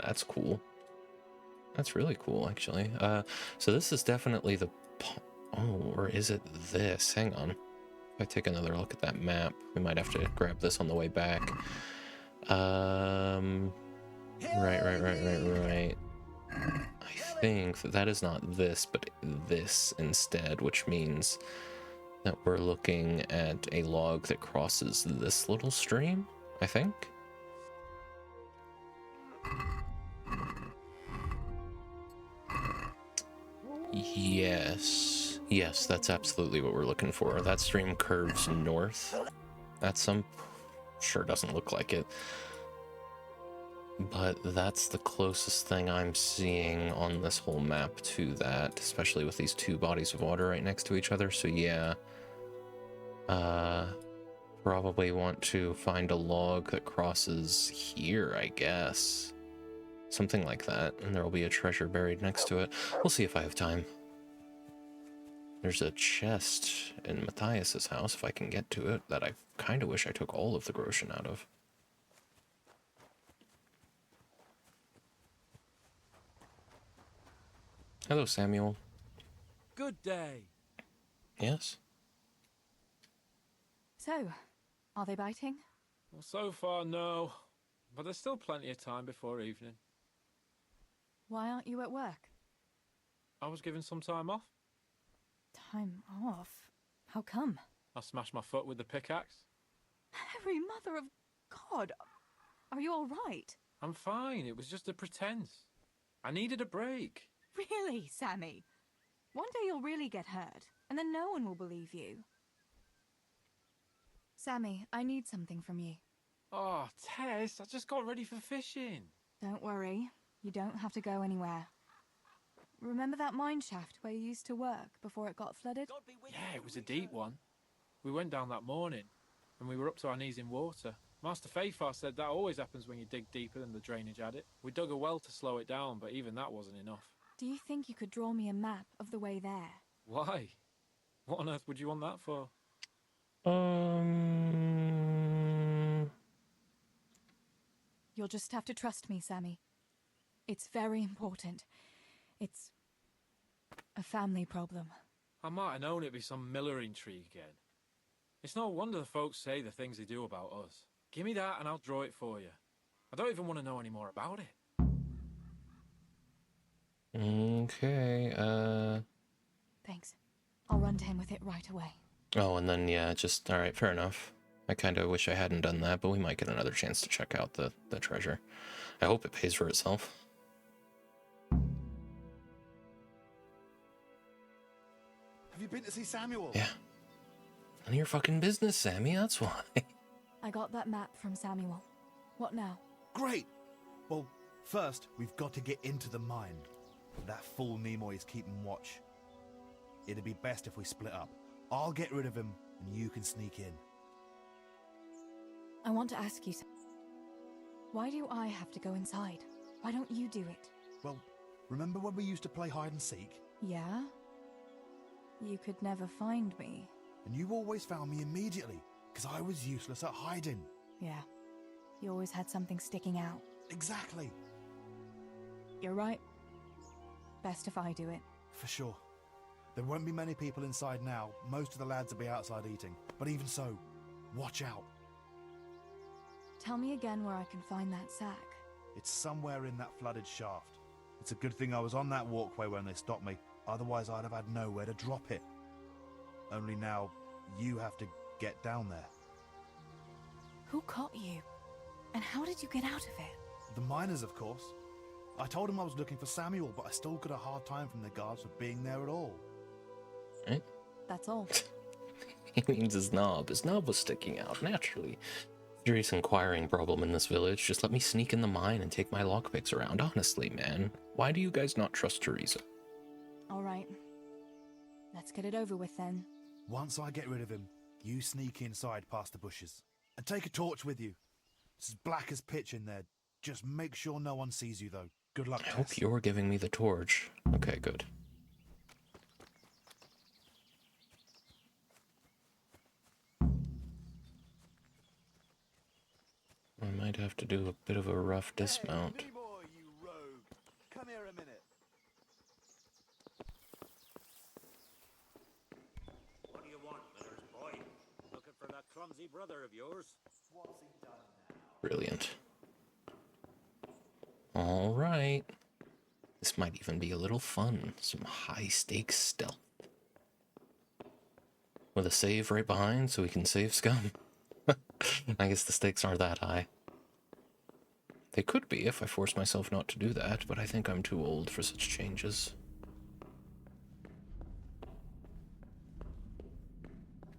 That's cool. That's really cool, actually. So this is definitely the... Oh, or is it this? Hang on. If I take another look at that map, we might have to grab this on the way back. Right. I think that is not this, but this instead, which means that we're looking at a log that crosses this little stream, I think. Yes, that's absolutely what we're looking for. That stream curves north. Sure doesn't look like it. But that's the closest thing I'm seeing on this whole map to that, especially with these two bodies of water right next to each other. So yeah, probably want to find a log that crosses here, I guess. Something like that, and there will be a treasure buried next to it. We'll see if I have time. There's a chest in Matthias's house, if I can get to it, that I kind of wish I took all of the Groshen out of. Hello, Samuel. Good day. Yes? So, are they biting? Well, so far, no. But there's still plenty of time before evening. Why aren't you at work? I was given some time off. Time off? How come? I smashed my foot with the pickaxe. Harry, mother of God! Are you all right? I'm fine. It was just a pretense. I needed a break. Really, Sammy? One day you'll really get hurt, and then no one will believe you. Sammy, I need something from you. Oh, Tess, I just got ready for fishing. Don't worry. You don't have to go anywhere. Remember that mine shaft where you used to work before it got flooded? Yeah, it was a deep one. We went down that morning, and we were up to our knees in water. Master Fafar said that always happens when you dig deeper than the drainage had it. We dug a well to slow it down, but even that wasn't enough. Do you think you could draw me a map of the way there? Why? What on earth would you want that for? You'll just have to trust me, Sammy. It's very important. It's a family problem. I might have known it'd be some Miller intrigue again. It's no wonder the folks say the things they do about us. Give me that and I'll draw it for you. I don't even want to know any more about it. Okay, Thanks. I'll run to him with it right away. Oh, and then, yeah, just... Alright, fair enough. I kind of wish I hadn't done that, but we might get another chance to check out the treasure. I hope it pays for itself. Have you been to see Samuel? Yeah. None of your fucking business, Sammy, that's why. I got that map from Samuel. What now? Great! Well, first, we've got to get into the mine. That fool Nimoy is keeping watch. It'd be best if we split up. I'll get rid of him, and you can sneak in. I want to ask you something. Why do I have to go inside? Why don't you do it? Well, remember when we used to play hide and seek? Yeah? You could never find me. And you always found me immediately, because I was useless at hiding. Yeah. You always had something sticking out. Exactly. You're right. Best if I do it. For sure. There won't be many people inside now. Most of the lads will be outside eating. But even so, watch out. Tell me again where I can find that sack. It's somewhere in that flooded shaft. It's a good thing I was on that walkway when they stopped me. Otherwise, I'd have had nowhere to drop it. Only now, you have to get down there. Who caught you? And how did you get out of it? The miners, of course. I told them I was looking for Samuel, but I still got a hard time from the guards for being there at all. Right? That's all. He means his knob. His knob was sticking out, naturally. Serious inquiring problem in this village. Just let me sneak in the mine and take my lockpicks around. Honestly, man. Why do you guys not trust Teresa? All right. Let's get it over with then. Once I get rid of him, you sneak inside past the bushes. And take a torch with you. It's as black as pitch in there. Just make sure no one sees you, though. Good luck, I hope you're giving me the torch. Okay, good. I might have to do a bit of a rough dismount. Hey, Nimoy, you rogue. Come here a minute. What do you want, Miller's boy? Looking for that clumsy brother of yours? What's he done now? Brilliant. Alright. This might even be a little fun. Some high-stakes stealth. With a save right behind so we can save scum. I guess the stakes aren't that high. They could be if I force myself not to do that, but I think I'm too old for such changes.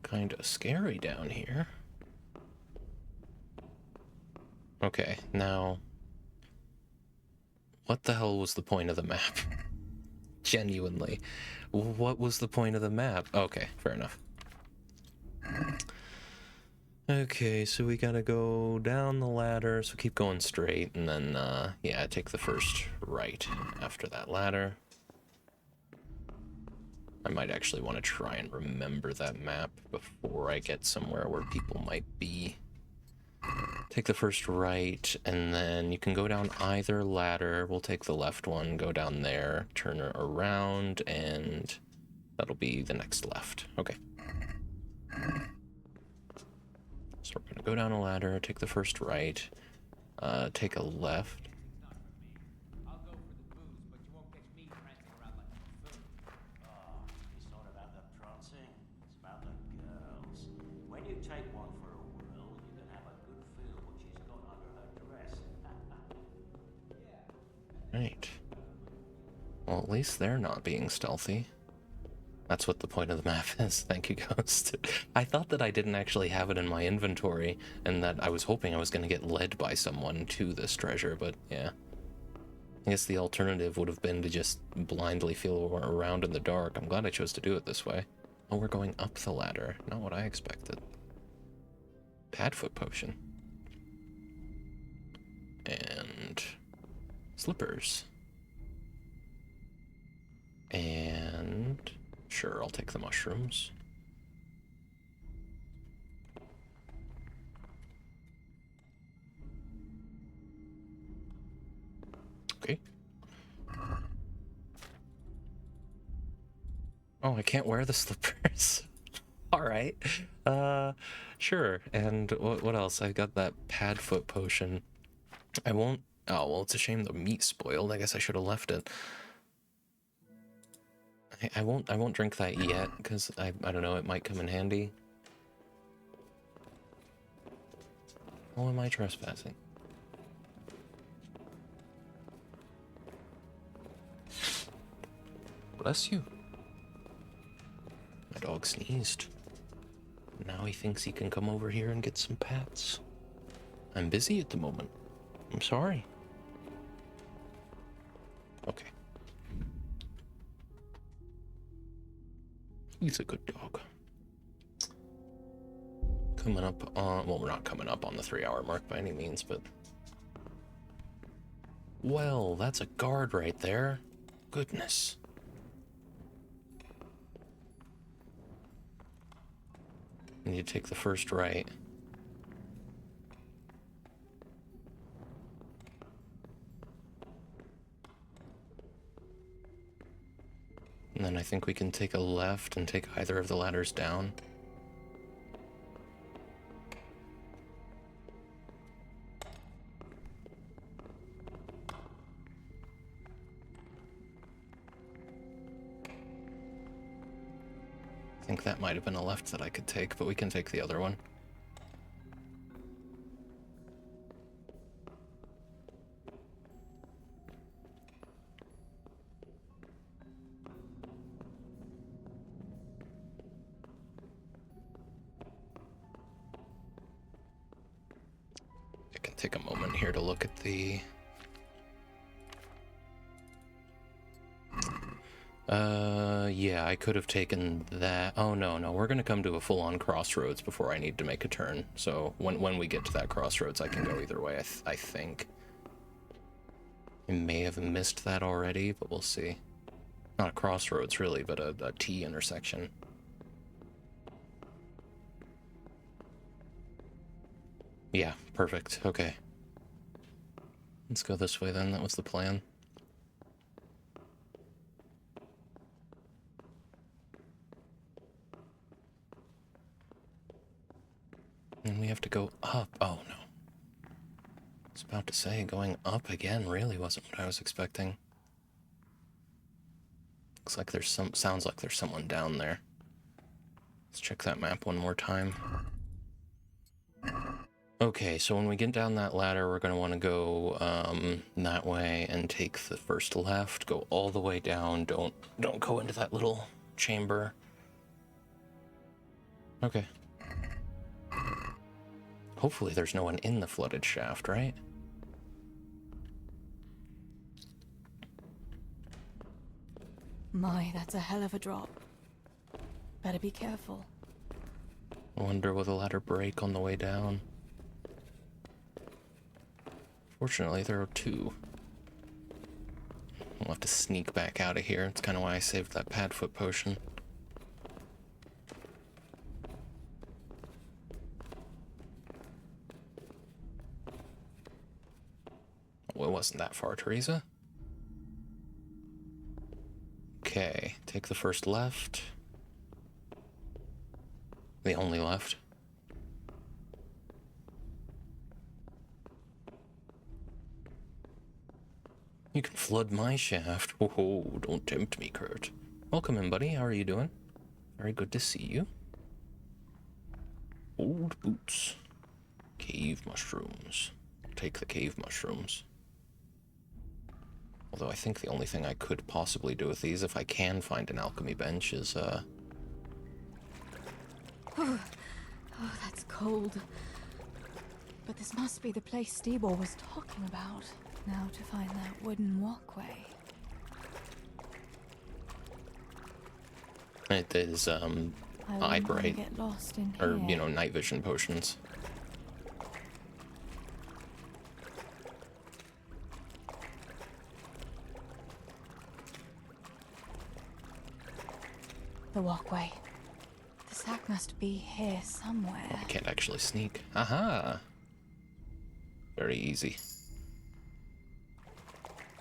Kinda scary down here. Okay, now... what the hell was the point of the map? Genuinely. What was the point of the map? Okay, fair enough. Okay, so we gotta go down the ladder, so keep going straight, and then, yeah, take the first right after that ladder. I might actually want to try and remember that map before I get somewhere where people might be. Take the first right, and then you can go down either ladder. We'll take the left one, go down there, turn it around, and that'll be the next left. Okay. So we're gonna go down a ladder, take the first right, take a left. It's not about the prancing, it's about the girls. When you take one for a whirl, you can have a good feel what she's got under her dress. Right. Well, at least they're not being stealthy. That's what the point of the map is. Thank you, Ghost. I thought that I didn't actually have it in my inventory, and that I was hoping I was going to get led by someone to this treasure, but yeah. I guess the alternative would have been to just blindly feel around in the dark. I'm glad I chose to do it this way. Oh, we're going up the ladder. Not what I expected. Padfoot potion. And slippers. And sure, I'll take the mushrooms. Okay. Oh, I can't wear the slippers. All right. Sure. And what else? I got that Padfoot potion. I won't. Oh, well, it's a shame the meat spoiled. I guess I should have left it. I won't drink that yet because I don't know, it might come in handy. Oh, am I trespassing? Bless you. My dog sneezed. Now he thinks he can come over here and get some pats. I'm busy at the moment. I'm sorry. Okay. He's a good dog. Coming up on... Well, we're not coming up on the 3-hour mark by any means, but... Well, that's a guard right there. Goodness. I need to take the first right. And then I think we can take a left and take either of the ladders down. I think that might have been a left that I could take, but we can take the other one. I can take a moment here to look at the... yeah, I could have taken that. Oh, no, we're going to come to a full-on crossroads before I need to make a turn. So when we get to that crossroads, I can go either way, I think. I may have missed that already, but we'll see. Not a crossroads, really, but a T intersection. Yeah, perfect. Okay. Let's go this way then. That was the plan. And we have to go up. Oh, no. I was about to say, going up again really wasn't what I was expecting. Looks like there's sounds like there's someone down there. Let's check that map one more time. Okay, so when we get down that ladder, we're going to want to go that way and take the first left, go all the way down. Don't go into that little chamber. Okay. Hopefully there's no one in the flooded shaft, right? My, that's a hell of a drop. Better be careful. I wonder will the ladder break on the way down? Fortunately, there are two. We'll have to sneak back out of here. That's kind of why I saved that Padfoot potion. Well, it wasn't that far, Teresa. Okay, take the first left. The only left. You can flood my shaft. Oh, don't tempt me, Kurt. Welcome in, buddy. How are you doing? Very good to see you. Old boots. Cave mushrooms. Take the cave mushrooms. Although I think the only thing I could possibly do with these, if I can find an alchemy bench, is, Oh, that's cold. But this must be the place Steebor was talking about. Now to find that wooden walkway. It is, I eye wouldn't wanna bright. get lost in Or, here. you know, night vision potions. The walkway. The sack must be here somewhere. I can't actually sneak. Aha! Very easy.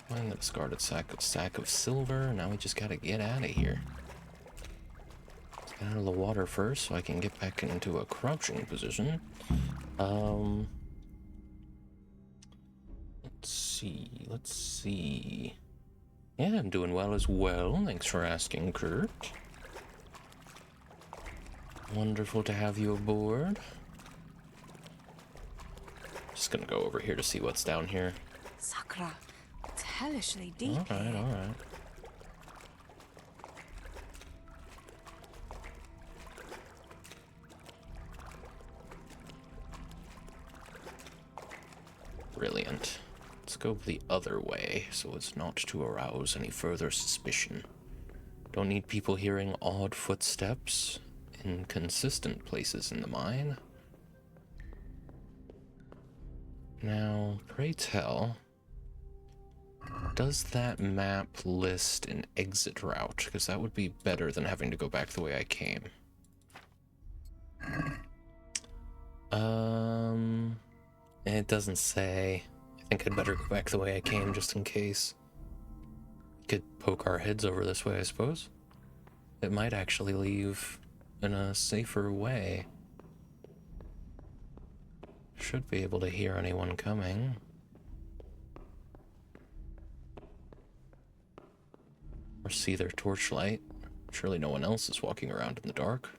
Find the discarded sack of silver. Now we just gotta get out of here. Let's get out of the water first so I can get back into a crouching position. Let's see. Yeah, I'm doing well as well. Thanks for asking, Kurt. Wonderful to have you aboard. Just gonna go over here to see what's down here. Sakura, it's hellishly deep Alright, here. alright. Brilliant. Let's go the other way so as not to arouse any further suspicion. Don't need people hearing odd footsteps in consistent places in the mine. Now, pray tell, does that map list an exit route? Because that would be better than having to go back the way I came. It doesn't say. I think I'd better go back the way I came just in case. Could poke our heads over this way, I suppose. It might actually leave in a safer way. Should be able to hear anyone coming. Or see their torchlight. Surely no one else is walking around in the dark.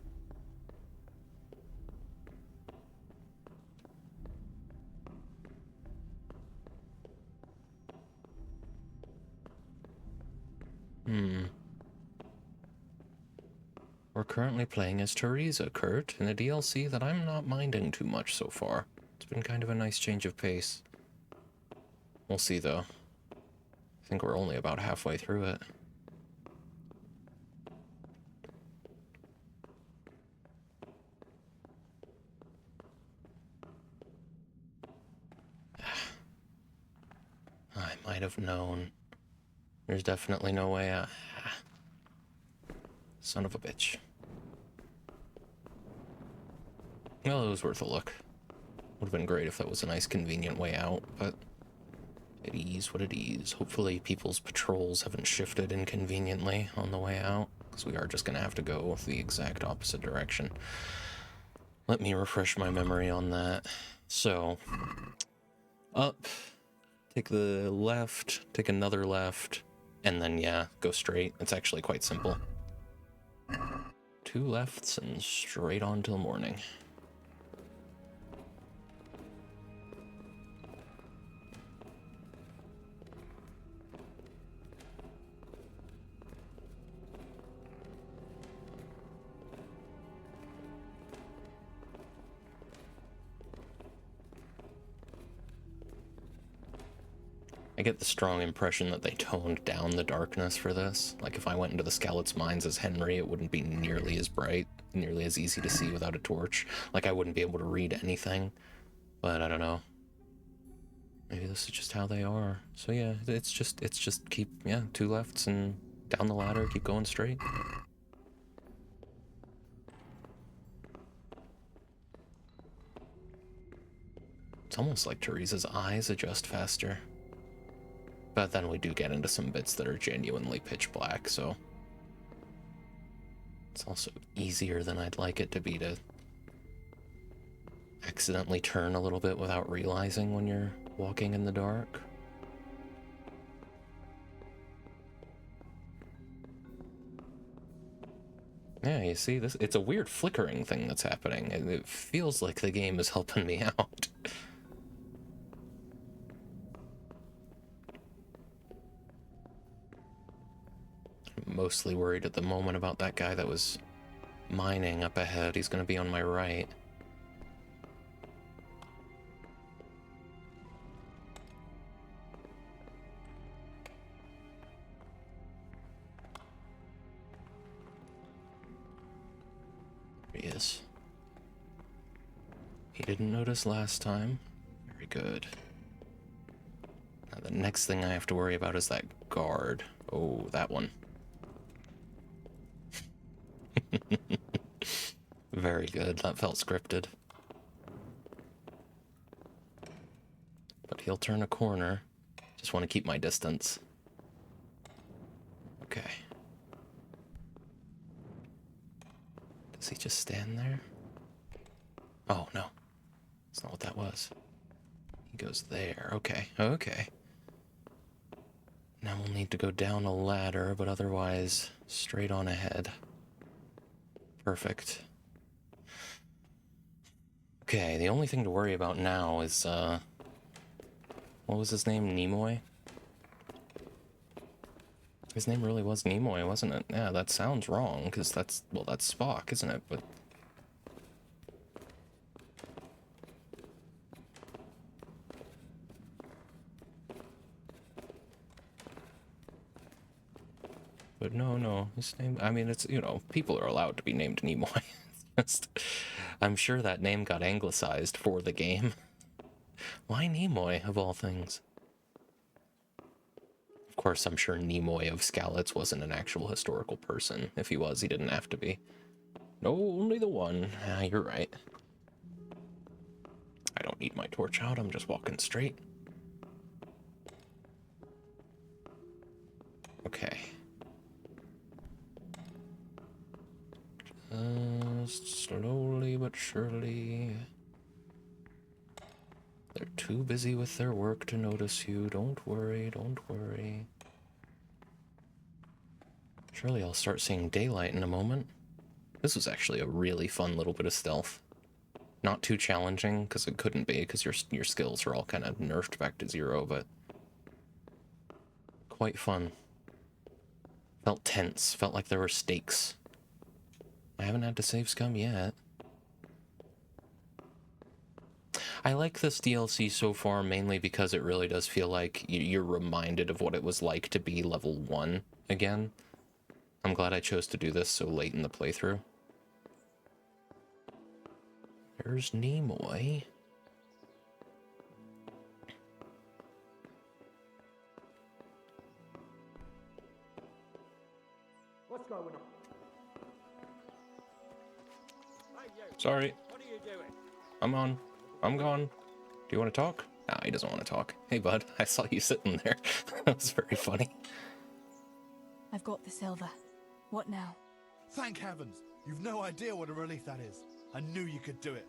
We're currently playing as Teresa, Kurt, in a DLC that I'm not minding too much so far. It's been kind of a nice change of pace. We'll see, though. I think we're only about halfway through it. I might have known. There's definitely no way out. Son of a bitch. Well, it was worth a look. Would have been great if that was a nice, convenient way out, but it is what it is. Hopefully people's patrols haven't shifted inconveniently on the way out, because we are just going to have to go the exact opposite direction. Let me refresh my memory on that. So, up, take the left, take another left, and then, yeah, go straight. It's actually quite simple. 2 lefts and straight on till morning. I get the strong impression that they toned down the darkness for this. Like, if I went into the Skalitz Mines as Henry, it wouldn't be nearly as bright, nearly as easy to see without a torch. Like, I wouldn't be able to read anything. But I don't know. Maybe this is just how they are. So yeah, it's just keep, 2 lefts and down the ladder, keep going straight. It's almost like Teresa's eyes adjust faster. But then we do get into some bits that are genuinely pitch black, so it's also easier than I'd like it to be to accidentally turn a little bit without realizing when you're walking in the dark. Yeah, you see, it's a weird flickering thing that's happening. It feels like the game is helping me out. I'm mostly worried at the moment about that guy that was mining up ahead. He's going to be on my right. There he is. He didn't notice last time. Very good. Now the next thing I have to worry about is that guard. Oh, that one. Very good. That felt scripted. But he'll turn a corner. Just want to keep my distance. Okay. Does he just stand there? Oh, no. That's not what that was. He goes there. Okay, okay. Now we'll need to go down a ladder, but otherwise, straight on ahead. Perfect. Okay, the only thing to worry about now is, what was his name? Nimoy? His name really was Nimoy, wasn't it? Yeah, that sounds wrong, because that's, well, that's Spock, isn't it? But no, his name, I mean, it's, you know, people are allowed to be named Nimoy. Just, I'm sure that name got anglicized for the game. Why Nimoy, of all things? Of course, I'm sure Nimoy of Skalitz wasn't an actual historical person. If he was, he didn't have to be. No, only the one. Ah, you're right. I don't need my torch out, I'm just walking straight. Okay. Just slowly but surely. They're too busy with their work to notice you. Don't worry, don't worry. Surely I'll start seeing daylight in a moment. This was actually a really fun little bit of stealth. Not too challenging, because it couldn't be, because your skills are all kind of nerfed back to 0, but quite fun. Felt tense, felt like there were stakes. I haven't had to save scum yet. I like this DLC so far mainly because it really does feel like you're reminded of what it was like to be level 1 again. I'm glad I chose to do this so late in the playthrough. There's Nimoy. What's going on? Hey, you. Sorry. What are you doing? I'm on. I'm gone. Do you want to talk? Nah, he doesn't want to talk. Hey, bud, I saw you sitting there. That was very funny. I've got the silver. What now? Thank heavens! You've no idea what a relief that is. I knew you could do it.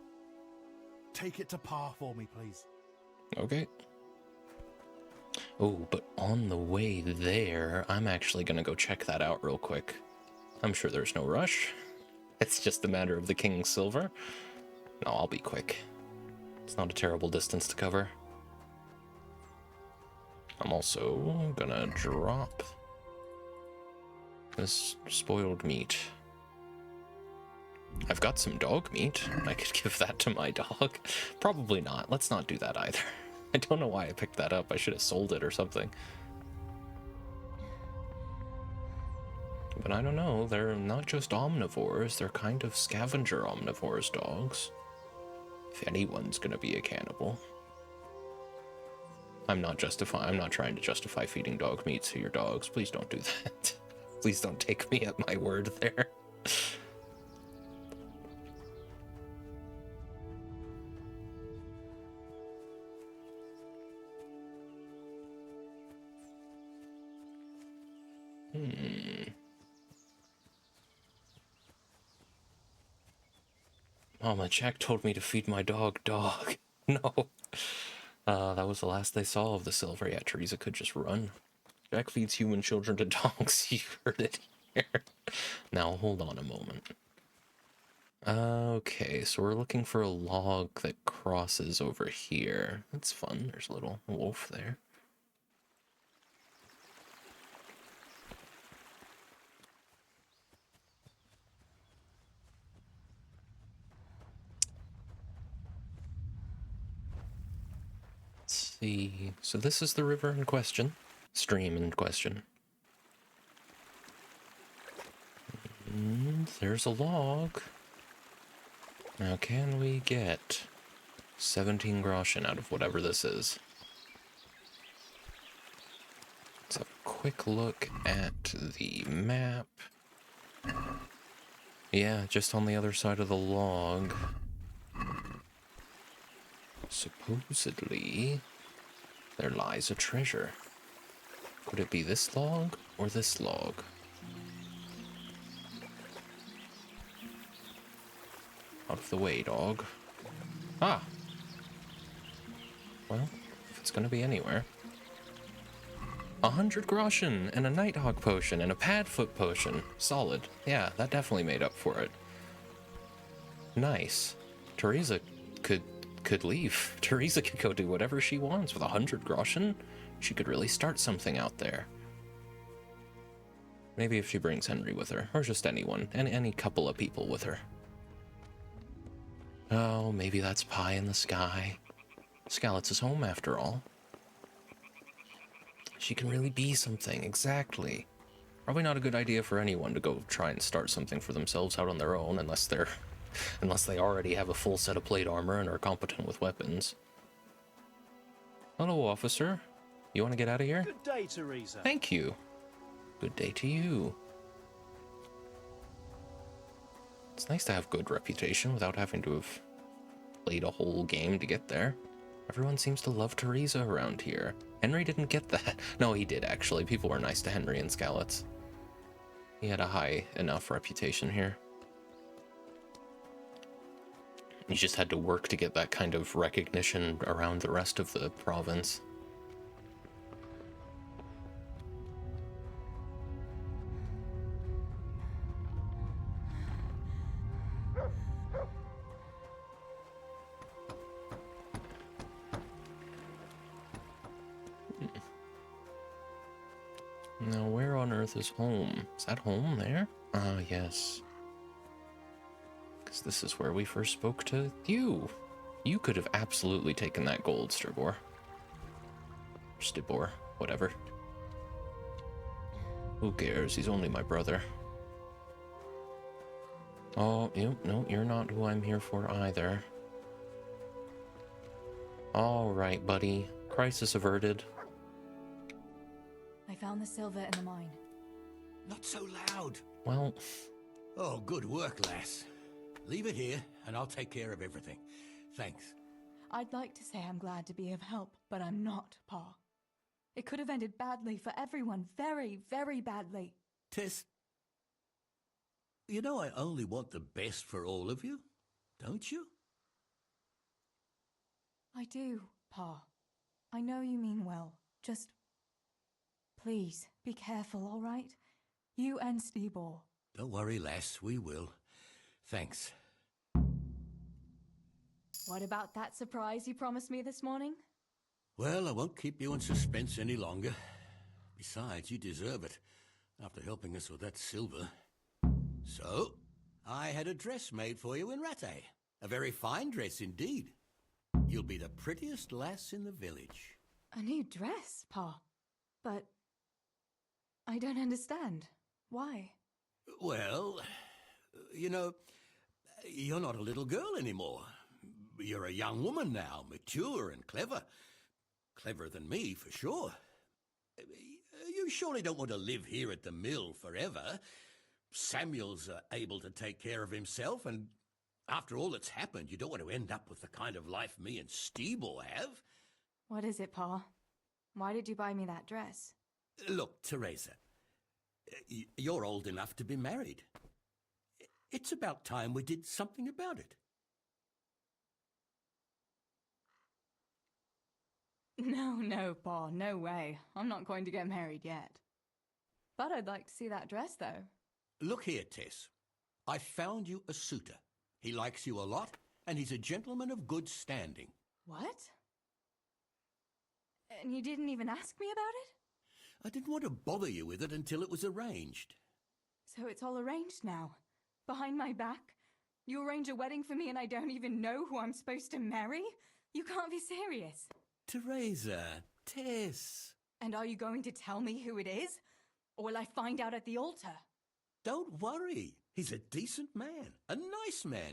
Take it to Pa for me, please. Okay. Oh, but on the way there, I'm actually gonna go check that out real quick. I'm sure there's no rush. It's just a matter of the King's Silver. No, I'll be quick. It's not a terrible distance to cover. I'm also gonna drop this spoiled meat. I've got some dog meat. I could give that to my dog. Probably not. Let's not do that either. I don't know why I picked that up. I should have sold it or something. But I don't know. They're not just omnivores. They're kind of scavenger omnivores, dogs. If anyone's gonna be a cannibal. I'm not trying to justify feeding dog meat to your dogs. Please don't do that. Please don't take me at my word there. Mama, Jack told me to feed my dog. No. That was the last they saw of the silver. Yeah, Teresa could just run. Jack feeds human children to dogs. You heard it here. Now, hold on a moment. Okay, so we're looking for a log that crosses over here. That's fun. There's a little wolf there. Let's see. So this is the river in question. Stream in question. And there's a log. Now, can we get 17 groschen out of whatever this is? Let's have a quick look at the map. Yeah, just on the other side of the log. Supposedly, there lies a treasure. Could it be this log or this log? Out of the way, dog. Ah! Well, if it's gonna be anywhere. 100 groschen and a Nighthawk potion and a Padfoot potion. Solid. Yeah, that definitely made up for it. Nice. Teresa could leave. Teresa could go do whatever she wants with 100 groschen. She could really start something out there. Maybe if she brings Henry with her, or just anyone, and any couple of people with her. Oh, maybe that's pie in the sky. Skalitz' home, after all. She can really be something, exactly. Probably not a good idea for anyone to go try and start something for themselves out on their own, unless they already have a full set of plate armor and are competent with weapons. Hello, officer. You want to get out of here? Good day, Teresa. Thank you. Good day to you. It's nice to have good reputation without having to have played a whole game to get there. Everyone seems to love Teresa around here. Henry didn't get that. No, he did, actually. People were nice to Henry and Skalitz. He had a high enough reputation here. He just had to work to get that kind of recognition around the rest of the province. Now, where on earth is home? Is that home there? Ah, yes. Because this is where we first spoke to you. You could have absolutely taken that gold, Stibor. Stibor, whatever. Who cares? He's only my brother. Oh, no, you're not who I'm here for either. All right, buddy. Crisis averted. I found the silver in the mine. Not so loud. Well... Oh, good work, lass. Leave it here, and I'll take care of everything. Thanks. I'd like to say I'm glad to be of help, but I'm not, Pa. It could have ended badly for everyone. Very, very badly. Tess, you know I only want the best for all of you, don't you? I do, Pa. I know you mean well. Just... please, be careful, all right? You and Stibor. Don't worry, lass, we will. Thanks. What about that surprise you promised me this morning? Well, I won't keep you in suspense any longer. Besides, you deserve it, after helping us with that silver. So, I had a dress made for you in Rattay. A very fine dress indeed. You'll be the prettiest lass in the village. A new dress, Pa. But... I don't understand. Why? Well, you know, you're not a little girl anymore. You're a young woman now, mature and clever. Cleverer than me, for sure. You surely don't want to live here at the mill forever. Samuel's able to take care of himself, and after all that's happened, you don't want to end up with the kind of life me and Stibor have. What is it, Pa? Why did you buy me that dress? Look, Teresa, You're old enough to be married. It's about time we did something about it. No, Pa, no way. I'm not going to get married yet. But I'd like to see that dress, though. Look here, Tess. I found you a suitor. He likes you a lot, and he's a gentleman of good standing. What? And you didn't even ask me about it? I didn't want to bother you with it until it was arranged. So it's all arranged now? Behind my back? You arrange a wedding for me and I don't even know who I'm supposed to marry? You can't be serious. Teresa, Tess. And are you going to tell me who it is? Or will I find out at the altar? Don't worry. He's a decent man, a nice man.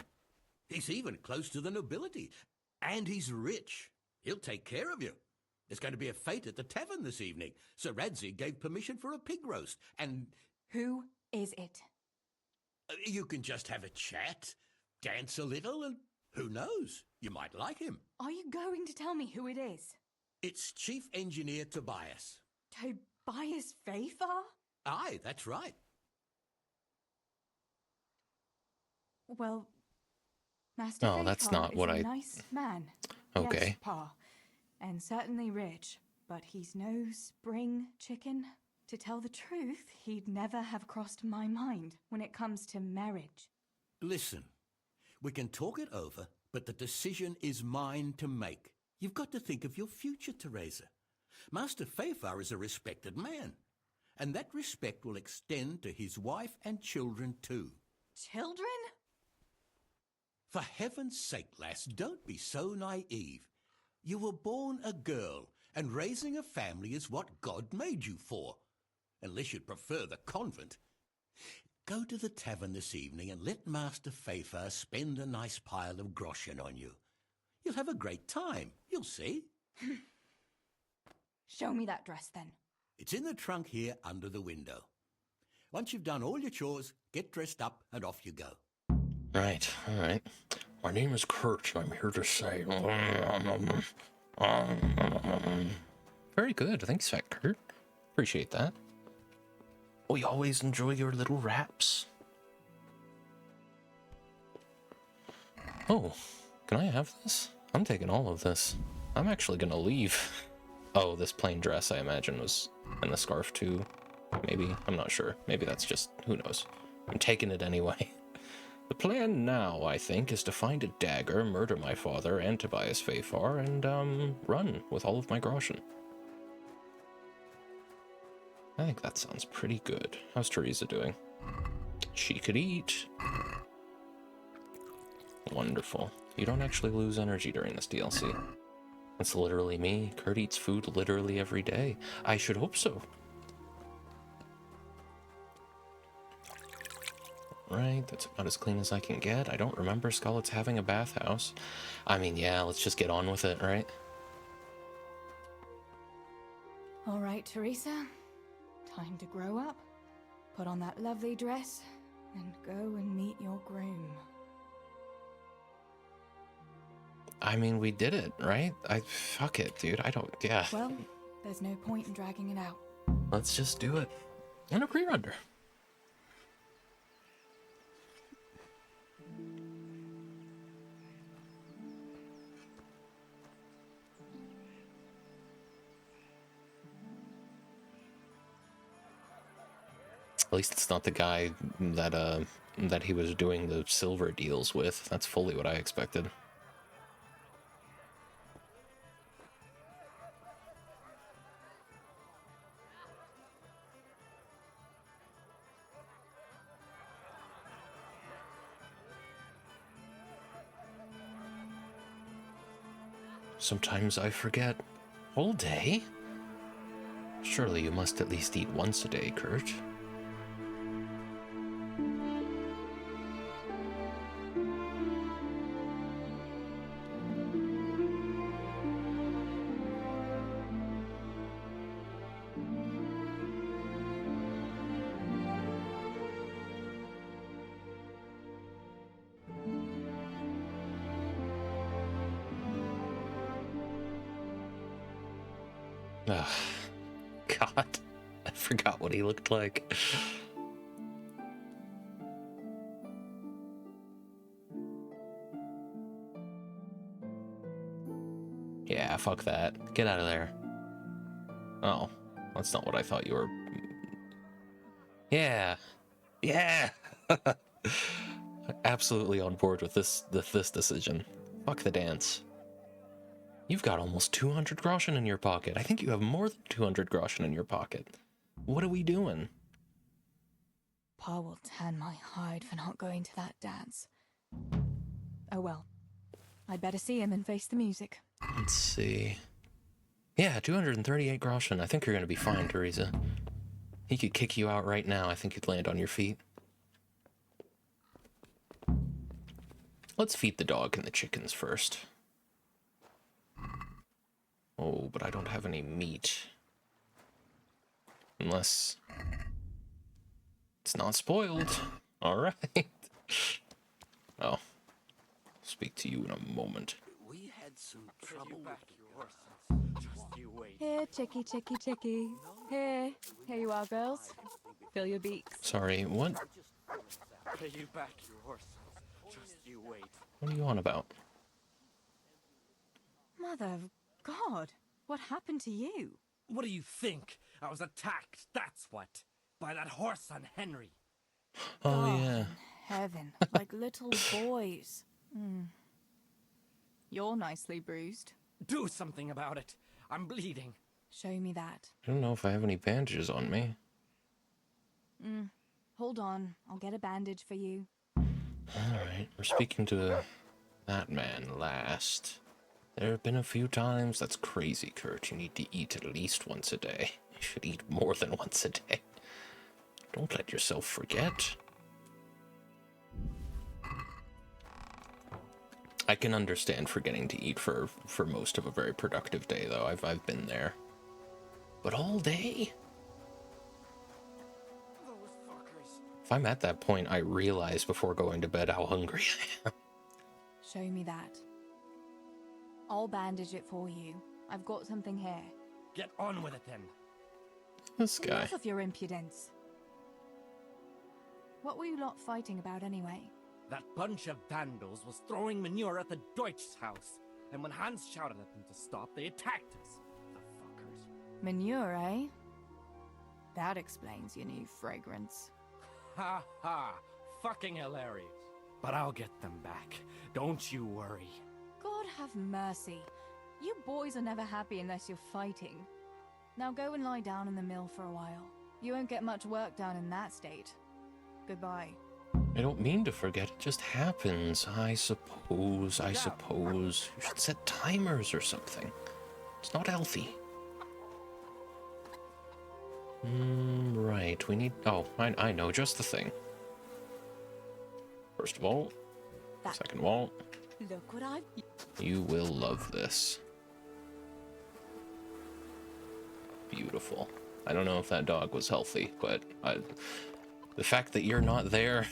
He's even close to the nobility. And he's rich. He'll take care of you. There's going to be a fete at the tavern this evening. Sir Radzig gave permission for a pig roast, and... Who is it? You can just have a chat, dance a little, and who knows? You might like him. Are you going to tell me who it is? It's Chief Engineer Tobias. Tobias Fafar? Aye, that's right. Well, Master Oh, that's Fafar not is what a I... nice man. Okay. Yes, Pa. And certainly rich. But he's no spring chicken. To tell the truth, he'd never have crossed my mind when it comes to marriage. Listen, we can talk it over, but the decision is mine to make. You've got to think of your future, Teresa. Master Fafar is a respected man, and that respect will extend to his wife and children too. Children? For heaven's sake, lass, don't be so naive. You were born a girl, and raising a family is what God made you for. Unless you'd prefer the convent. Go to the tavern this evening and let Master Fafar spend a nice pile of groschen on you. You'll have a great time, you'll see. Show me that dress, then. It's in the trunk here under the window. Once you've done all your chores, get dressed up and off you go. Right, all right. My name is Kurt, and I'm here to say... Very good. Thanks, Fat Kurt. Appreciate that. We always enjoy your little raps. Oh, can I have this? I'm taking all of this. I'm actually gonna leave. Oh, this plain dress, I imagine, was... and the scarf, too. Maybe? I'm not sure. Maybe that's just... who knows? I'm taking it anyway. The plan now, I think, is to find a dagger, murder my father and Tobias Fafar, and, run with all of my groschen. I think that sounds pretty good. How's Teresa doing? She could eat. Wonderful. You don't actually lose energy during this DLC. It's literally me. Kurt eats food literally every day. I should hope so. Right, that's about as clean as I can get. I don't remember Scarlet's having a bathhouse. I mean, yeah, let's just get on with it, right? All right, Teresa. Time to grow up, put on that lovely dress, and go and meet your groom. I mean, we did it, right? Fuck it, dude. Yeah. Well, there's no point in dragging it out. Let's just do it. In a pre-render. At least it's not the guy that he was doing the silver deals with. That's fully what I expected. Sometimes I forget. All day? Surely you must at least eat once a day, Kurt. Ugh. God. forgot what he looked like. Yeah, fuck that. Get out of there. Oh, that's not what I thought you were. Yeah. Yeah. Absolutely on board with this decision. Fuck the dance. You've got almost 200 groschen in your pocket. I think you have more than 200 groschen in your pocket. What are we doing? Pa will tan my hide for not going to that dance. Oh well. I'd better see him and face the music. Let's see. Yeah, 238 groschen. I think you're going to be fine, Teresa. He could kick you out right now. I think you'd land on your feet. Let's feed the dog and the chickens first. Oh, but I don't have any meat. Unless it's not spoiled. All right. Oh. Speak to you in a moment. We had some trouble with Just you wait. Here, chickie, chickie, chickie. Here you are, girls. Fill your beaks. Sorry, what? Pay you back your horse. Just you wait. What are you on about? Mother of God, what happened to you? What do you think? I was attacked, that's what. By that horse on Henry. Oh, yeah. Heaven, like little boys. You're nicely bruised. Do something about it. I'm bleeding. Show me that. I don't know if I have any bandages on me. Hold on, I'll get a bandage for you. Alright, we're speaking to that man last. There have been a few times. That's crazy, Kurt. You need to eat at least once a day. You should eat more than once a day. Don't let yourself forget. I can understand forgetting to eat for most of a very productive day, though. I've been there. But all day? If I'm at that point, I realize before going to bed how hungry I am. Show me that. I'll bandage it for you. I've got something here. Get on with it then. This guy. Enough of your impudence. What were you lot fighting about anyway? That bunch of vandals was throwing manure at the Deutsch's house, and when Hans shouted at them to stop, they attacked us. The fuckers. Manure, eh? That explains your new fragrance. Ha ha! Fucking hilarious. But I'll get them back. Don't you worry. God have mercy. You boys are never happy unless you're fighting. Now go and lie down in the mill for a while. You won't get much work done in that state. Goodbye. I don't mean to forget, it just happens. I suppose. You should set timers or something. It's not healthy. Right, we need... Oh, I know just the thing. First of all, second of all, Look what I've... you will love this. Beautiful. I don't know if that dog was healthy, but the fact that you're not there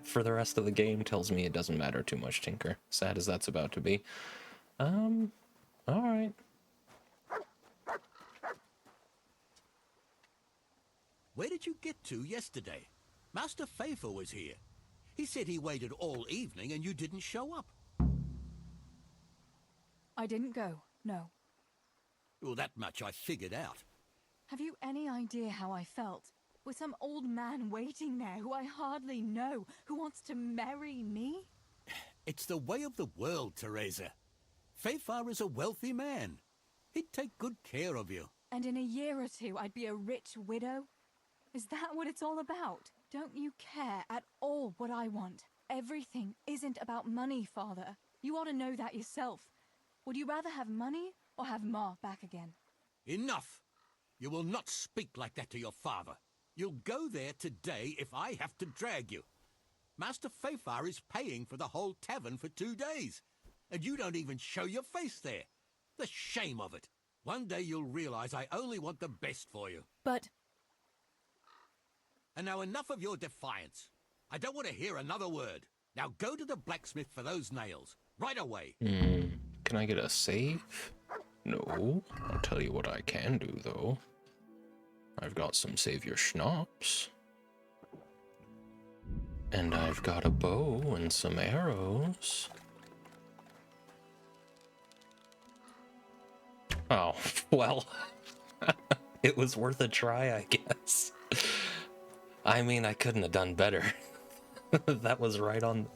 for the rest of the game tells me it doesn't matter too much, Tinker. Sad as that's about to be. Alright. Where did you get to yesterday? Master Faithful was here. He said he waited all evening and you didn't show up. I didn't go, no. Well, that much I figured out. Have you any idea how I felt? With some old man waiting there who I hardly know, who wants to marry me? It's the way of the world, Teresa. Fafar is a wealthy man. He'd take good care of you. And in a year or two, I'd be a rich widow? Is that what it's all about? Don't you care at all what I want? Everything isn't about money, Father. You ought to know that yourself. Would you rather have money or have Ma back again? Enough! You will not speak like that to your father. You'll go there today if I have to drag you. Master Fafar is paying for the whole tavern for 2 days, and you don't even show your face there. The shame of it. One day you'll realize I only want the best for you. But... And now enough of your defiance. I don't want to hear another word. Now go to the blacksmith for those nails. Right away. Can I get a save? No. I'll tell you what I can do, though. I've got some Savior schnapps. And I've got a bow and some arrows. Oh, well, it was worth a try, I guess. I mean, I couldn't have done better. That was right on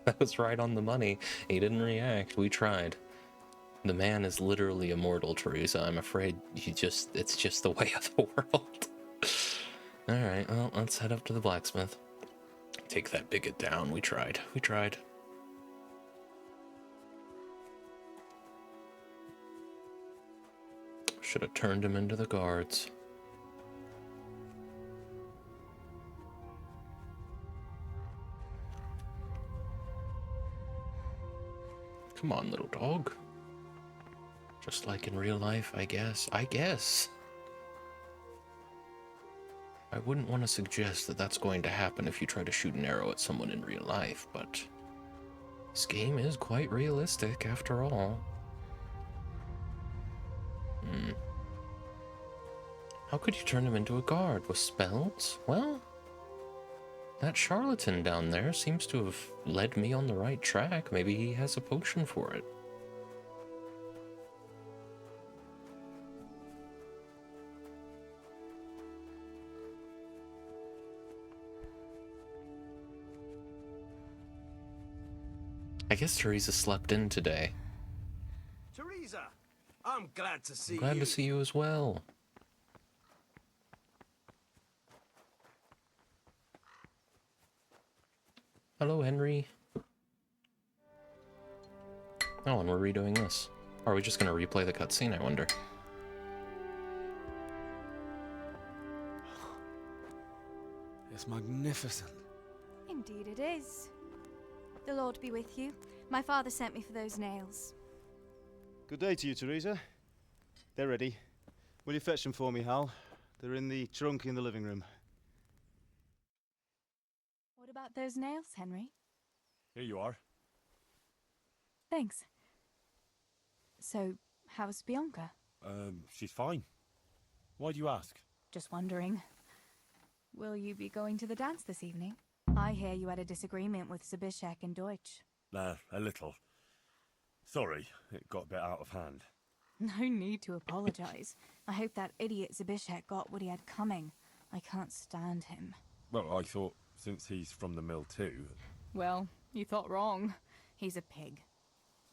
the money. He didn't react. We tried. The man is literally immortal, Teresa. I'm afraid it's just the way of the world. Alright, well, let's head up to the blacksmith. Take that bigot down. We tried. Should have turned him into the guards. Come on, little dog. Just like in real life, I guess. I wouldn't want to suggest that that's going to happen if you try to shoot an arrow at someone in real life, but this game is quite realistic after all. How could you turn him into a guard? With spells? Well, that charlatan down there seems to have led me on the right track. Maybe he has a potion for it. I guess Teresa slept in today. Teresa, I'm glad to see you. Glad to see you as well. Hello, Henry. Oh, and we're redoing this. Or are we just going to replay the cutscene, I wonder? It's magnificent. Indeed it is. The Lord be with you. My father sent me for those nails. Good day to you, Teresa. They're ready. Will you fetch them for me, Hal? They're in the trunk in the living room. What about those nails, Henry? Here you are. Thanks. So, how's Bianca? She's fine. Why do you ask? Just wondering. Will you be going to the dance this evening? I hear you had a disagreement with Zabishek and Deutsch. A little. Sorry, it got a bit out of hand. No need to apologize. I hope that idiot Zabishek got what he had coming. I can't stand him. Well, I thought since he's from the mill too. Well, you thought wrong. He's a pig.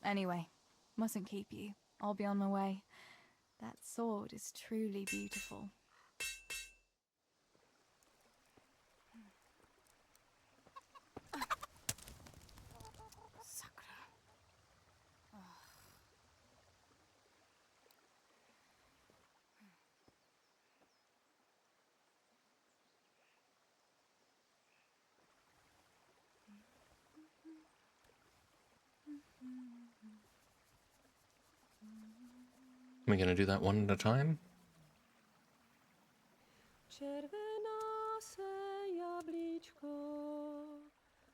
Anyway, mustn't keep you. I'll be on my way. That sword is truly beautiful. Am I gonna do that one at a time? Červená se jablíčko,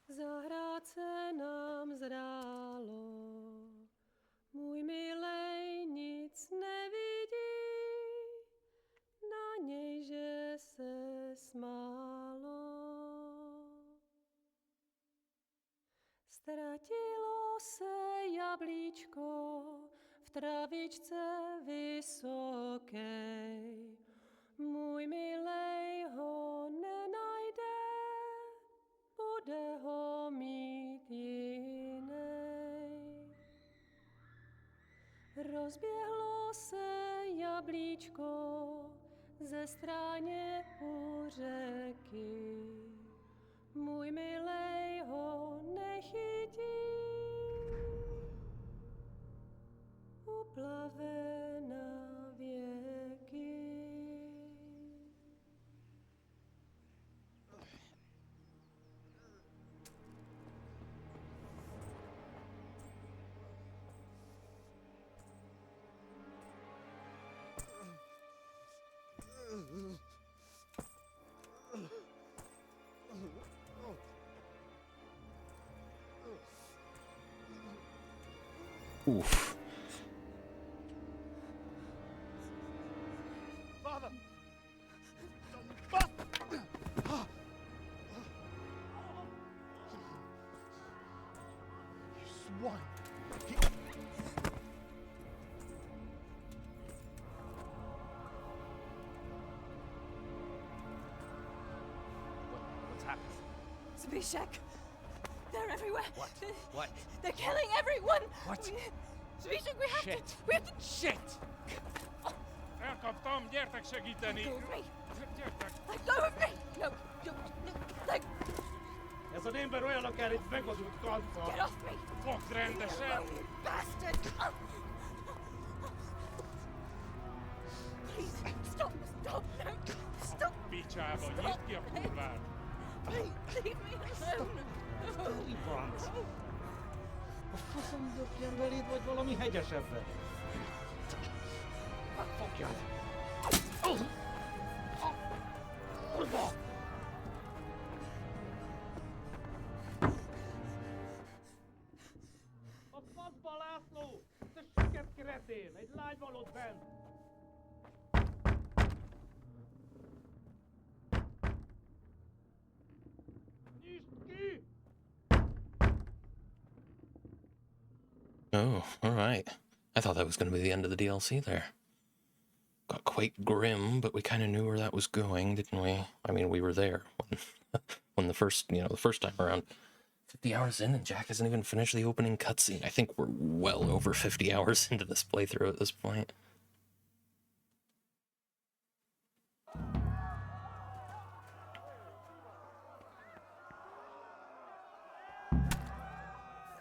zahrát se nám zdálo. Můj milej nic nevidí, na něj, že se smálo. Ztratilo se jablíčko v travičce vysokej. Můj milej ho nenajde, bude ho mít jinej. Rozběhlo se jablíčko ze stráně u řeky. Můj milej ho nechytí, uplave na věky. Oof. Father! Why? What's happened? Zbyszek! They're everywhere! What? What? They're killing everyone! What? Zbyszek, we have Shit. to... We have to... Shit! Elkaptam, gyertek segíteni! Go with me! Gyertek! Let go of me! No, no, no, let... Ez az ember olyan, akár egy megadott kanca. Get off me! Fogd rendesen! You bastard! Please, stop, stop, no, stop! Picsába, nyisd ki a kurvát! Please, leave me alone! Deliverance! A faszom dökjen beléd, vagy valami hegyesebbre? Fogjad! Kurva! A faszba, László! Te süket kretén! Egy lány van ott bent! Nyisd ki! Oh, all right. I thought that was going to be the end of the DLC there. Got quite grim, but we kind of knew where that was going, didn't we? I mean, we were there when the first time around. 50 hours in, and Jack hasn't even finished the opening cutscene. I think we're well over 50 hours into this playthrough at this point.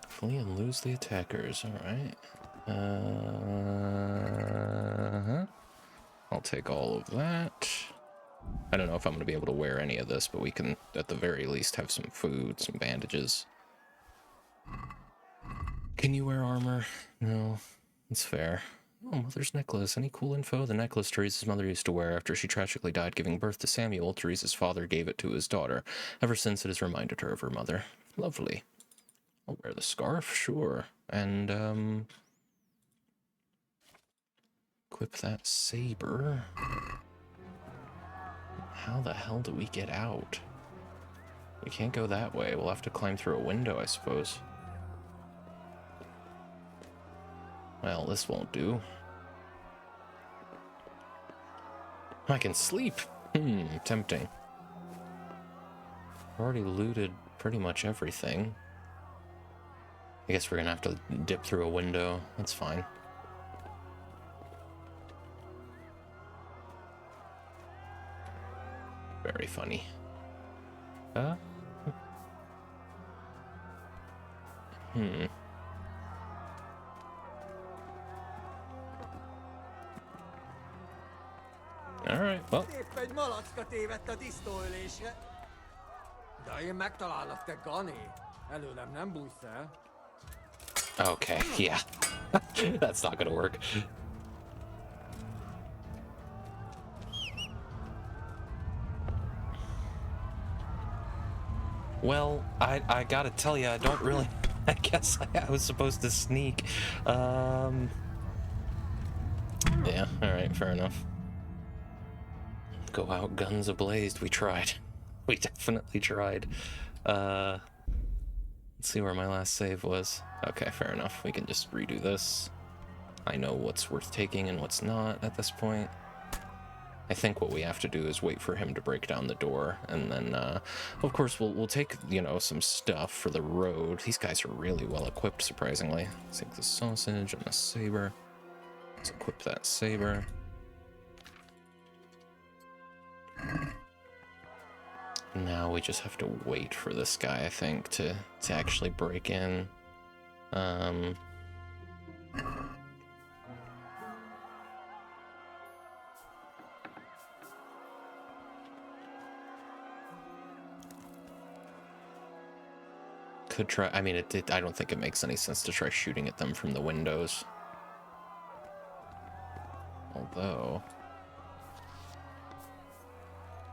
Flee and lose the attackers. All right. I'll take all of that. I don't know if I'm going to be able to wear any of this, but we can, at the very least, have some food, some bandages. Can you wear armor? No, that's fair. Oh, Mother's necklace. Any cool info? The necklace Teresa's mother used to wear after she tragically died giving birth to Samuel. Teresa's father gave it to his daughter. Ever since, it has reminded her of her mother. Lovely. I'll wear the scarf, sure. And, equip that saber. How the hell do we get out? We can't go that way. We'll have to climb through a window, I suppose. Well, this won't do. I can sleep. Tempting. I've already looted pretty much everything. I guess we're gonna have to dip through a window. That's fine. Very funny. Alright, well. Épp egy malacka tévedt a disztóölésre. De én megtalálok, te Gani. Előlem nem bújsz el. Okay, yeah. That's not gonna work. Well, I gotta tell you, I don't really... I guess I was supposed to sneak. Yeah, alright, fair enough. Go out guns ablazed. We tried. We definitely tried. Let's see where my last save was. Okay, fair enough. We can just redo this. I know what's worth taking and what's not at this point. I think what we have to do is wait for him to break down the door, and then, of course, we'll take, you know, some stuff for the road. These guys are really well equipped, surprisingly. Let's take the sausage and the saber. Let's equip that saber. Now we just have to wait for this guy, I think, to actually break in. Could try. I mean, I don't think it makes any sense to try shooting at them from the windows. Although,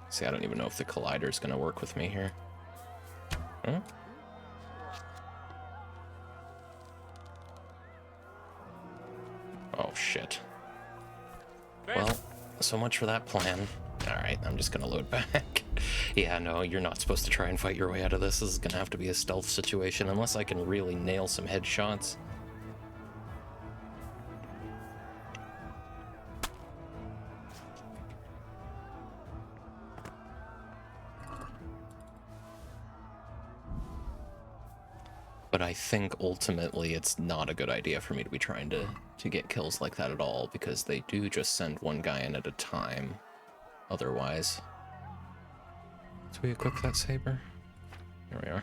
see, I don't even know if the collider's gonna work with me here. Huh? Oh shit. Well, so much for that plan. All right, I'm just gonna load back. Yeah, no, you're not supposed to try and fight your way out of this. This is gonna have to be a stealth situation, unless I can really nail some headshots. But I think ultimately it's not a good idea for me to be trying to get kills like that at all, because they do just send one guy in at a time otherwise. So we equip that saber? There we are.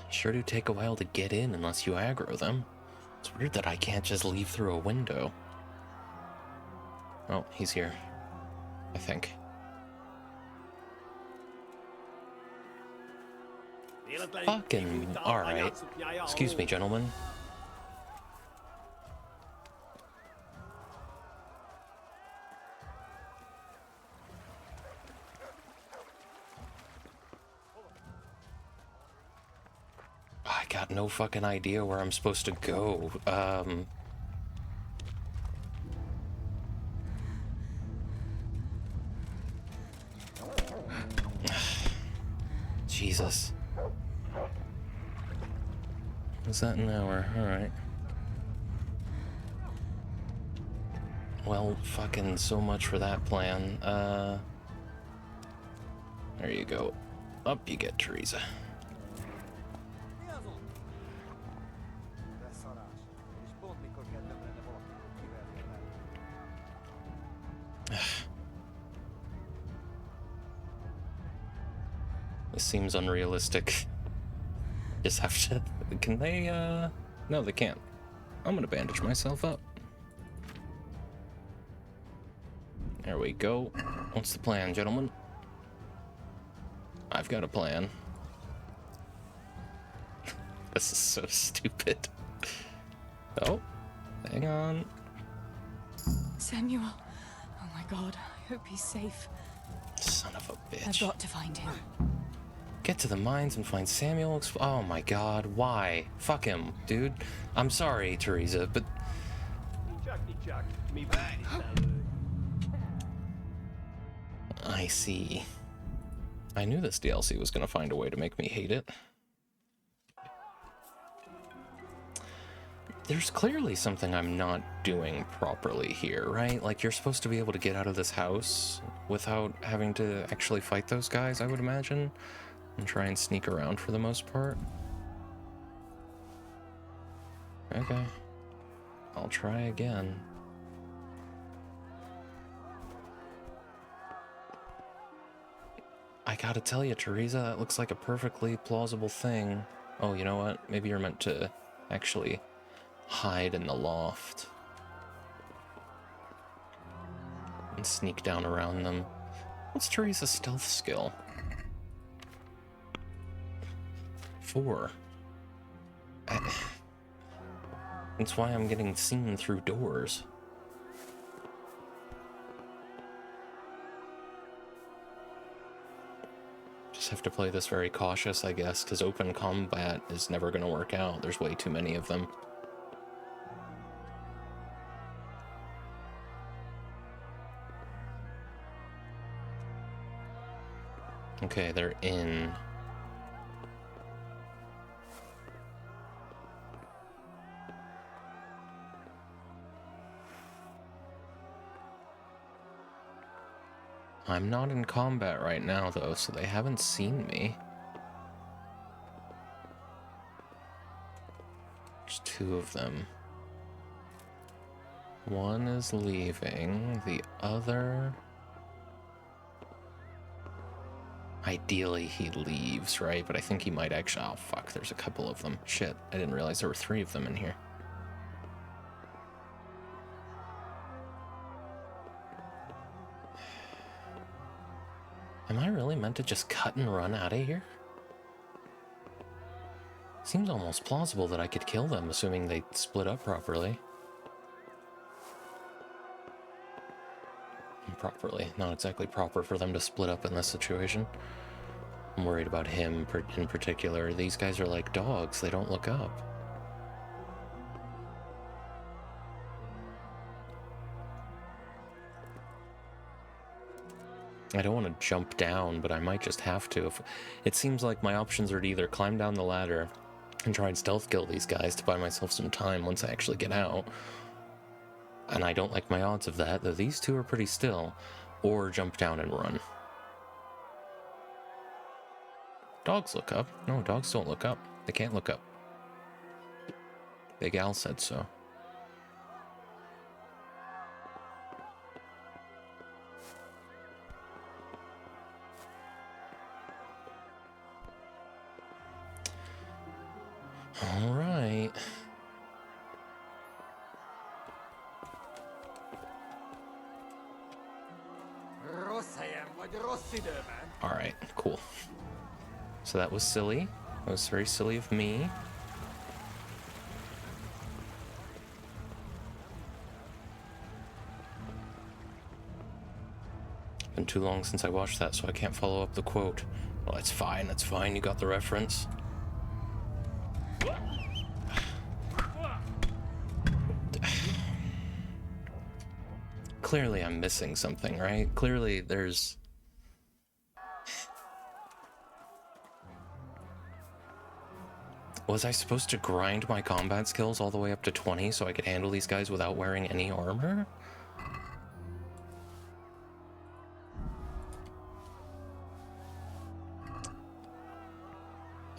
Sure do take a while to get in unless you aggro them. It's weird that I can't just leave through a window. Oh, he's here. I think. Fucking alright. Excuse me, gentlemen. I got no fucking idea where I'm supposed to go. Jesus. Was that an hour? Alright. Well, fucking so much for that plan. There you go. Up you get, Teresa. This seems unrealistic. Just have to... Can they, No, they can't. I'm gonna bandage myself up. There we go. What's the plan, gentlemen? I've got a plan. This is so stupid. Oh, hang on. Samuel. Oh my god, I hope he's safe. Son of a bitch. I've got to find him. Get to the mines and find Samuel. Oh my god, why? Fuck him, dude. I'm sorry, Teresa, but... I see. I knew this DLC was gonna find a way to make me hate it. There's clearly something I'm not doing properly here, right? Like, you're supposed to be able to get out of this house without having to actually fight those guys, I would imagine, and try and sneak around for the most part. Okay. I'll try again. I gotta tell you, Teresa, that looks like a perfectly plausible thing. Oh, you know what? Maybe you're meant to actually hide in the loft and sneak down around them. What's Teresa's stealth skill? 4. That's why I'm getting seen through doors. Just have to play this very cautious, I guess, because open combat is never going to work out. There's way too many of them. Okay, they're in. I'm not in combat right now, though, so they haven't seen me. There's 2 of them. One is leaving, the other... Ideally, he leaves, right? But I think he might actually... Oh, fuck, there's a couple of them. Shit, I didn't realize there were 3 of them in here. Am I really meant to just cut and run out of here? Seems almost plausible that I could kill them, assuming they split up properly. Properly. Not exactly proper for them to split up in this situation. I'm worried about him in particular. These guys are like dogs. They don't look up. I don't want to jump down, but I might just have to. It seems like my options are to either climb down the ladder and try and stealth kill these guys to buy myself some time once I actually get out. And I don't like my odds of that, though these two are pretty still. Or jump down and run. Dogs look up. No, dogs don't look up. They can't look up. Big Al said so. All right. All right, cool. So that was silly. That was very silly of me. Been too long since I watched that, so I can't follow up the quote. Well, that's fine, that's fine. You got the reference. Clearly I'm missing something, right? Clearly there's... Was I supposed to grind my combat skills all the way up to 20 so I could handle these guys without wearing any armor?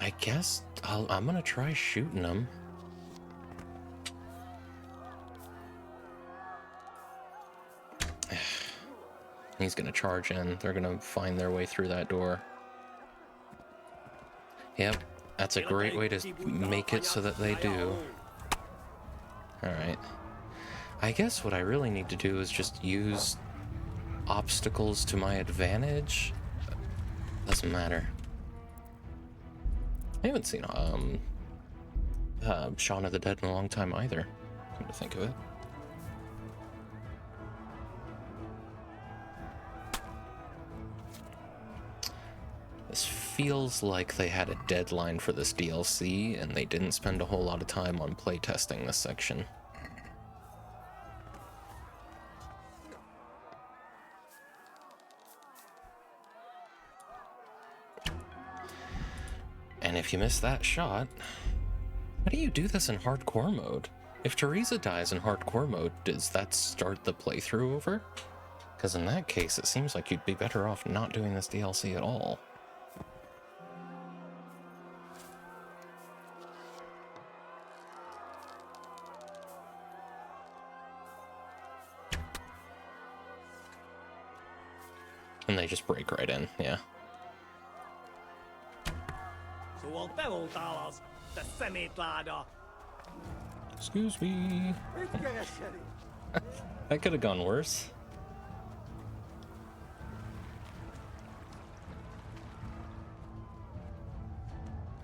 I guess I'm gonna try shooting them. He's gonna charge in. They're gonna find their way through that door. Yep, that's a great way to make it so that they do. Alright. I guess what I really need to do is just use obstacles to my advantage. Doesn't matter. I haven't seen Shaun of the Dead in a long time either, come to think of it. This feels like they had a deadline for this DLC, and they didn't spend a whole lot of time on playtesting this section. And if you miss that shot, how do you do this in hardcore mode? If Teresa dies in hardcore mode, does that start the playthrough over? Because in that case, it seems like you'd be better off not doing this DLC at all. And they just break right in, yeah. Excuse me. That could have gone worse.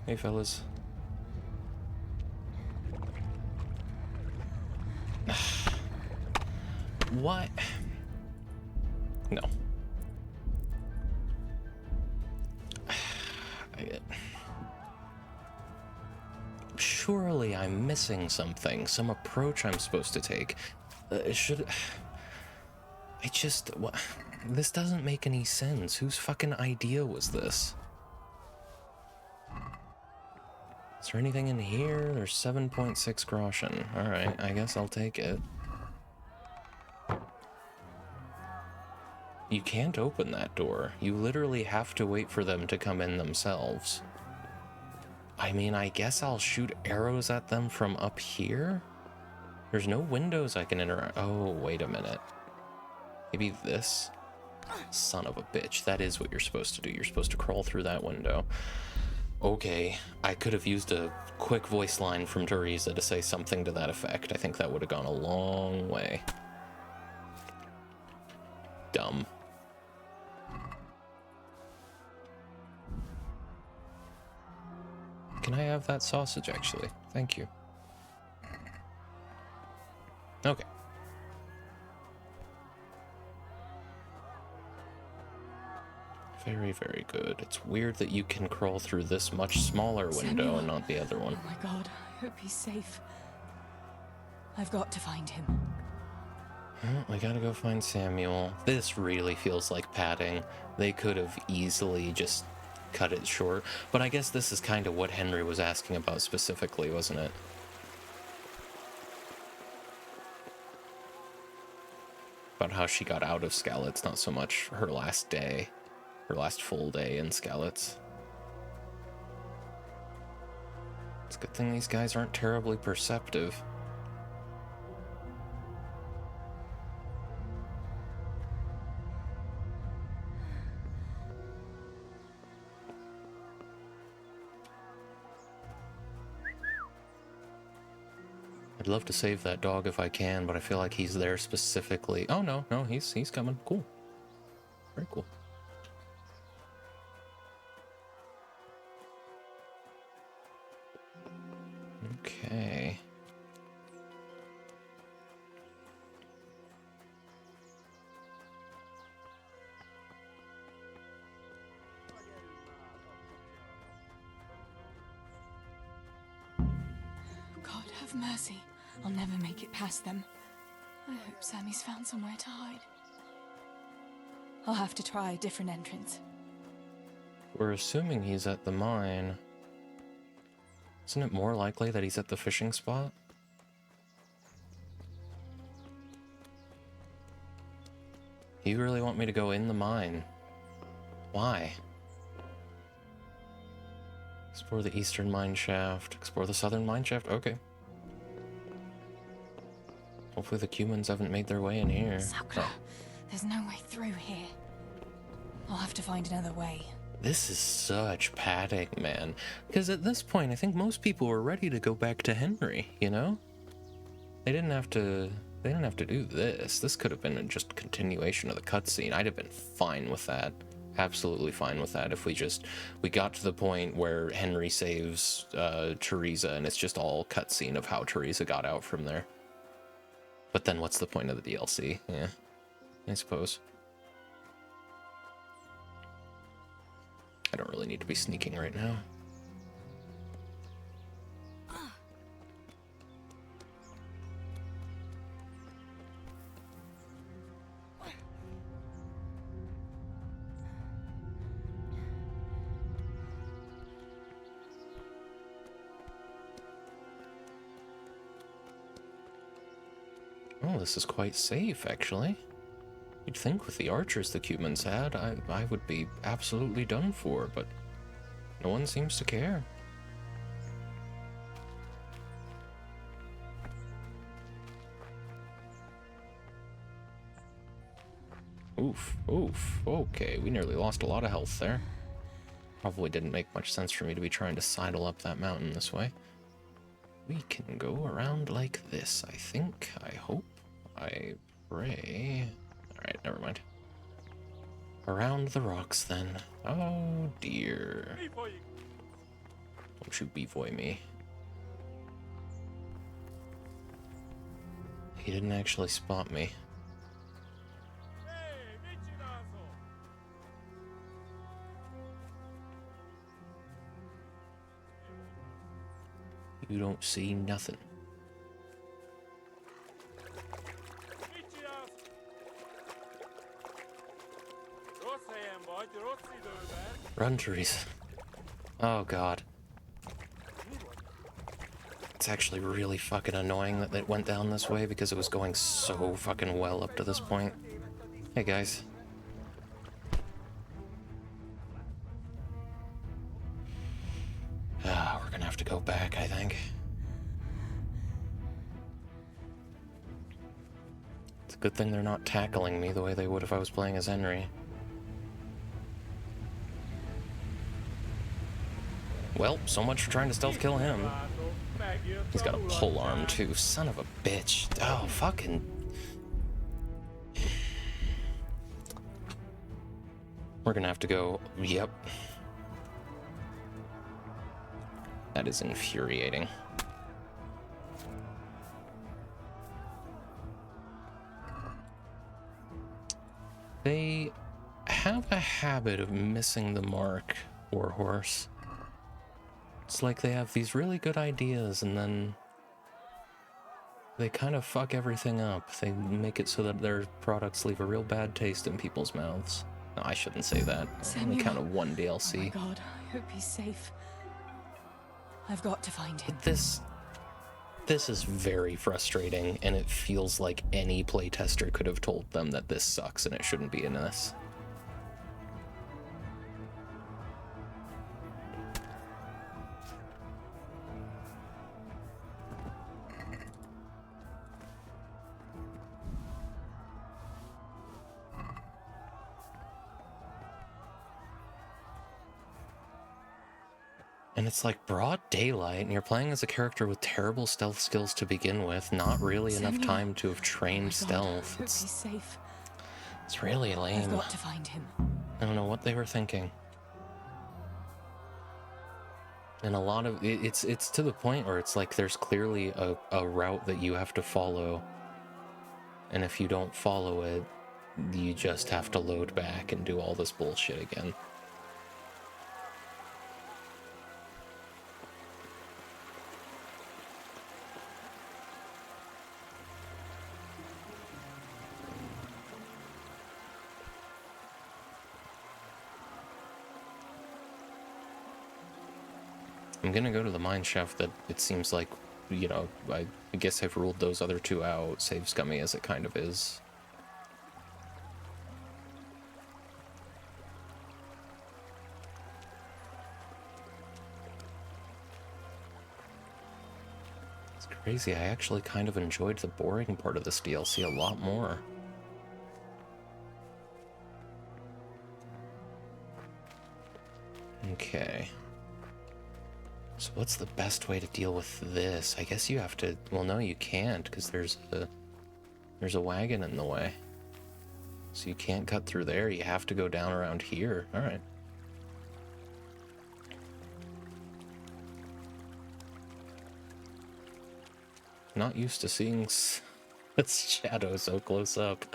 Hey, fellas. What? No. Surely I'm missing something, some approach I'm supposed to take. What? This doesn't make any sense. Whose fucking idea was this? Is there anything in here? There's 7.6 groschen. Alright, I guess I'll take it. You can't open that door. You literally have to wait for them to come in themselves. I mean, I guess I'll shoot arrows at them from up here? There's no windows I can interact. Oh, wait a minute. Maybe this? Son of a bitch. That is what you're supposed to do. You're supposed to crawl through that window. Okay, I could have used a quick voice line from Teresa to say something to that effect. I think that would have gone a long way. Dumb. Can I have that sausage, actually? Thank you. Okay. Very, very good. It's weird that you can crawl through this much smaller window Samuel. and not the other one. Oh my god, I hope he's safe. I've got to find him. Well, we gotta go find Samuel. This really feels like padding. They could have easily just cut it short, but I guess this is kind of what Henry was asking about specifically, wasn't it? About how she got out of Skalitz, not so much her last day, her last full day in Skalitz. It's a good thing these guys aren't terribly perceptive. I'd love to save that dog if I can, but I feel like he's there specifically. Oh, no, he's coming. Cool. Very cool. Okay. God have mercy. I'll never make it past them. I hope Sammy's found somewhere to hide. I'll have to try a different entrance. We're assuming he's at the mine. Isn't it more likely that he's at the fishing spot? You really want me to go in the mine? Why? Explore the eastern mine shaft. Explore the southern mine shaft? Okay. Hopefully the humans haven't made their way in here. Sakura, there's no way through here. I'll have to find another way. This is such padding, man. Because at this point, I think most people were ready to go back to Henry, you know? They didn't have to do this. This could have been just a continuation of the cutscene. I'd have been fine with that. Absolutely fine with that if we got to the point where Henry saves Teresa and it's just all cutscene of how Teresa got out from there. But then what's the point of the DLC? Yeah, I suppose. I don't really need to be sneaking right now. Oh, this is quite safe, actually. You'd think with the archers the humans had, I would be absolutely done for, but no one seems to care. Oof, oof. Okay, we nearly lost a lot of health there. Probably didn't make much sense for me to be trying to sidle up that mountain this way. We can go around like this, I think. I hope. I pray. Alright, never mind. Around the rocks, then. Oh, dear. Don't you bevoy me. He didn't actually spot me. You don't see nothing. Run, Teresa. Oh, God. It's actually really fucking annoying that it went down this way because it was going so fucking well up to this point. Hey, guys. We're gonna have to go back, I think. It's a good thing they're not tackling me the way they would if I was playing as Henry. Well, so much for trying to stealth kill him. He's got a pole arm too, son of a bitch. Oh, fucking... We're gonna have to go, yep. That is infuriating. They have a habit of missing the mark, Warhorse. It's like they have these really good ideas and then they kind of fuck everything up. They make it so that their products leave a real bad taste in people's mouths. No, I shouldn't say that. On Samuel. account of one Oh my DLC. god, I hope he's safe. I've got to find him. This is very frustrating, and it feels like any playtester could have told them that this sucks and it shouldn't be in this. And it's like broad daylight, and you're playing as a character with terrible stealth skills to begin with, not really enough Samuel. time to have trained God, stealth. I hope he's safe. It's really lame. I've got to find him. I don't know what they were thinking. And a lot of it's to the point where it's like there's clearly a route that you have to follow, and if you don't follow it, you just have to load back and do all this bullshit again. I'm gonna go to the mine shaft that it seems like, you know, I guess I've ruled those other two out, save scummy as it kind of is. It's crazy, I actually kind of enjoyed the boring part of this DLC a lot more. Okay. So what's the best way to deal with this? I guess you have to... Well, no, you can't, because there's a wagon in the way. So you can't cut through there. You have to go down around here. All right. Not used to seeing its shadow so close up.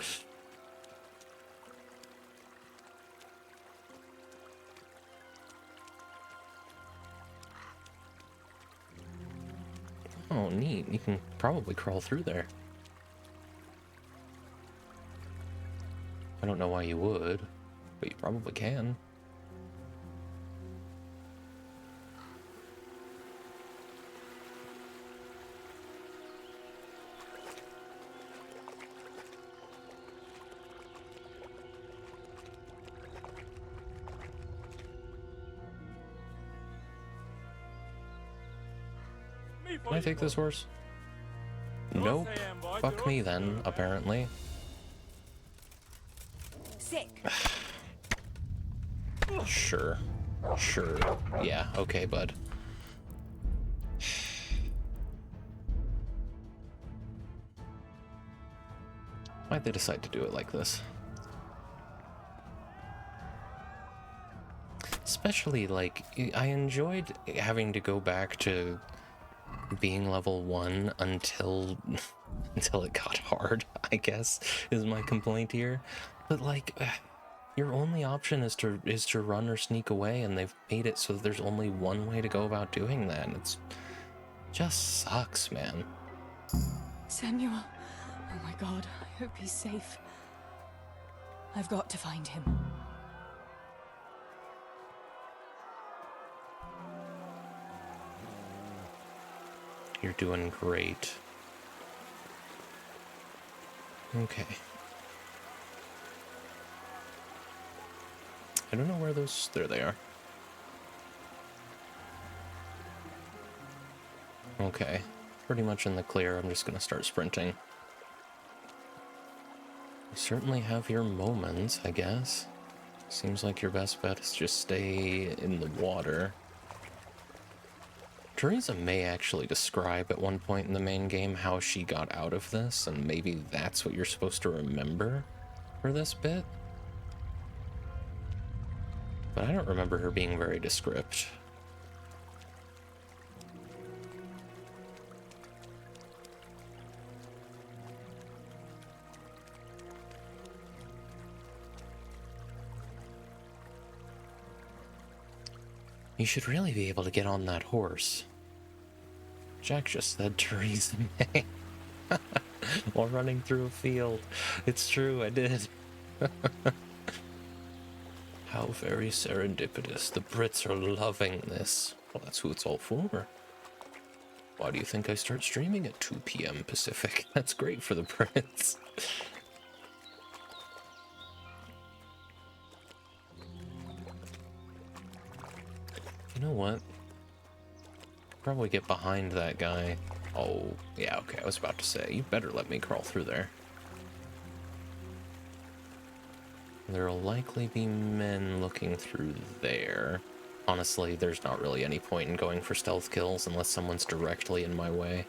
Oh, neat. You can probably crawl through there. I don't know why you would, but you probably can. Can I take this horse? Nope. Fuck me then, apparently. Sick. Sure. Sure. Yeah, okay, bud. Why'd they decide to do it like this? Especially, like, I enjoyed having to go back to being level 1 until it got hard, I guess, is my complaint here. But like, your only option is to run or sneak away, and they've made it so that there's only one way to go about doing that, and it's just sucks, man. Samuel. Oh my god, I hope he's safe. I've got to find him. You're doing great. Okay. I don't know where those... There they are. Okay. Pretty much in the clear. I'm just gonna start sprinting. You certainly have your moments, I guess. Seems like your best bet is just stay in the water. Teresa may actually describe at one point in the main game how she got out of this, and maybe that's what you're supposed to remember for this bit. But I don't remember her being very descriptive. You should really be able to get on that horse. Jack just said Theresa May while running through a field. It's true, I did. How very serendipitous. The Brits are loving this. Well, that's who it's all for. Why do you think I start streaming at 2 p.m. Pacific? That's great for the Brits. You know what? Probably get behind that guy. Oh, yeah, okay, I was about to say, you better let me crawl through there. There'll likely be men looking through there. Honestly, there's not really any point in going for stealth kills unless someone's directly in my way.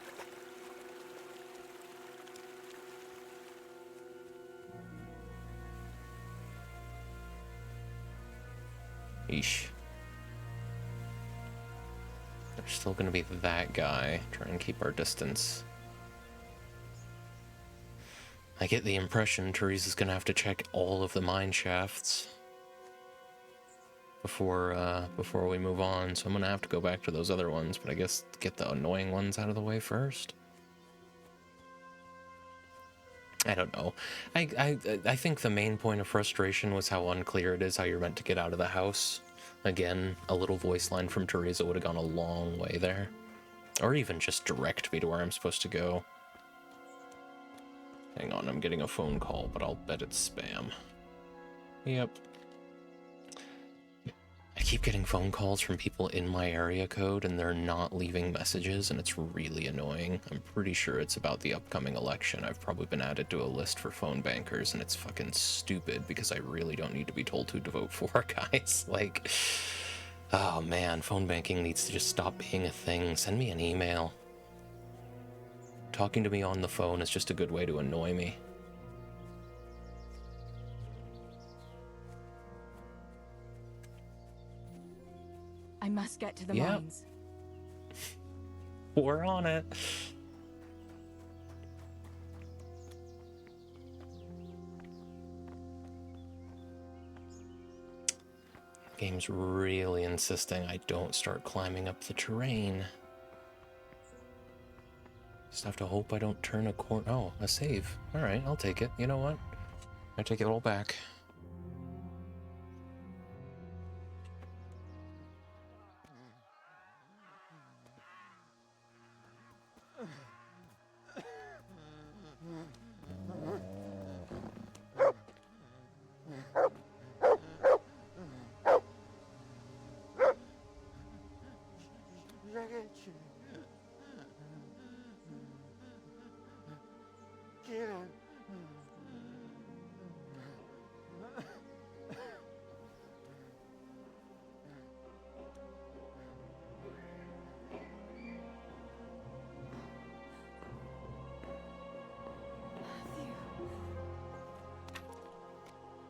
Eesh. There's still gonna be that guy. Try and keep our distance. I get the impression Teresa's gonna have to check all of the mine shafts before we move on, so I'm gonna have to go back to those other ones, but I guess get the annoying ones out of the way first. I don't know. I think the main point of frustration was how unclear it is how you're meant to get out of the house. Again, a little voice line from Teresa would have gone a long way there. Or even just direct me to where I'm supposed to go. Hang on, I'm getting a phone call, but I'll bet it's spam. Yep. I keep getting phone calls from people in my area code and they're not leaving messages, and it's really annoying. I'm pretty sure it's about the upcoming election. I've probably been added to a list for phone bankers, and it's fucking stupid because I really don't need to be told who to vote for, guys. Like, oh man, phone banking needs to just stop being a thing. Send me an email. Talking to me on the phone is just a good way to annoy me. I must get to the Yep. mines. We're on it. Game's really insisting I don't start climbing up the terrain. Just have to hope I don't turn a corner. Oh, a save. Alright, I'll take it. You know what? I take it all back.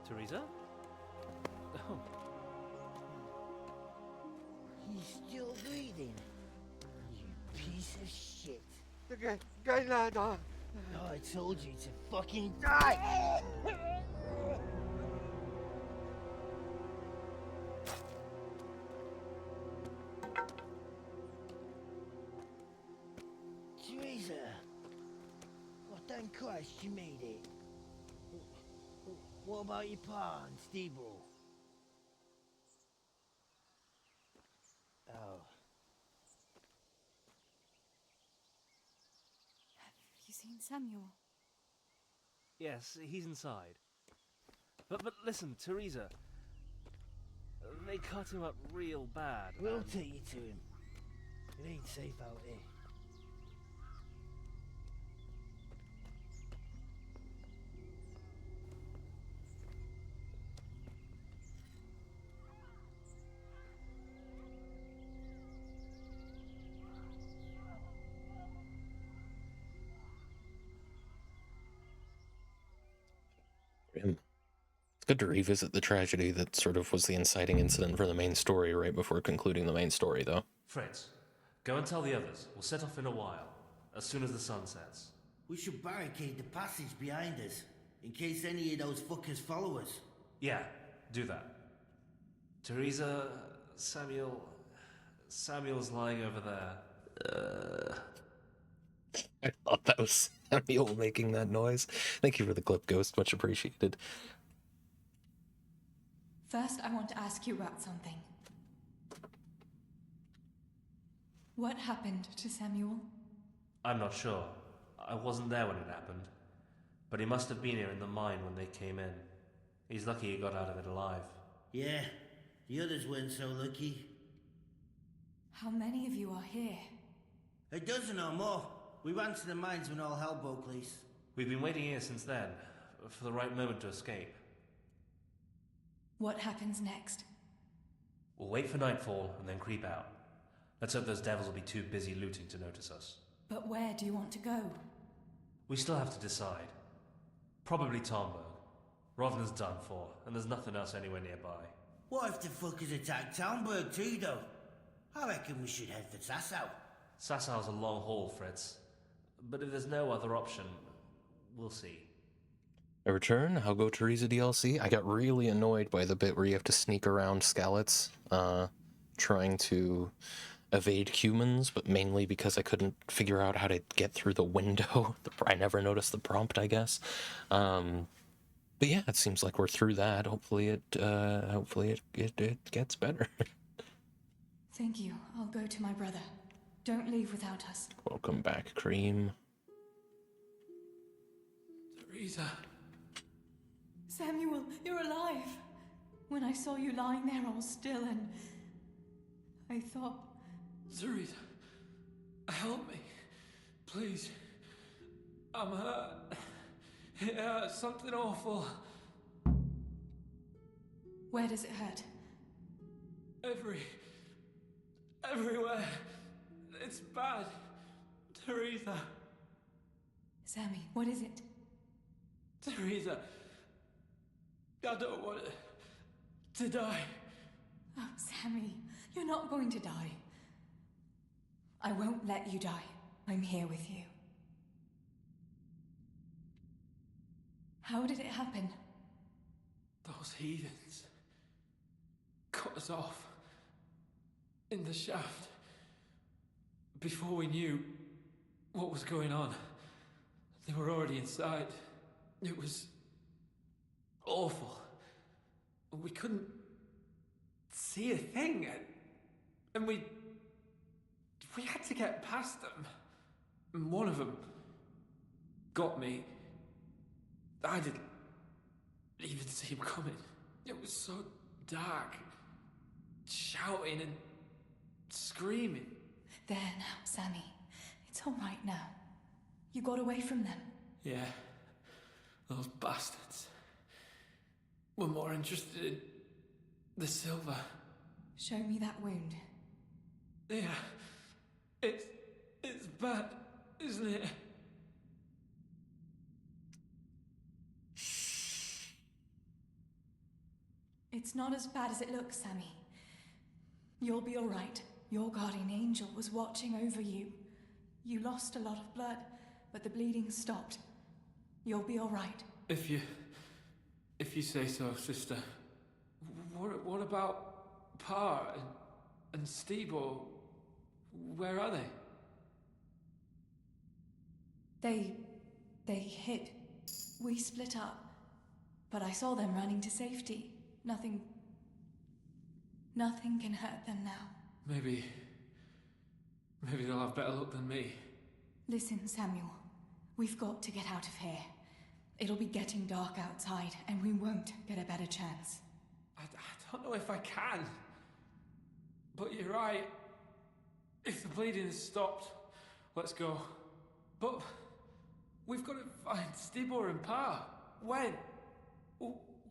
Teresa? Oh. He's still breathing. You piece of shit. Oh, I told you to fucking die! Teresa! Well, thank Christ you made it. What about your pa and Steve-O? Oh. Have you seen Samuel? Yes, he's inside. But listen, Teresa. They cut him up real bad. We'll and- take you to him. It ain't safe out here. It's good to revisit the tragedy that sort of was the inciting incident for the main story right before concluding the main story, though. Fritz, go and tell the others. We'll set off in a while, as soon as the sun sets. We should barricade the passage behind us, in case any of those fuckers follow us. Yeah, do that. Teresa, Samuel, Samuel's lying over there. I thought that was Samuel making that noise. Thank you for the clip, Ghost. Much appreciated. First, I want to ask you about something. What happened to Samuel? I'm not sure. I wasn't there when it happened. But he must have been here in the mine when they came in. He's lucky he got out of it alive. Yeah, the others weren't so lucky. How many of you are here? A dozen or more. We ran to the mines when all hell broke loose. We've been waiting here since then, for the right moment to escape. What happens next? We'll wait for nightfall and then creep out. Let's hope those devils will be too busy looting to notice us. But where do you want to go? We still have to decide. Probably Tomberg. Rovna's done for, and there's nothing else anywhere nearby. What if the fuckers attack Townburg too, though? I reckon we should head for Sasau. Sassau's a long haul, Fritz. But if there's no other option, we'll see. I return. How go Teresa DLC? I got really annoyed by the bit where you have to sneak around Skalitz, trying to evade humans, but mainly because I couldn't figure out how to get through the window. I never noticed the prompt, I guess. But yeah, it seems like we're through that. Hopefully it gets better. Thank you. I'll go to my brother. Don't leave without us. Welcome back, Cream. Teresa. Samuel, you're alive. When I saw you lying there all still and I thought... Teresa, help me. Please. I'm hurt. It hurts. Something awful. Where does it hurt? Everywhere. It's bad. Teresa. Sammy, what is it? Teresa. I don't want to die. Oh, Sammy, you're not going to die. I won't let you die. I'm here with you. How did it happen? Those heathens cut us off in the shaft before we knew what was going on. They were already inside. It was awful. We couldn't see a thing, and we had to get past them. And one of them got me. I didn't even see him coming. It was so dark. Shouting and screaming. There now, Sammy. It's all right now. You got away from them. Yeah. Those bastards were more interested in the silver. Show me that wound. Yeah. It's bad, isn't it? It's not as bad as it looks, Sammy. You'll be all right. Your guardian angel was watching over you. You lost a lot of blood, but the bleeding stopped. You'll be all right. If you say so, sister. What about Pa and Stebo? Where are they? They hid. We split up. But I saw them running to safety. Nothing can hurt them now. Maybe they'll have better luck than me. Listen, Samuel. We've got to get out of here. It'll be getting dark outside, and we won't get a better chance. I don't know if I can. But you're right. If the bleeding has stopped, let's go. But we've got to find Stibor and Pa. When?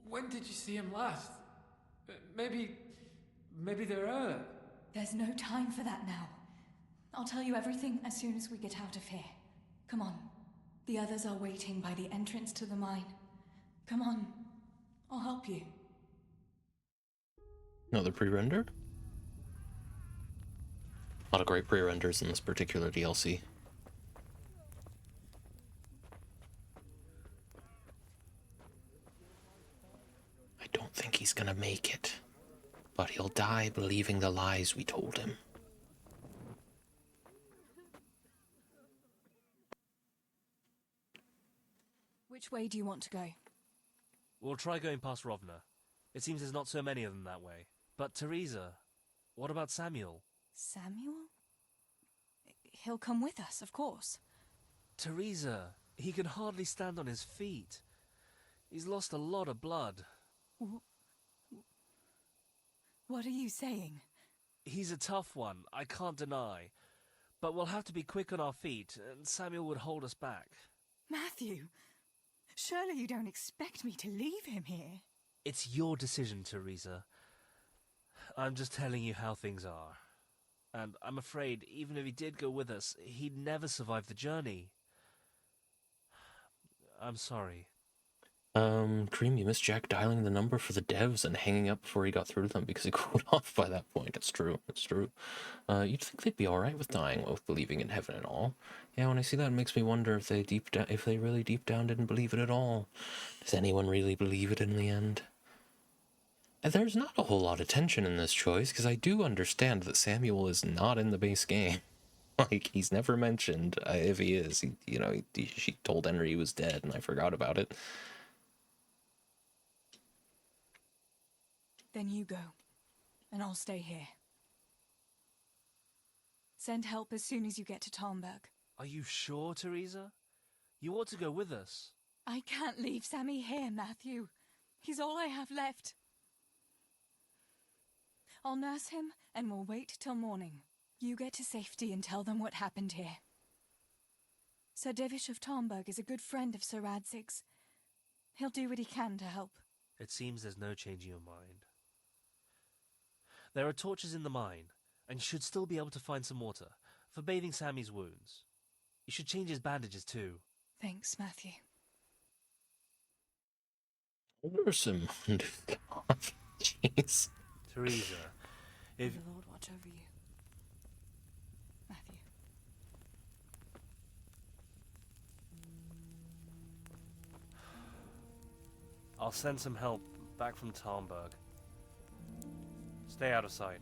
When did you see him last? Maybe they're hurt. There's no time for that now. I'll tell you everything as soon as we get out of here. Come on. The others are waiting by the entrance to the mine. Come on. I'll help you. Another pre-render? A lot of great pre-renders in this particular DLC. I don't think he's gonna make it, but he'll die believing the lies we told him. Which way do you want to go? We'll try going past Rovna. It seems there's not so many of them that way. But Teresa, what about Samuel? Samuel? He'll come with us, of course. Teresa, he can hardly stand on his feet. He's lost a lot of blood. What are you saying? He's a tough one, I can't deny. But we'll have to be quick on our feet, and Samuel would hold us back. Matthew, surely you don't expect me to leave him here? It's your decision, Teresa. I'm just telling you how things are. And I'm afraid, even if he did go with us, he'd never survive the journey. I'm sorry. Cream, you missed Jack dialing the number for the devs and hanging up before he got through to them because he cooled off by that point. It's true. It's true. You'd think they'd be alright with dying, with believing in heaven and all. Yeah, when I see that, it makes me wonder if they really deep down didn't believe it at all. Does anyone really believe it in the end? And there's not a whole lot of tension in this choice, because I do understand that Samuel is not in the base game. Like, he's never mentioned. If he is, she told Henry he was dead, and I forgot about it. Then you go, and I'll stay here. Send help as soon as you get to Tarnberg. Are you sure, Teresa? You ought to go with us. I can't leave Sammy here, Matthew. He's all I have left. I'll nurse him, and we'll wait till morning. You get to safety and tell them what happened here. Sir Divish of Tarnberg is a good friend of Sir Radzig's. He'll do what he can to help. It seems there's no changing your mind. There are torches in the mine, and you should still be able to find some water for bathing Sammy's wounds. You should change his bandages too. Thanks, Matthew. Awesome. Jeez. Teresa, if... May the Lord watch over you. Matthew. I'll send some help back from Tarnberg. Stay out of sight.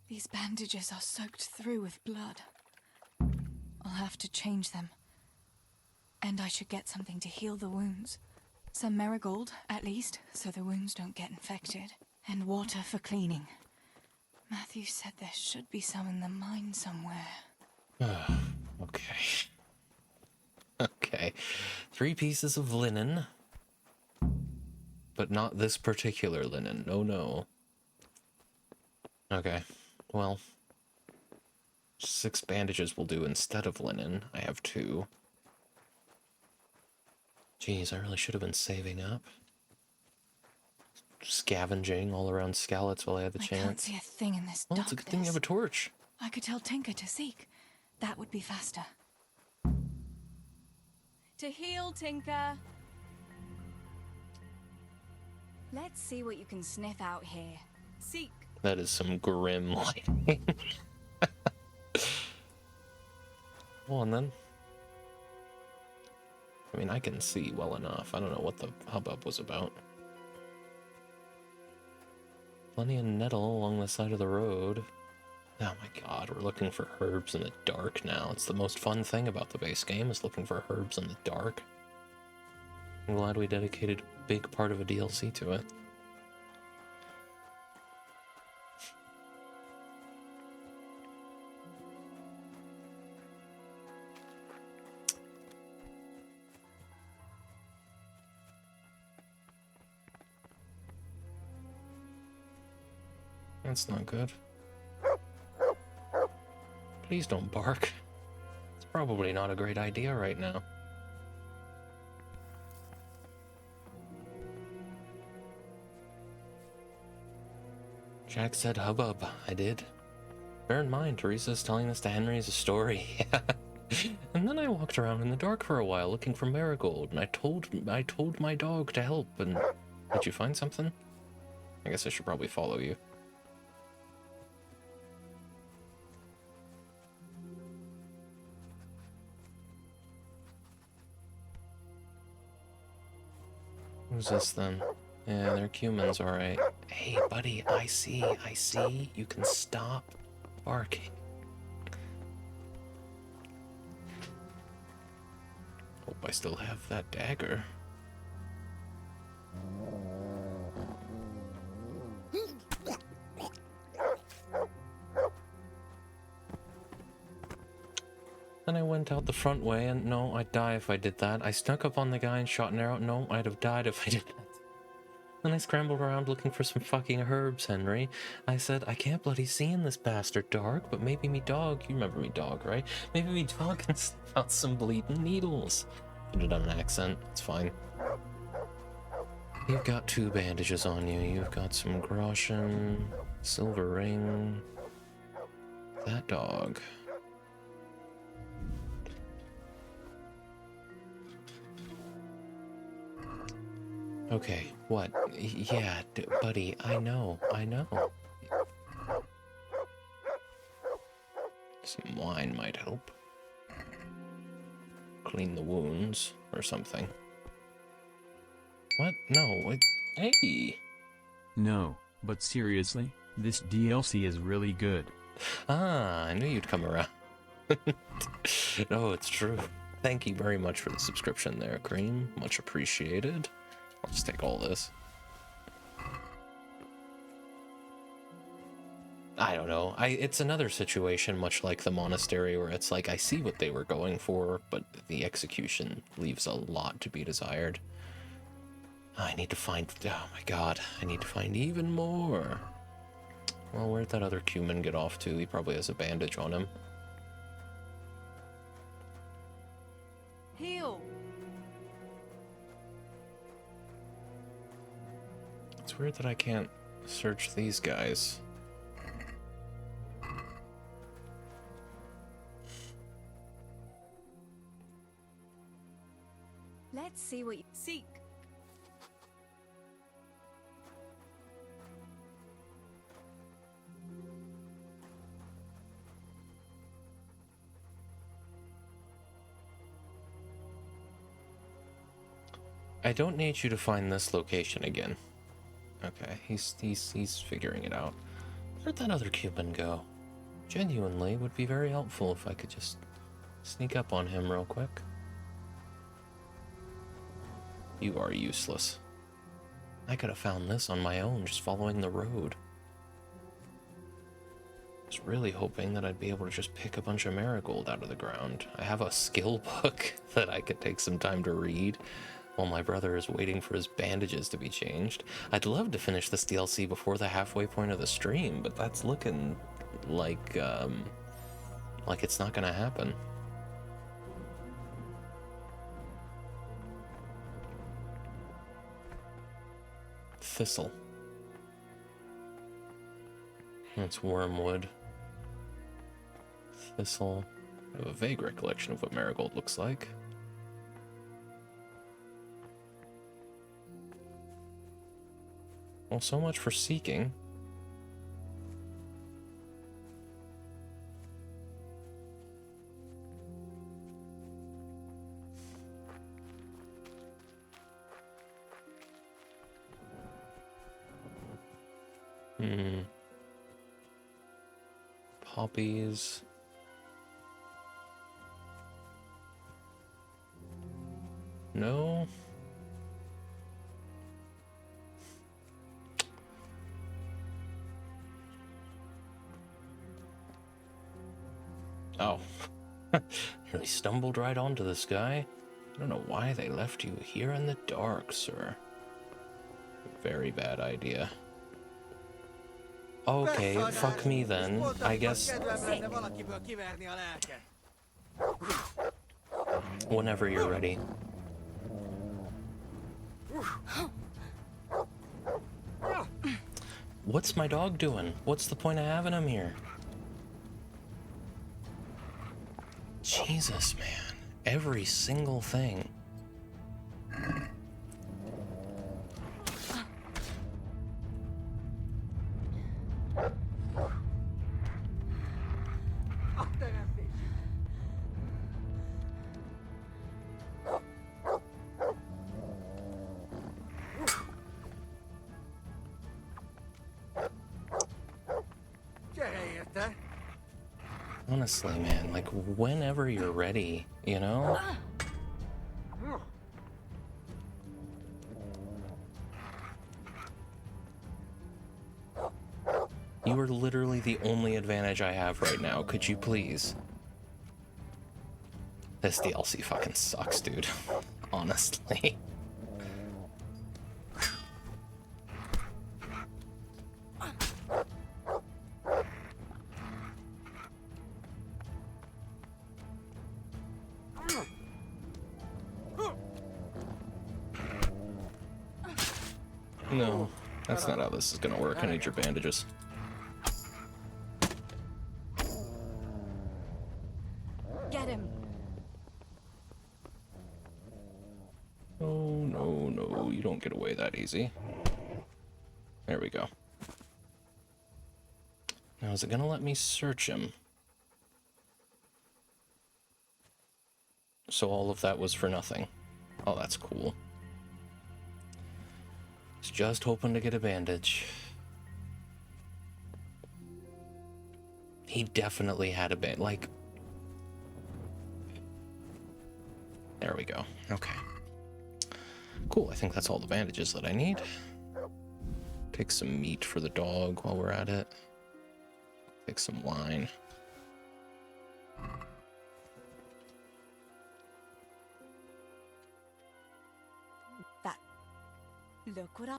These bandages are soaked through with blood. I'll have to change them. And I should get something to heal the wounds. Some marigold, at least, so the wounds don't get infected. And water for cleaning. Matthew said there should be some in the mine somewhere. Okay. Okay. 3 pieces of linen. But not this particular linen. No. Okay. Well, 6 bandages will do instead of linen. I have 2. Jeez, I really should have been saving up. Scavenging all around Skalitz while I had the chance. I can't see a thing in this Well, darkness. it's a good thing you have a torch. I could tell Tinker to seek. That would be faster. To heal, Tinker. Let's see what you can sniff out here. Seek. That is some grim lighting. Well, and then... I mean, I can see well enough. I don't know what the hubbub was about. Plenty of nettle along the side of the road. Oh my god, we're looking for herbs in the dark now. It's the most fun thing about the base game, is looking for herbs in the dark. I'm glad we dedicated a big part of a DLC to it. That's not good. Please don't bark. It's probably not a great idea right now. Jack said hubbub. I did. Bear in mind, Teresa's telling this to Henry as a story. And then I walked around in the dark for a while looking for Marigold, and I told my dog to help, and did you find something? I guess I should probably follow you. Who's this then? Yeah, they're humans, alright. Hey, buddy, I see. You can stop barking. Hope I still have that dagger. Then I went out the front way, and no, I'd die if I did that. I snuck up on the guy and shot an arrow. No, I'd have died if I did that. Then I scrambled around looking for some fucking herbs, Henry. I said, I can't bloody see in this bastard dark, but maybe me dog, you remember me dog, right? Maybe me dog can sniff out some bleeding needles. Could have done an accent, it's fine. You've got 2 bandages on you. You've got some groschen, silver ring. That dog. Okay, what? Yeah, buddy, I know. Some wine might help. Clean the wounds, or something. What? No, hey! No, but seriously, this DLC is really good. Ah, I knew you'd come around. No, it's true. Thank you very much for the subscription there, Cream. Much appreciated. I'll just take all this. I don't know. It's another situation much like the monastery where it's like I see what they were going for, but the execution leaves a lot to be desired. I need to find... Oh my god. I need to find even more. Well, where'd that other cumin get off to? He probably has a bandage on him. Heal. It's weird that I can't search these guys. Let's see what you seek. I don't need you to find this location again. Okay, he's figuring it out. Where'd that other Cuban go? Genuinely would be very helpful if I could just sneak up on him real quick. You are useless. I could have found this on my own, just following the road. I was really hoping that I'd be able to just pick a bunch of marigold out of the ground. I have a skill book that I could take some time to read while my brother is waiting for his bandages to be changed. I'd love to finish this DLC before the halfway point of the stream, but that's looking like it's not gonna happen. Thistle. That's wormwood. Thistle. I have a vague recollection of what marigold looks like. Well, so much for seeking. Poppies. No. Oh. Nearly stumbled right onto this guy. I don't know why they left you here in the dark, sir. Very bad idea. Okay, fuck me then. I guess... Whenever you're ready. What's my dog doing? What's the point of having him here? Jesus, man. Every single thing. Honestly, man, like, whenever you're ready, you know? You are literally the only advantage I have right now. Could you please? This DLC fucking sucks, dude. Honestly. No, that's not how this is gonna work. I need your bandages. Get him. Oh, no, no, you don't get away that easy. There we go. Now, is it gonna let me search him? So all of that was for nothing. Oh, that's cool. Was just hoping to get a bandage. He definitely had a band. Like, there we go. Okay. Cool, I think that's all the bandages that I need. Take some meat for the dog while we're at it. Take some wine. That. Look what I.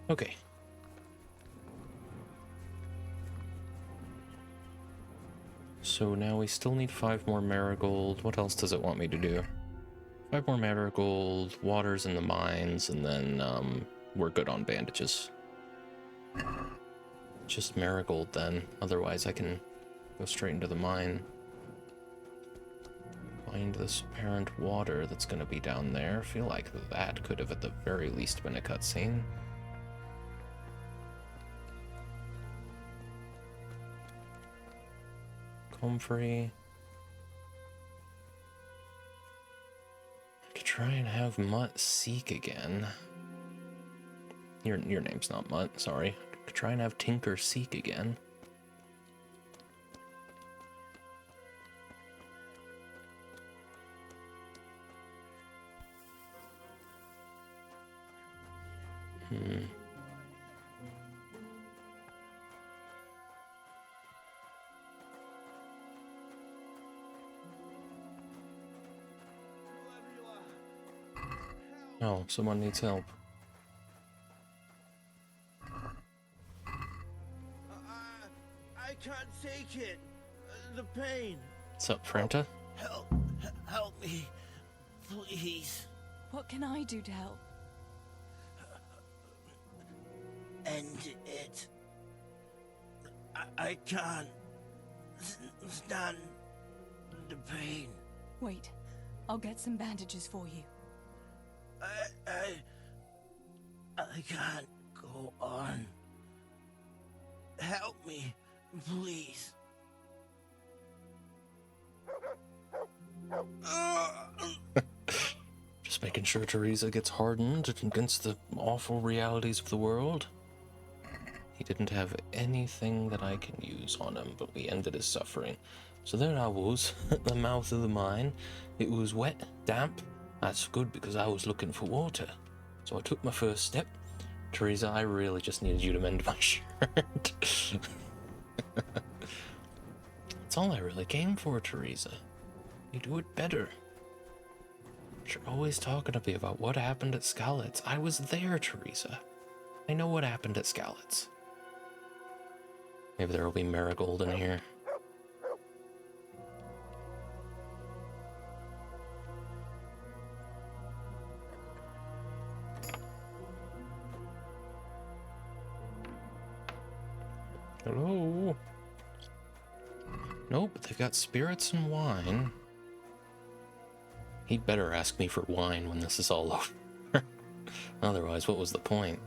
Okay. So now we still need 5 more marigold. What else does it want me to do? 5 more marigold, water's in the mines, and then we're good on bandages. Just marigold then. Otherwise I can go straight into the mine. Find this apparent water that's gonna be down there. I feel like that could have at the very least been a cutscene. Comfrey. To try and have Mutt seek again. Your name's not Mutt, sorry. To try and have Tinker seek again. Oh, someone needs help. I can't take it. The pain. What's up, Franta? Help me, please. What can I do to help? End it. I can't stand the pain. Wait, I'll get some bandages for you. I can't go on. Help me, please. Just making sure Teresa gets hardened against the awful realities of the world. He didn't have anything that I can use on him, but we ended his suffering. So there I was, at the mouth of the mine. It was wet, damp. That's good because I was looking for water. So I took my first step. Teresa, I really just needed you to mend my shirt. That's all I really came for, Teresa. You do it better. You're always talking to me about what happened at Skalitz. I was there, Teresa. I know what happened at Skalitz. Maybe there will be marigold in here. Hello? Nope, they've got spirits and wine. He'd better ask me for wine when this is all over. Otherwise, what was the point?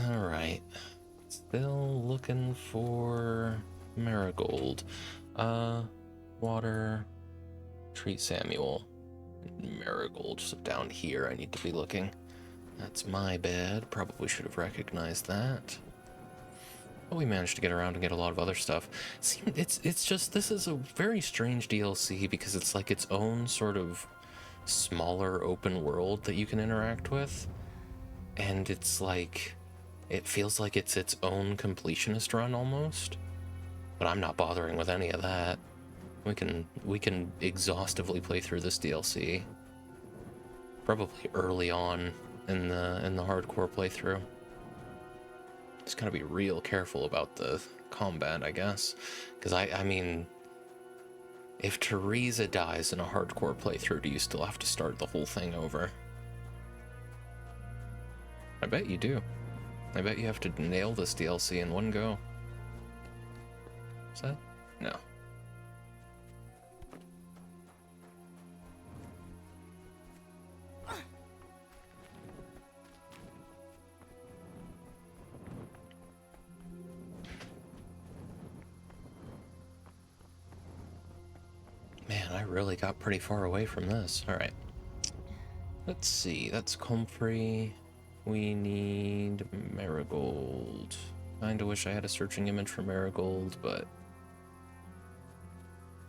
Alright. Still looking for marigold. Water. Treat Samuel. Marigold. So down here I need to be looking. That's my bad. Probably should have recognized that. But we managed to get around and get a lot of other stuff. See, it's just, this is a very strange DLC because it's like its own sort of smaller open world that you can interact with. And it's like, it feels like it's its own completionist run almost. But I'm not bothering with any of that. We can exhaustively play through this DLC. Probably early on in the hardcore playthrough. Just gotta be real careful about the combat, I guess. Because I mean, if Teresa dies in a hardcore playthrough, do you still have to start the whole thing over? I bet you do. I bet you have to nail this DLC in one go. Is that? No. Man, I really got pretty far away from this. Alright. Let's see. That's comfrey. We need marigold. Kinda wish I had a searching image for marigold, but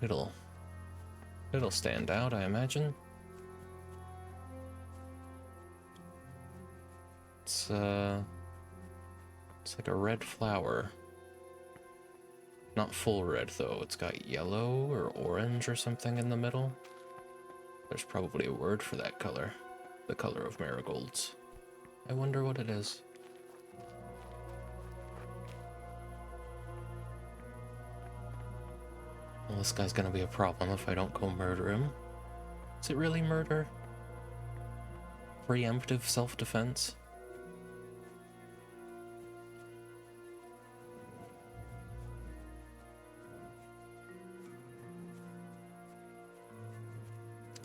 it'll stand out, I imagine. It's like a red flower. Not full red, though. It's got yellow or orange or something in the middle. There's probably a word for that color. The color of marigolds. I wonder what it is. Well, this guy's gonna be a problem if I don't go murder him. Is it really murder? Preemptive self-defense?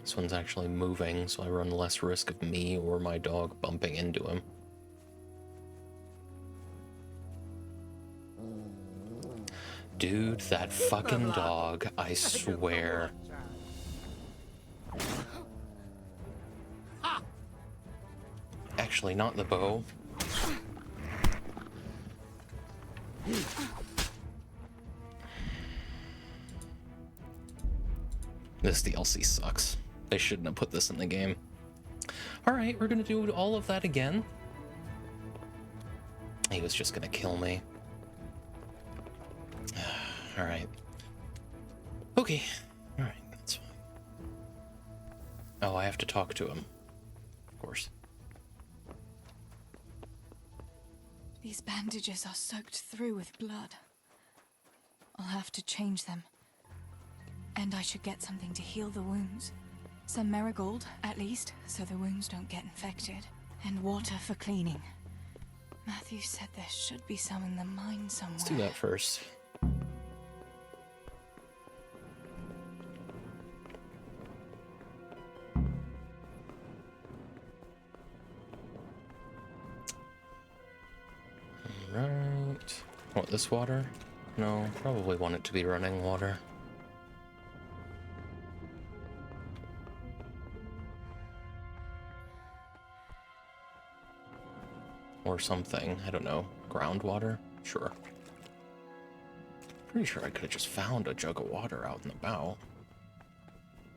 This one's actually moving, so I run less risk of me or my dog bumping into him. Dude, that fucking dog, I swear. Actually, not the bow. This DLC sucks. They shouldn't have put this in the game. Alright, we're gonna do all of that again. He was just gonna kill me. Alright. Okay. Alright, that's fine. Oh, I have to talk to him. Of course. These bandages are soaked through with blood. I'll have to change them. And I should get something to heal the wounds. Some marigold, at least, so the wounds don't get infected. And water for cleaning. Matthew said there should be some in the mine somewhere. Let's do that first. Alright. Want this water? No, probably want it to be running water. Or something, I don't know. Groundwater? Sure. Pretty sure I could have just found a jug of water out and about.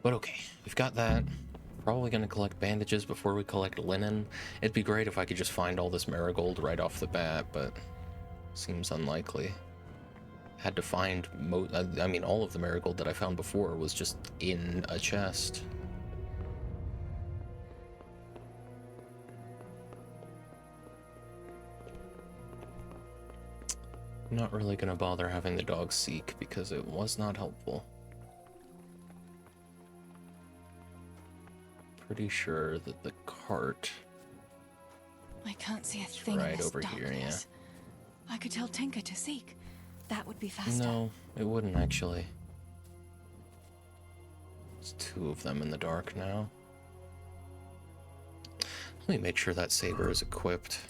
But okay, we've got that. Probably gonna collect bandages before we collect linen. It'd be great if I could just find all this marigold right off the bat, but seems unlikely. Had to find I mean, all of the marigold that I found before was just in a chest. I'm not really gonna bother having the dog seek because it was not helpful. Pretty sure that the cart I can't see a thing right in this over darkness. here, yeah. I could tell Tinker to seek. That would be faster. No, it wouldn't actually. There's two of them in the dark now. Let me make sure that saber is equipped.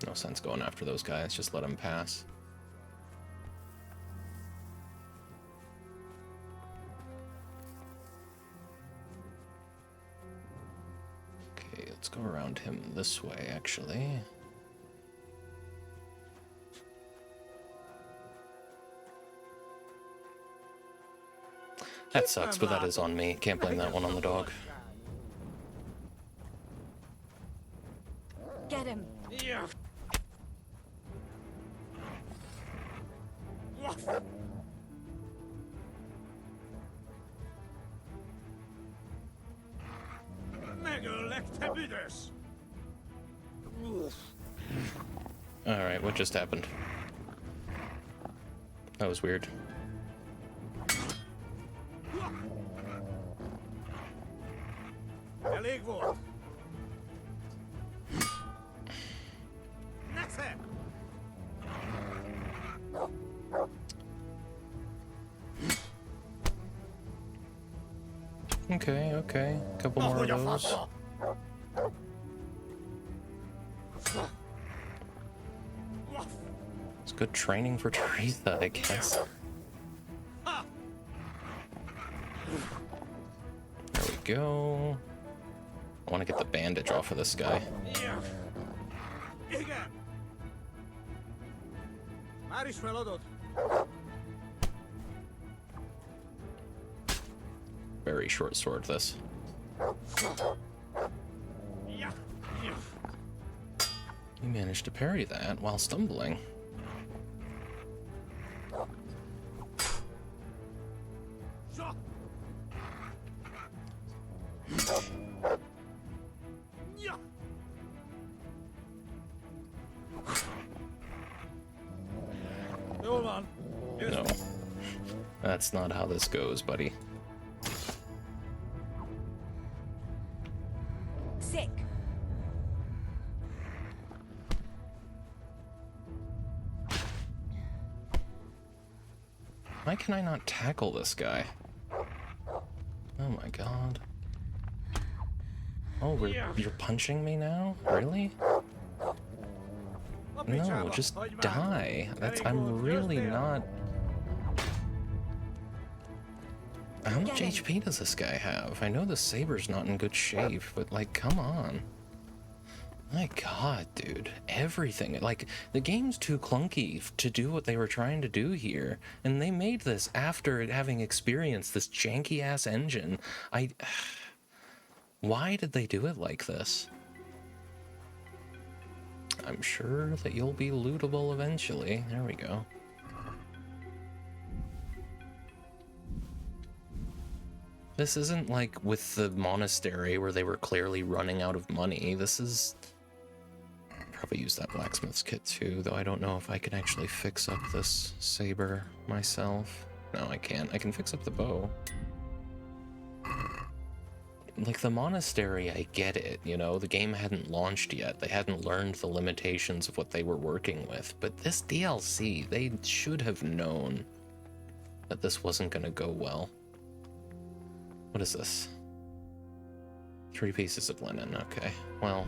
No sense going after those guys, just let them pass. Okay, let's go around him this way, actually. That sucks, but that is on me. Can't blame that one on the dog. Get him. Alright, what just happened? That was weird. Okay, okay. Couple more of those. It's good training for Teresa, I guess. There we go. I want to get the bandage off of this guy. Very short sword, this. You managed to parry that while stumbling. No. That's not how this goes, buddy. Sick. Why can I not tackle this guy? Oh my god. Oh, you're punching me now? Really? No, just die. I'm really not... How much HP does this guy have? I know the saber's not in good shape, but like, come on. My god, dude. Everything. Like, the game's too clunky to do what they were trying to do here. And they made this after having experienced this janky-ass engine. Why did they do it like this? I'm sure that you'll be lootable eventually. There we go. This isn't like with the monastery where they were clearly running out of money. This is... Probably use that blacksmith's kit too, though I don't know if I can actually fix up this saber myself. No, I can't. I can fix up the bow. Like, the monastery, I get it, you know? The game hadn't launched yet. They hadn't learned the limitations of what they were working with. But this DLC, they should have known that this wasn't going to go well. What is this? 3 pieces of linen, okay. Well,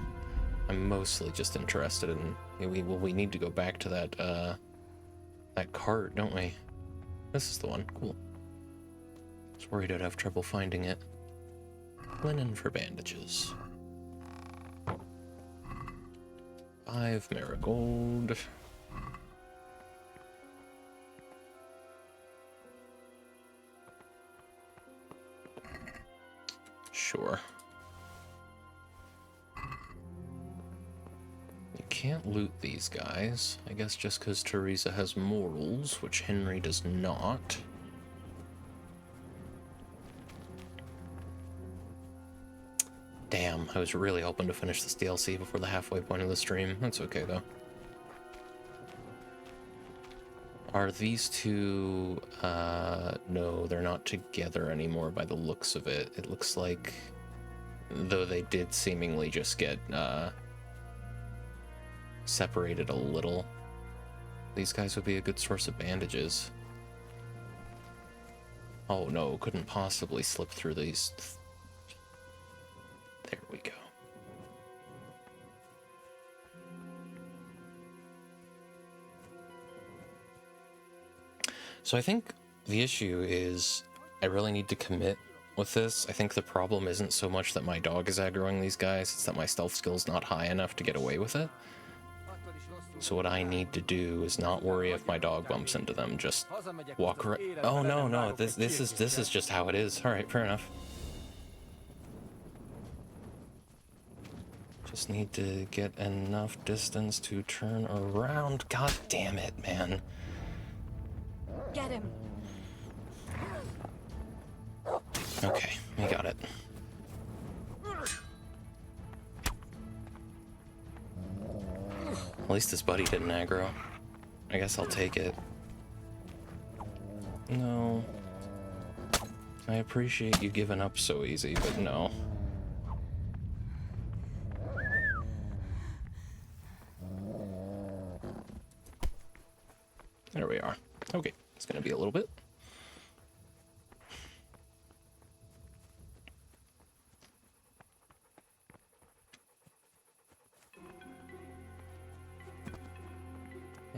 I'm mostly just interested in... We need to go back to that cart, don't we? This is the one, cool. I was worried I'd have trouble finding it. Linen for bandages. 5 marigold. Sure. You can't loot these guys. I guess just because Teresa has morals, which Henry does not. Damn, I was really hoping to finish this DLC before the halfway point of the stream. That's okay, though. Are these two... no, they're not together anymore by the looks of it. It looks like... Though they did seemingly just get, separated a little, these guys would be a good source of bandages. Oh no, couldn't possibly slip through these. There we go. So I think the issue is I really need to commit with this. I think the problem isn't so much that my dog is aggroing these guys, it's that my stealth skill's not high enough to get away with it. So what I need to do is not worry if my dog bumps into them, just walk right. Oh no, this is just how it is. All right, fair enough. Just need to get enough distance to turn around. God damn it, man. Get him. Okay, we got it. At least his buddy didn't aggro. I guess I'll take it. No. I appreciate you giving up so easy, but no. There we are. Okay, it's gonna be a little bit.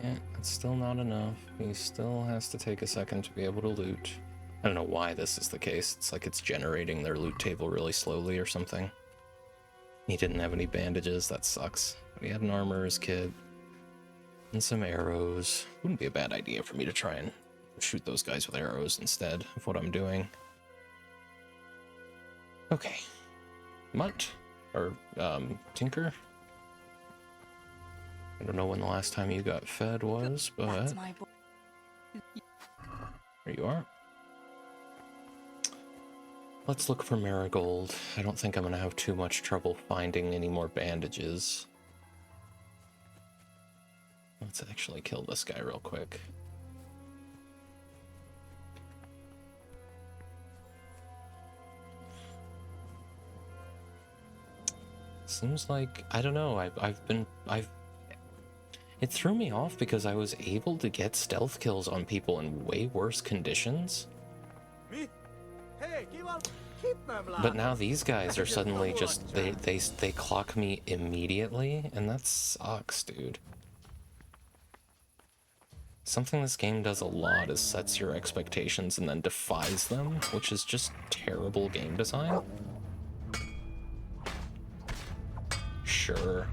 Yeah, it's still not enough. He still has to take a second to be able to loot. I don't know why this is the case. It's like it's generating their loot table really slowly or something. He didn't have any bandages, that sucks. But he had an armorer's kit. And some arrows. Wouldn't be a bad idea for me to try and shoot those guys with arrows instead of what I'm doing. Okay. Mutt? Or, Tinker? I don't know when the last time you got fed was, but... There you are. Let's look for Marigold. I don't think I'm gonna have too much trouble finding any more bandages. Let's actually kill this guy real quick. Seems like, I don't know, it threw me off because I was able to get stealth kills on people in way worse conditions. But now these guys are suddenly just, they clock me immediately, and that sucks, dude. Something this game does a lot is sets your expectations and then defies them, which is just terrible game design. Sure.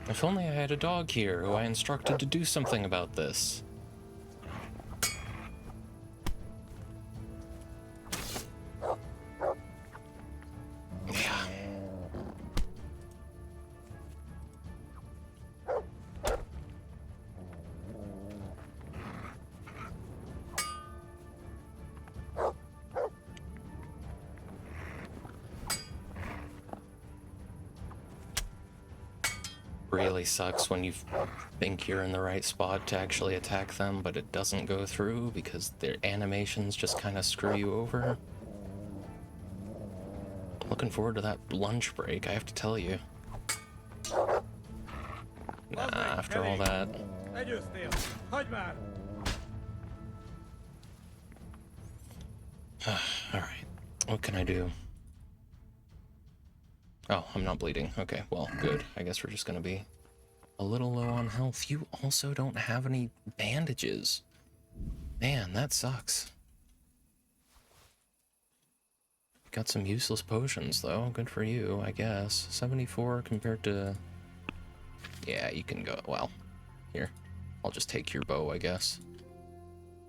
If only I had a dog here who I instructed to do something about this. Yeah. Really sucks when you think you're in the right spot to actually attack them, but it doesn't go through because their animations just kind of screw you over. Looking forward to that lunch break, I have to tell you. Nah, after all that. Alright, what can I do? Oh, I'm not bleeding. Okay, well, good. I guess we're just gonna be a little low on health. You also don't have any bandages. Man, that sucks. Got some useless potions, though. Good for you, I guess. 74 compared to... Yeah, you can go... Well, here. I'll just take your bow, I guess.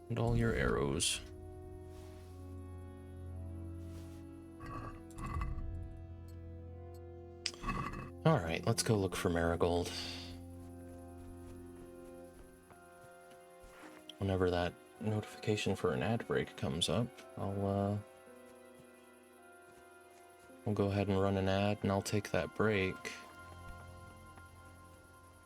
And all your arrows. Alright, let's go look for Marigold. Whenever that notification for an ad break comes up, I'll go ahead and run an ad and I'll take that break.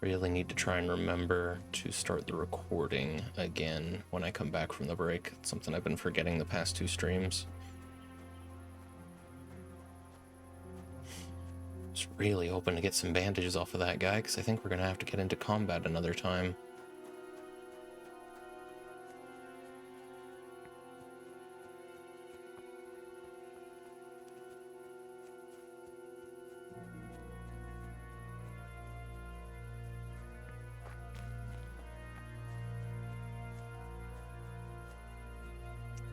Really need to try and remember to start the recording again when I come back from the break. It's something I've been forgetting the past 2 streams. Just really hoping to get some bandages off of that guy, because I think we're going to have to get into combat another time.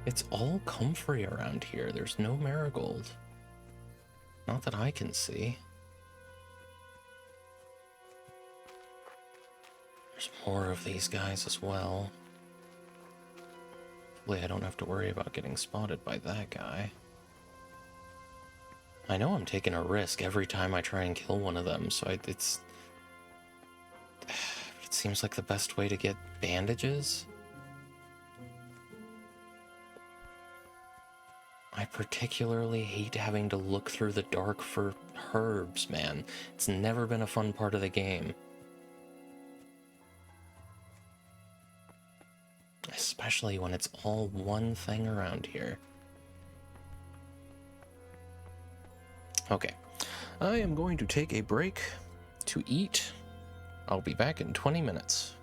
It's all comfrey around here. There's no marigold. Not that I can see. There's more of these guys as well. Hopefully I don't have to worry about getting spotted by that guy. I know I'm taking a risk every time I try and kill one of them, so it seems like the best way to get bandages. I particularly hate having to look through the dark for herbs, man. It's never been a fun part of the game. Especially when it's all one thing around here. Okay, I am going to take a break to eat. I'll be back in 20 minutes.